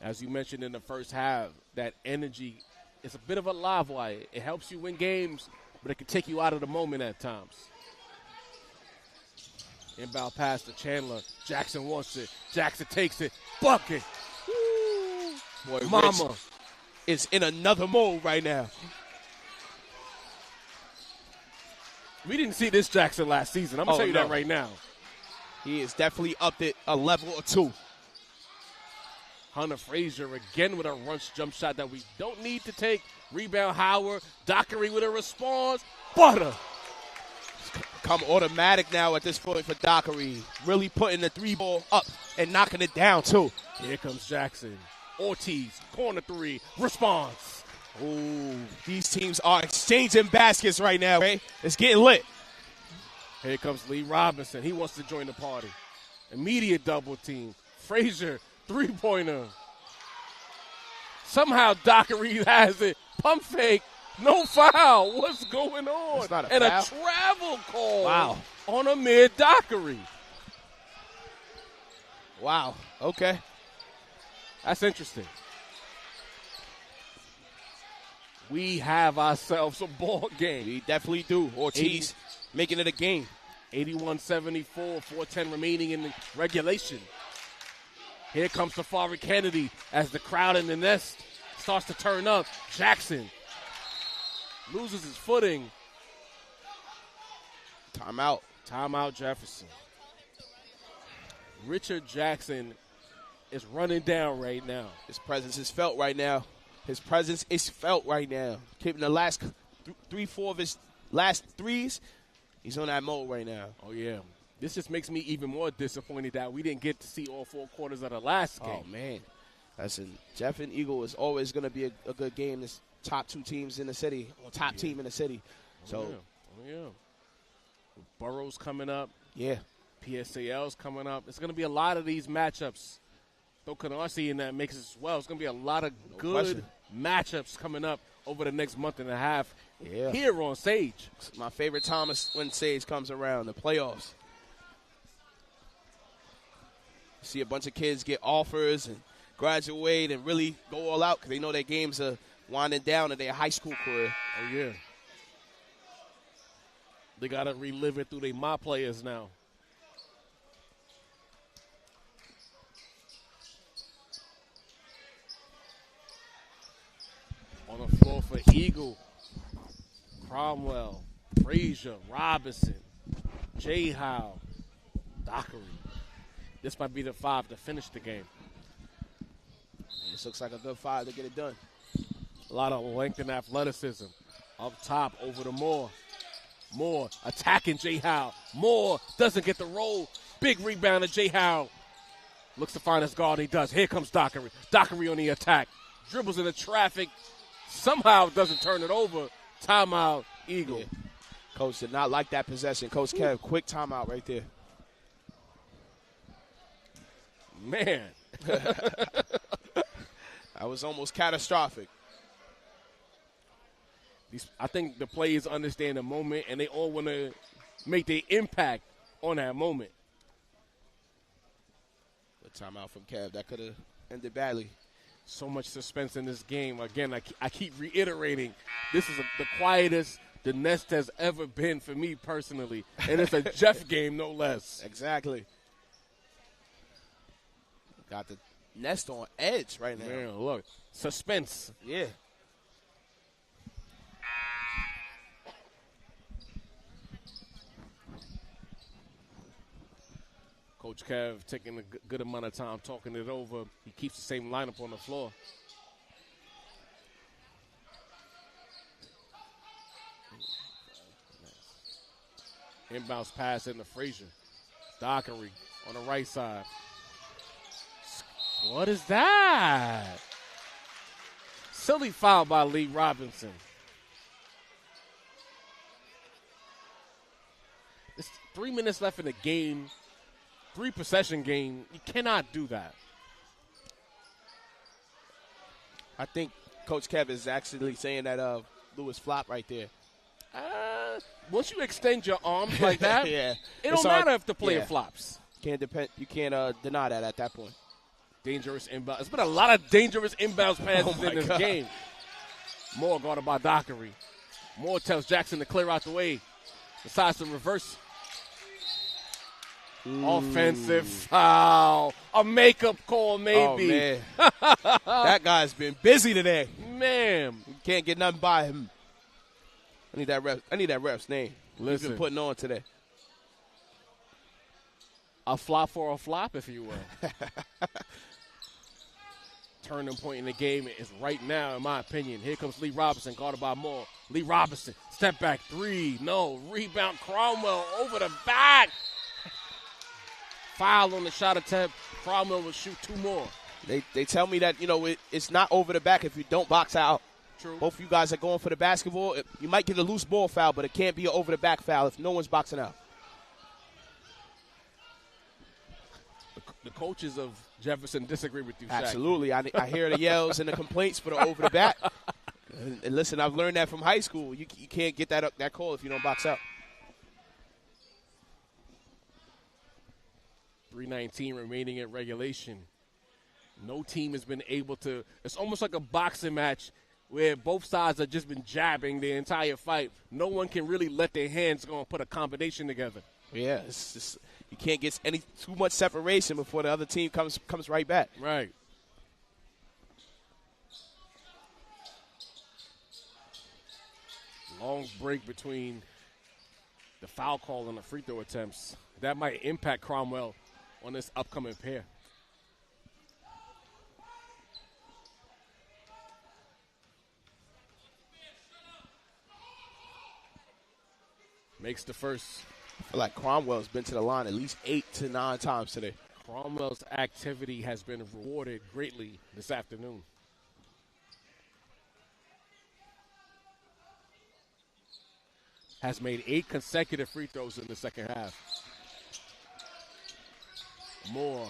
As you mentioned in the first half, that energy is a bit of a live wire. It helps you win games, but it can take you out of the moment at times. Inbound pass to Chandler. Jackson wants it. Jackson takes it. Bucket. Boy, Mama Rich is in another mode right now. We didn't see this Jackson last season. I'm going to tell you that right now. He is definitely upped it a level or two. Hunter Frazier again with a rush jump shot that we don't need to take. Rebound Howard. Dockery with a response. Butter. Come automatic now at this point for Dockery. Really putting the three ball up and knocking it down too. Here comes Jackson. Ortiz, corner three, response. Ooh, these teams are exchanging baskets right now, right? It's getting lit. Here comes Lee Robinson. He wants to join the party. Immediate double team. Frazier, three-pointer. Somehow Dockery has it. Pump fake. No foul. What's going on? It's not a and foul. A travel call on Amir Dockery. Wow. Okay. That's interesting. We have ourselves a ball game. We definitely do. Ortiz making it a game. 81-74, 4:10 remaining in the regulation. Here comes Safari Kennedy as the crowd in the nest starts to turn up. Jackson loses his footing. Timeout. Timeout Jefferson. Richard Jackson is running down right now. His presence is felt right now. His presence is felt right now. Keeping the last 3-4 of his last threes, he's on that mode right now. Oh, yeah. This just makes me even more disappointed that we didn't get to see all 4 quarters of the last game. Oh, man. Listen, Jeff and Eagle is always going to be a good game. This top 2 teams in the city, or top team in the city. So, Burrow's coming up. Yeah. PSAL's coming up. It's going to be a lot of these matchups. Though Canarsie in that mix as well. It's going to be a lot of good matchups coming up over the next month and a half here on Sage. It's my favorite time is when Sage comes around, the playoffs. See a bunch of kids get offers and graduate and really go all out because they know their games are winding down in their high school career. Oh, yeah. They got to relive it through their my players now. Eagle, Cromwell, Frazier, Robinson, J. Howe, Dockery. This might be the 5 to finish the game. This looks like a good 5 to get it done. A lot of length and athleticism. Up top, over to Moore. Moore attacking J. Howe. Moore doesn't get the roll. Big rebound to J. Howe. Looks to find his guard. He does. Here comes Dockery. Dockery on the attack. Dribbles into traffic. Somehow doesn't turn it over. Timeout, Eagle. Yeah. Coach did not like that possession. Coach Kev, quick timeout right there. Man. That was almost catastrophic. I think the players understand the moment, and they all want to make their impact on that moment. Good timeout from Kev. That could have ended badly. So much suspense in this game. Again, I keep reiterating, this is the quietest the Nest has ever been for me personally. And it's a Jeff game, no less. Exactly. Got the Nest on edge right now. Man, look. Suspense. Yeah. Coach Kev taking a good amount of time talking it over. He keeps the same lineup on the floor. Inbounds pass into Frazier. Dockery on the right side. What is that? Silly foul by Lee Robinson. It's 3 minutes left in the game. 3-possession game. You cannot do that. I think Coach Kev is actually saying that Lewis flop right there. Once you extend your arms like that, yeah. it don't matter if the player flops. You can't deny that at that point. Dangerous inbound. There's been a lot of dangerous inbounds passes in this game. Moore guarded by Dockery. Moore tells Jackson to clear out the way. Decides to reverse. Offensive foul. A makeup call, maybe. Oh, man. That guy's been busy today. Man. You can't get nothing by him. I need that ref's name. He's been putting on today. A flop for a flop, if you will. Turning point in the game is right now, in my opinion. Here comes Lee Robinson, guarded by Moore. Lee Robinson, step back 3. No. Rebound, Cromwell over the back. Foul on the shot attempt. Cromwell will shoot 2 more. They tell me that, it's not over the back if you don't box out. True. Both of you guys are going for the basketball. You might get a loose ball foul, but it can't be an over-the-back foul if no one's boxing out. The coaches of Jefferson disagree with you, Shaq. Absolutely. I hear the yells and the complaints for the over-the-back. And listen, I've learned that from high school. You can't get that call if you don't box out. 3:19 remaining in regulation. No team has been able to – it's almost like a boxing match where both sides have just been jabbing the entire fight. No one can really let their hands go and put a combination together. Yeah, it's just, you can't get too much separation before the other team comes right back. Right. Long break between the foul call and the free throw attempts. That might impact Cromwell on this upcoming pair. Makes the first. I feel like Cromwell's been to the line at least 8 to 9 times today. Cromwell's activity has been rewarded greatly this afternoon. Has made 8 consecutive free throws in the second half. Moore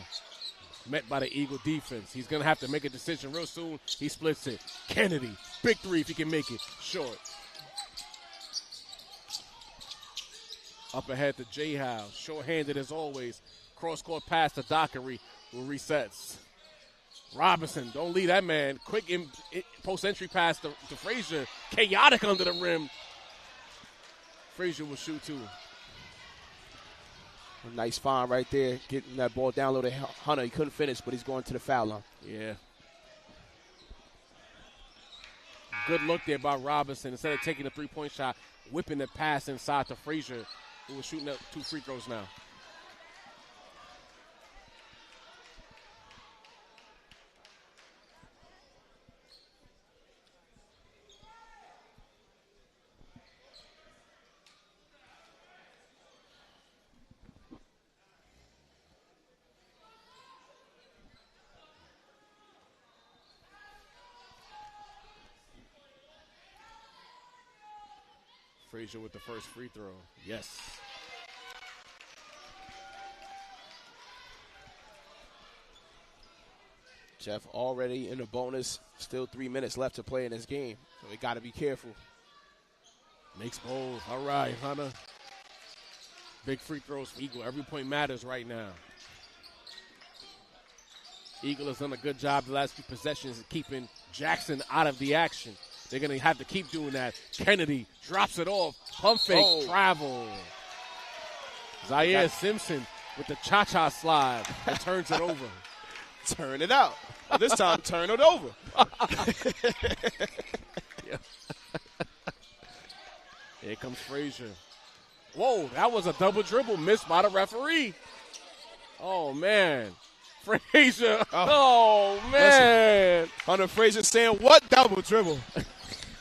met by the Eagle defense. He's going to have to make a decision real soon. He splits it. Kennedy, big 3 if he can make it. Short. Up ahead to J. Howe. Short-handed as always. Cross-court pass to Dockery, who resets. Robinson, don't leave that man. Quick post-entry pass to Frazier. Chaotic under the rim. Frazier will shoot too. A nice find right there. Getting that ball down low to Hunter. He couldn't finish, but he's going to the foul line. Yeah. Good look there by Robinson. Instead of taking the three-point shot, whipping the pass inside to Frazier, who was shooting up 2 free throws now. Frazier with the first free throw. Yes. Jeff already in the bonus. Still 3 minutes left to play in this game. So we got to be careful. Makes both. All right, Hunter. Big free throws for Eagle. Every point matters right now. Eagle has done a good job the last few possessions of keeping Jackson out of the action. They're going to have to keep doing that. Kennedy drops it off. Pump fake, travel. Zaire Simpson with the cha-cha slide and turns it over. Turn it out. Well, this time, turn it over. Here comes Frazier. Whoa, that was a double dribble missed by the referee. Oh, man. Frazier. Oh, man. Listen, Hunter Frazier saying, what double dribble?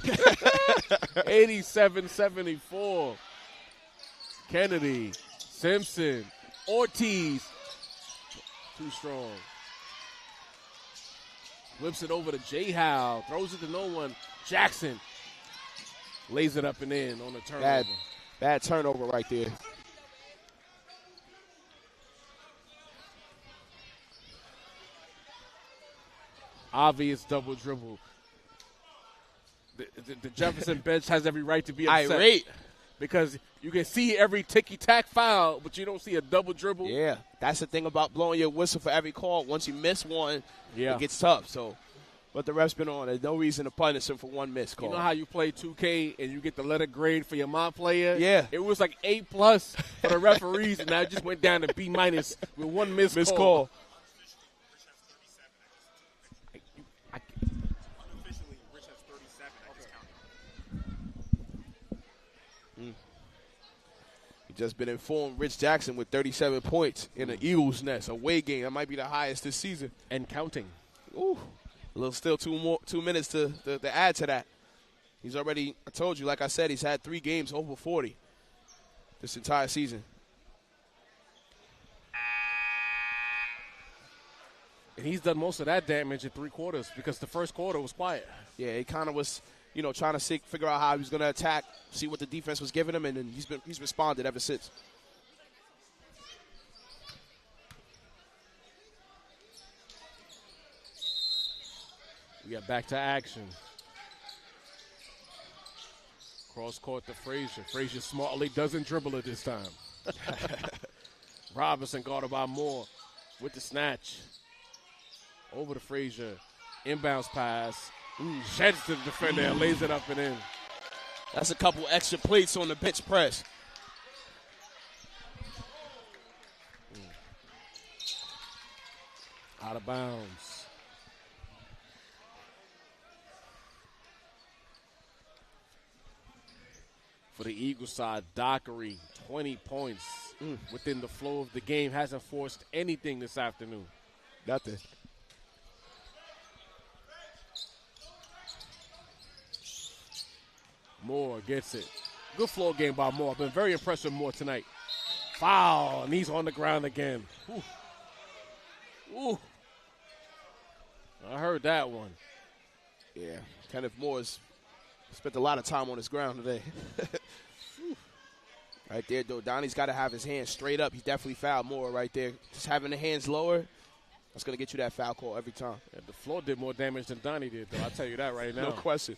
87-74. Kennedy, Simpson, Ortiz. Too strong. Whips it over to J. Howe. Throws it to no one. Jackson lays it up and in on the turnover. Bad turnover right there. Obvious double dribble. The Jefferson bench has every right to be upset. Irate. Because you can see every ticky-tack foul, but you don't see a double dribble. Yeah, that's the thing about blowing your whistle for every call. Once you miss one, it gets tough. So, but the ref's been on. There's no reason to punish him for one missed call. You know how you play 2K and you get the letter grade for your mob player? Yeah. It was like A+ for the referees, and now it just went down to B- with one missed call. Just been informed Rich Jackson with 37 points in the Eagles' nest, away game. That might be the highest this season. And counting. Ooh. A little still 2 minutes to add to that. He's already, I told you, like I said, he's had 3 games over 40 this entire season. And he's done most of that damage in 3 quarters because the first quarter was quiet. Yeah, it kind of was, trying to figure out how he was going to attack, see what the defense was giving him, and then he's responded ever since. We got back to action. Cross court to Frazier. Frazier smartly doesn't dribble it this time. Robinson guarded by Moore with the snatch. Over to Frazier. Inbounds pass. Sheds to the defender and lays it up and in. That's a couple extra plates on the bench press. Out of bounds. For the Eagles side, Dockery, 20 points within the flow of the game. Hasn't forced anything this afternoon. Nothing. Moore gets it. Good floor game by Moore. I've been very impressed with Moore tonight. Foul, and he's on the ground again. Ooh. I heard that one. Yeah, Kenneth Moore's spent a lot of time on his ground today. Right there, though. Donnie's got to have his hands straight up. He definitely fouled Moore right there. Just having the hands lower, that's going to get you that foul call every time. Yeah, the floor did more damage than Donnie did, though. I'll tell you that right now. No question.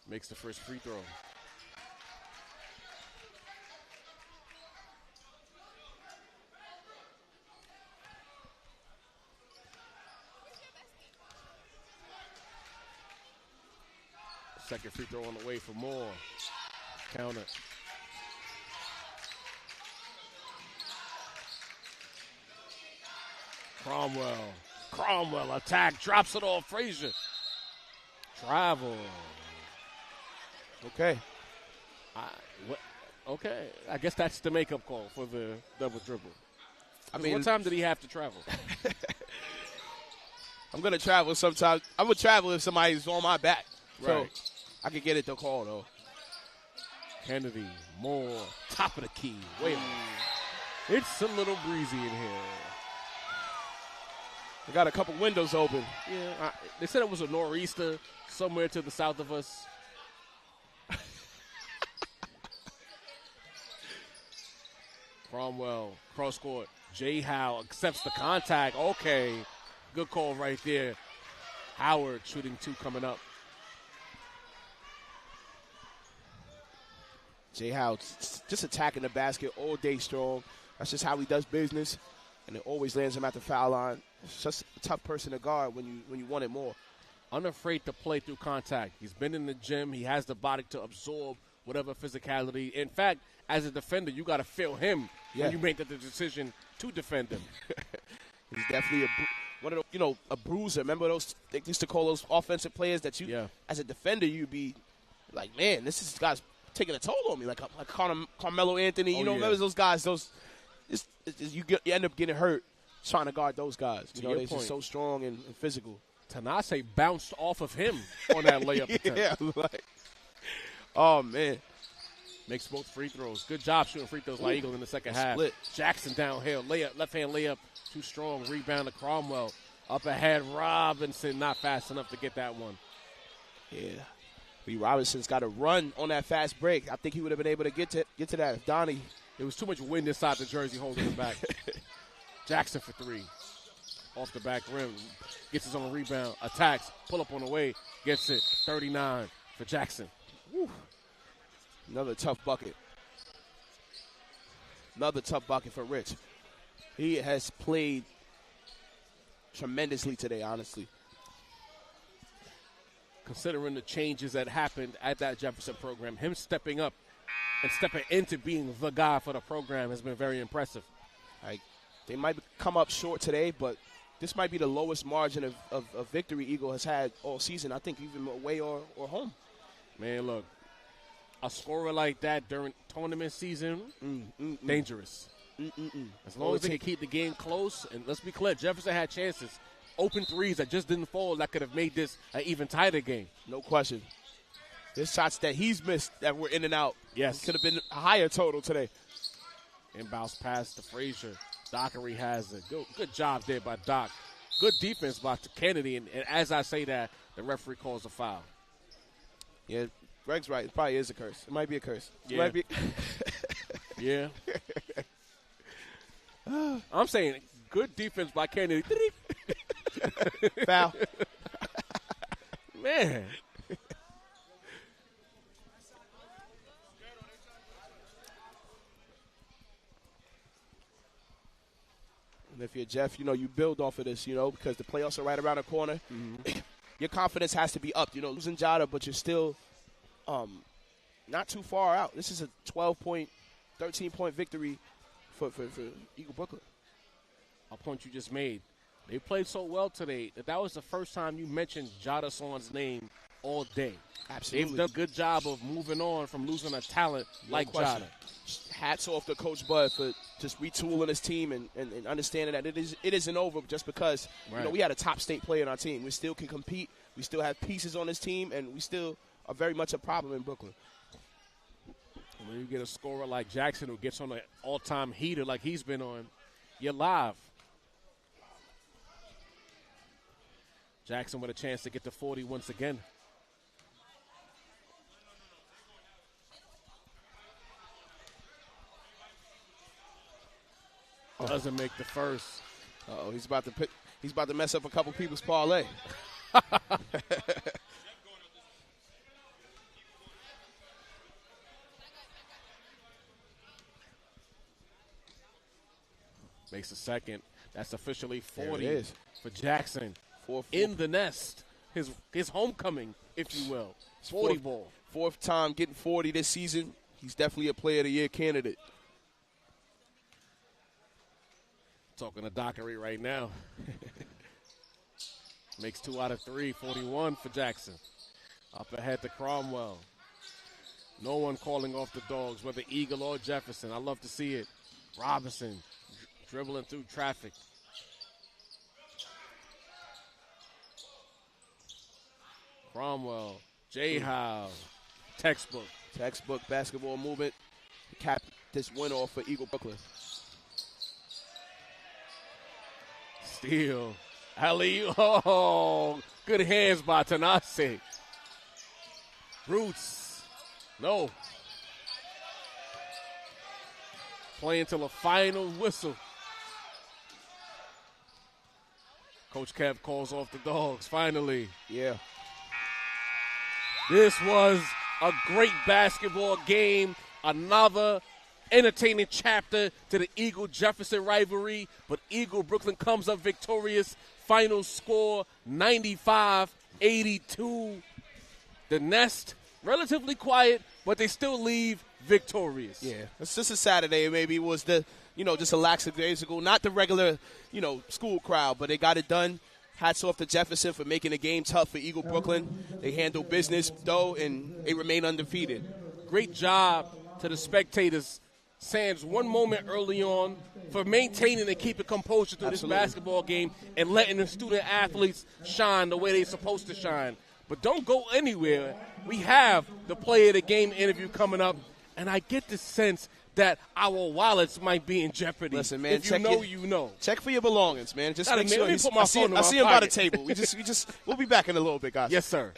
Makes the first free throw. Second free throw on the way for Moore. Count it. Cromwell Cromwell attack, drops it off Frazier. Travel. Okay. Okay, I guess that's the makeup call for the double dribble. I mean, what time did he have to travel? I'm going to travel sometimes. I'm going to travel if somebody's on my back. Right. So I can get it to call, though. Kennedy, Moore, top of the key. Wait a minute. It's a little breezy in here. I got a couple windows open. Yeah, they said it was a nor'easter somewhere to the south of us. Cromwell, cross court. Jay Howe accepts the contact. Okay, good call right there. Howard shooting 2 coming up. Jay Howe just attacking the basket all day strong. That's just how he does business, and it always lands him at the foul line. It's just a tough person to guard when you want it more. Unafraid to play through contact. He's been in the gym. He has the body to absorb whatever physicality. In fact, as a defender, you got to feel him when you make the decision to defend him. He's definitely one of those, a bruiser. Remember those? They used to call those offensive players that as a defender, you'd be like, man, this guy's taking a toll on me, like Carmelo Anthony. Remember those guys? You end up getting hurt trying to guard those guys. They're just so strong and physical. Tanase bounced off of him on that layup attempt. Oh, man. Makes both free throws. Good job shooting free throws by Eagle in the second half. Split. Jackson downhill. Layup, left-hand layup. Too strong. Rebound to Cromwell. Up ahead, Robinson not fast enough to get that one. Yeah. B. Robinson's got a run on that fast break. I think he would have been able to get to that if Donnie. There was too much wind inside the jersey holding him back. Jackson for 3. Off the back rim. Gets his own rebound. Attacks. Pull up on the way. Gets it. 39 for Jackson. Woo. Another tough bucket. Another tough bucket for Rich. He has played tremendously today, honestly. Considering the changes that happened at that Jefferson program, him stepping up and stepping into being the guy for the program has been very impressive. They might come up short today, but this might be the lowest margin of victory Eagle has had all season. I think even away or home. Man, look, a scorer like that during tournament season, dangerous. As long as they can keep the game close, and let's be clear, Jefferson had chances. Open threes that just didn't fall that could have made this an even tighter game. No question. There's shots that he's missed that were in and out. Yes. Could have been a higher total today. Inbounds pass to Frazier. Dockery has it. Good job there by Doc. Good defense by Kennedy. And as I say that, the referee calls a foul. Yeah, Greg's right. It probably is a curse. It might be a curse. Yeah. It might be. Yeah. I'm saying good defense by Kennedy. Foul. Man. And if you're Jeff, you build off of this, because the playoffs are right around the corner. Mm-hmm. Your confidence has to be up. Losing Jada, but you're still not too far out. This is a 12-point, 13-point victory for Eagle Brooklyn. A point you just made. They played so well today that was the first time you mentioned Jada Son's name all day. Absolutely. They've done a good job of moving on from losing a talent like question. Jada. Hats off to Coach Bud for just retooling his team and understanding that it isn't over just because we had a top state player on our team. We still can compete. We still have pieces on this team, and we still are very much a problem in Brooklyn. When you get a scorer like Jackson who gets on an all-time heater like he's been on, you're live. Jackson with a chance to get to 40 once again. Doesn't make the first. Uh-oh, he's about to mess up a couple people's parlay. Makes a second. That's officially 40 for Jackson. 4 in the nest. His homecoming, if you will. 40 ball. Fourth time getting 40 this season. He's definitely a Player of the Year candidate. Talking to Dockery right now. Makes 2 out of 3, 41 for Jackson. Up ahead to Cromwell. No one calling off the dogs, whether Eagle or Jefferson. I love to see it. Robinson dribbling through traffic. Cromwell, J-Howe, textbook. Textbook basketball movement. Cap this win off for Eagle Brooklyn. Steal. Alley. Oh, good hands by Tanase. Roots. No. Playing till the final whistle. Coach Kev calls off the dogs, finally. Yeah. This was a great basketball game. Another entertaining chapter to the Eagle-Jefferson rivalry. But Eagle-Brooklyn comes up victorious. Final score, 95-82. The Nest, relatively quiet, but they still leave victorious. Yeah, it's just a Saturday. Maybe it was the, just a lackadaisical, not the regular, school crowd, but they got it done. Hats off to Jefferson for making the game tough for Eagle Brooklyn. They handle business, though, and they remain undefeated. Great job to the spectators. Sans one moment early on for maintaining and keeping composure through this basketball game and letting the student athletes shine the way they're supposed to shine. But don't go anywhere. We have the player of the game interview coming up, and I get the sense that our wallets might be in jeopardy. Listen, man, if you know, you know. Check for your belongings, man. Just make sure. Let me put my phone in my I see him by the pocket. table. We'll be back in a little bit, guys. Yes, sir.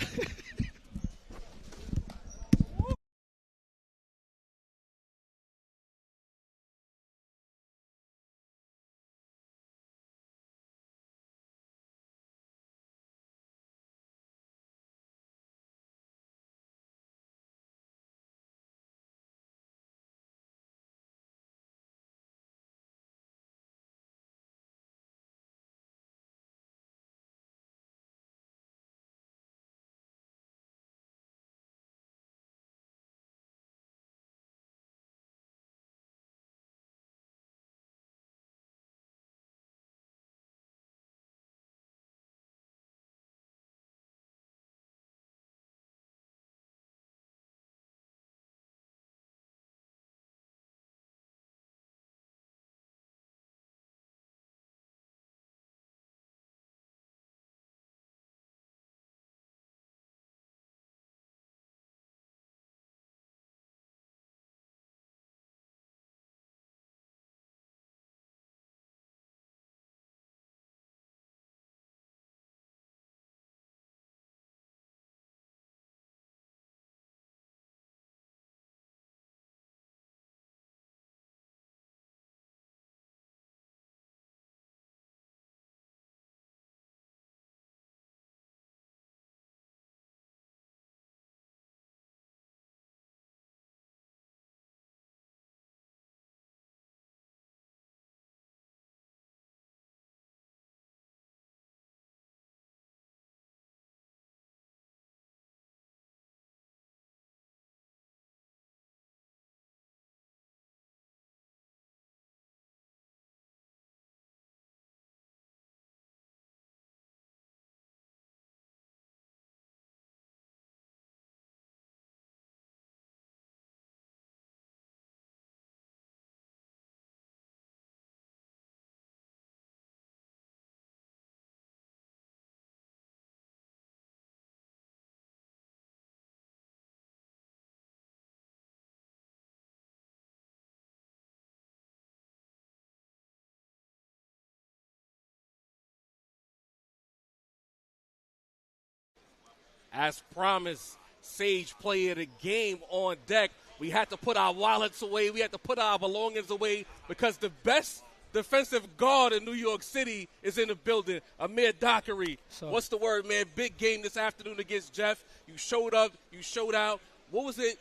As promised, Sage player of the game on deck. We had to put our wallets away. We had to put our belongings away because the best defensive guard in New York City is in the building, Amir Dockery. What's the word, man? Big game this afternoon against Jeff. You showed up. You showed out. What was the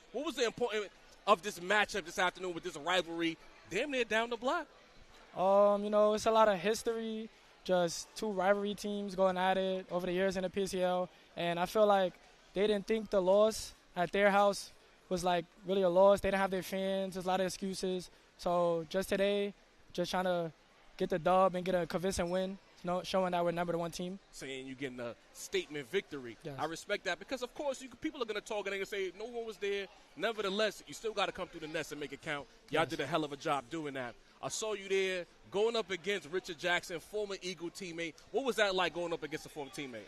importance of this matchup this afternoon with this rivalry damn near down the block? It's a lot of history, just two rivalry teams going at it over the years in the PSAL. And I feel like they didn't think the loss at their house was, really a loss. They didn't have their fans. There's a lot of excuses. So just today, just trying to get the dub and get a convincing win. showing that we're number one team. Saying you're getting a statement victory. Yes. I respect that because, of course, people are going to talk and they're going to say no one was there. Nevertheless, you still got to come through the nest and make it count. Y'all did a hell of a job doing that. I saw you there going up against Richard Jackson, former Eagle teammate. What was that like going up against a former teammate?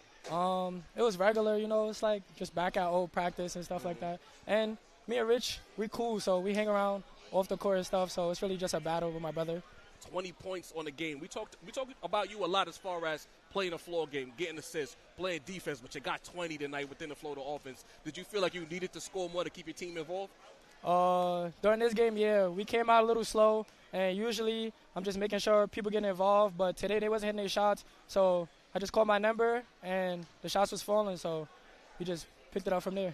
It was regular, it's like just back at old practice and stuff like that. And me and Rich, we cool, so we hang around off the court and stuff, so it's really just a battle with my brother. 20 points on the game. We talked about you a lot as far as playing a floor game, getting assists, playing defense, but you got 20 tonight within the flow of the offense. Did you feel like you needed to score more to keep your team involved? During this game, yeah, we came out a little slow, and usually I'm just making sure people get involved, but today they wasn't hitting their shots, so I just called my number, and the shots was falling, so we just picked it up from there.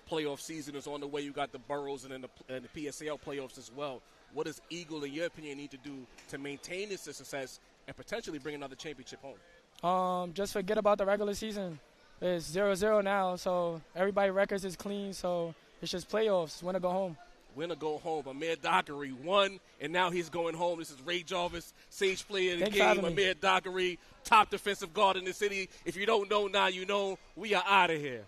Playoff season is on the way. You got the Boroughs and the PSAL playoffs as well. What does Eagle, in your opinion, need to do to maintain this success and potentially bring another championship home? Just forget about the regular season. It's 0-0 now, so everybody's records is clean, so it's just playoffs. Win or go home. Win or go home. Amir Dockery won, and now he's going home. This is Ray Jarvis, Sage player of the game. Amir Dockery, top defensive guard in the city. If you don't know now, you know. We are out of here.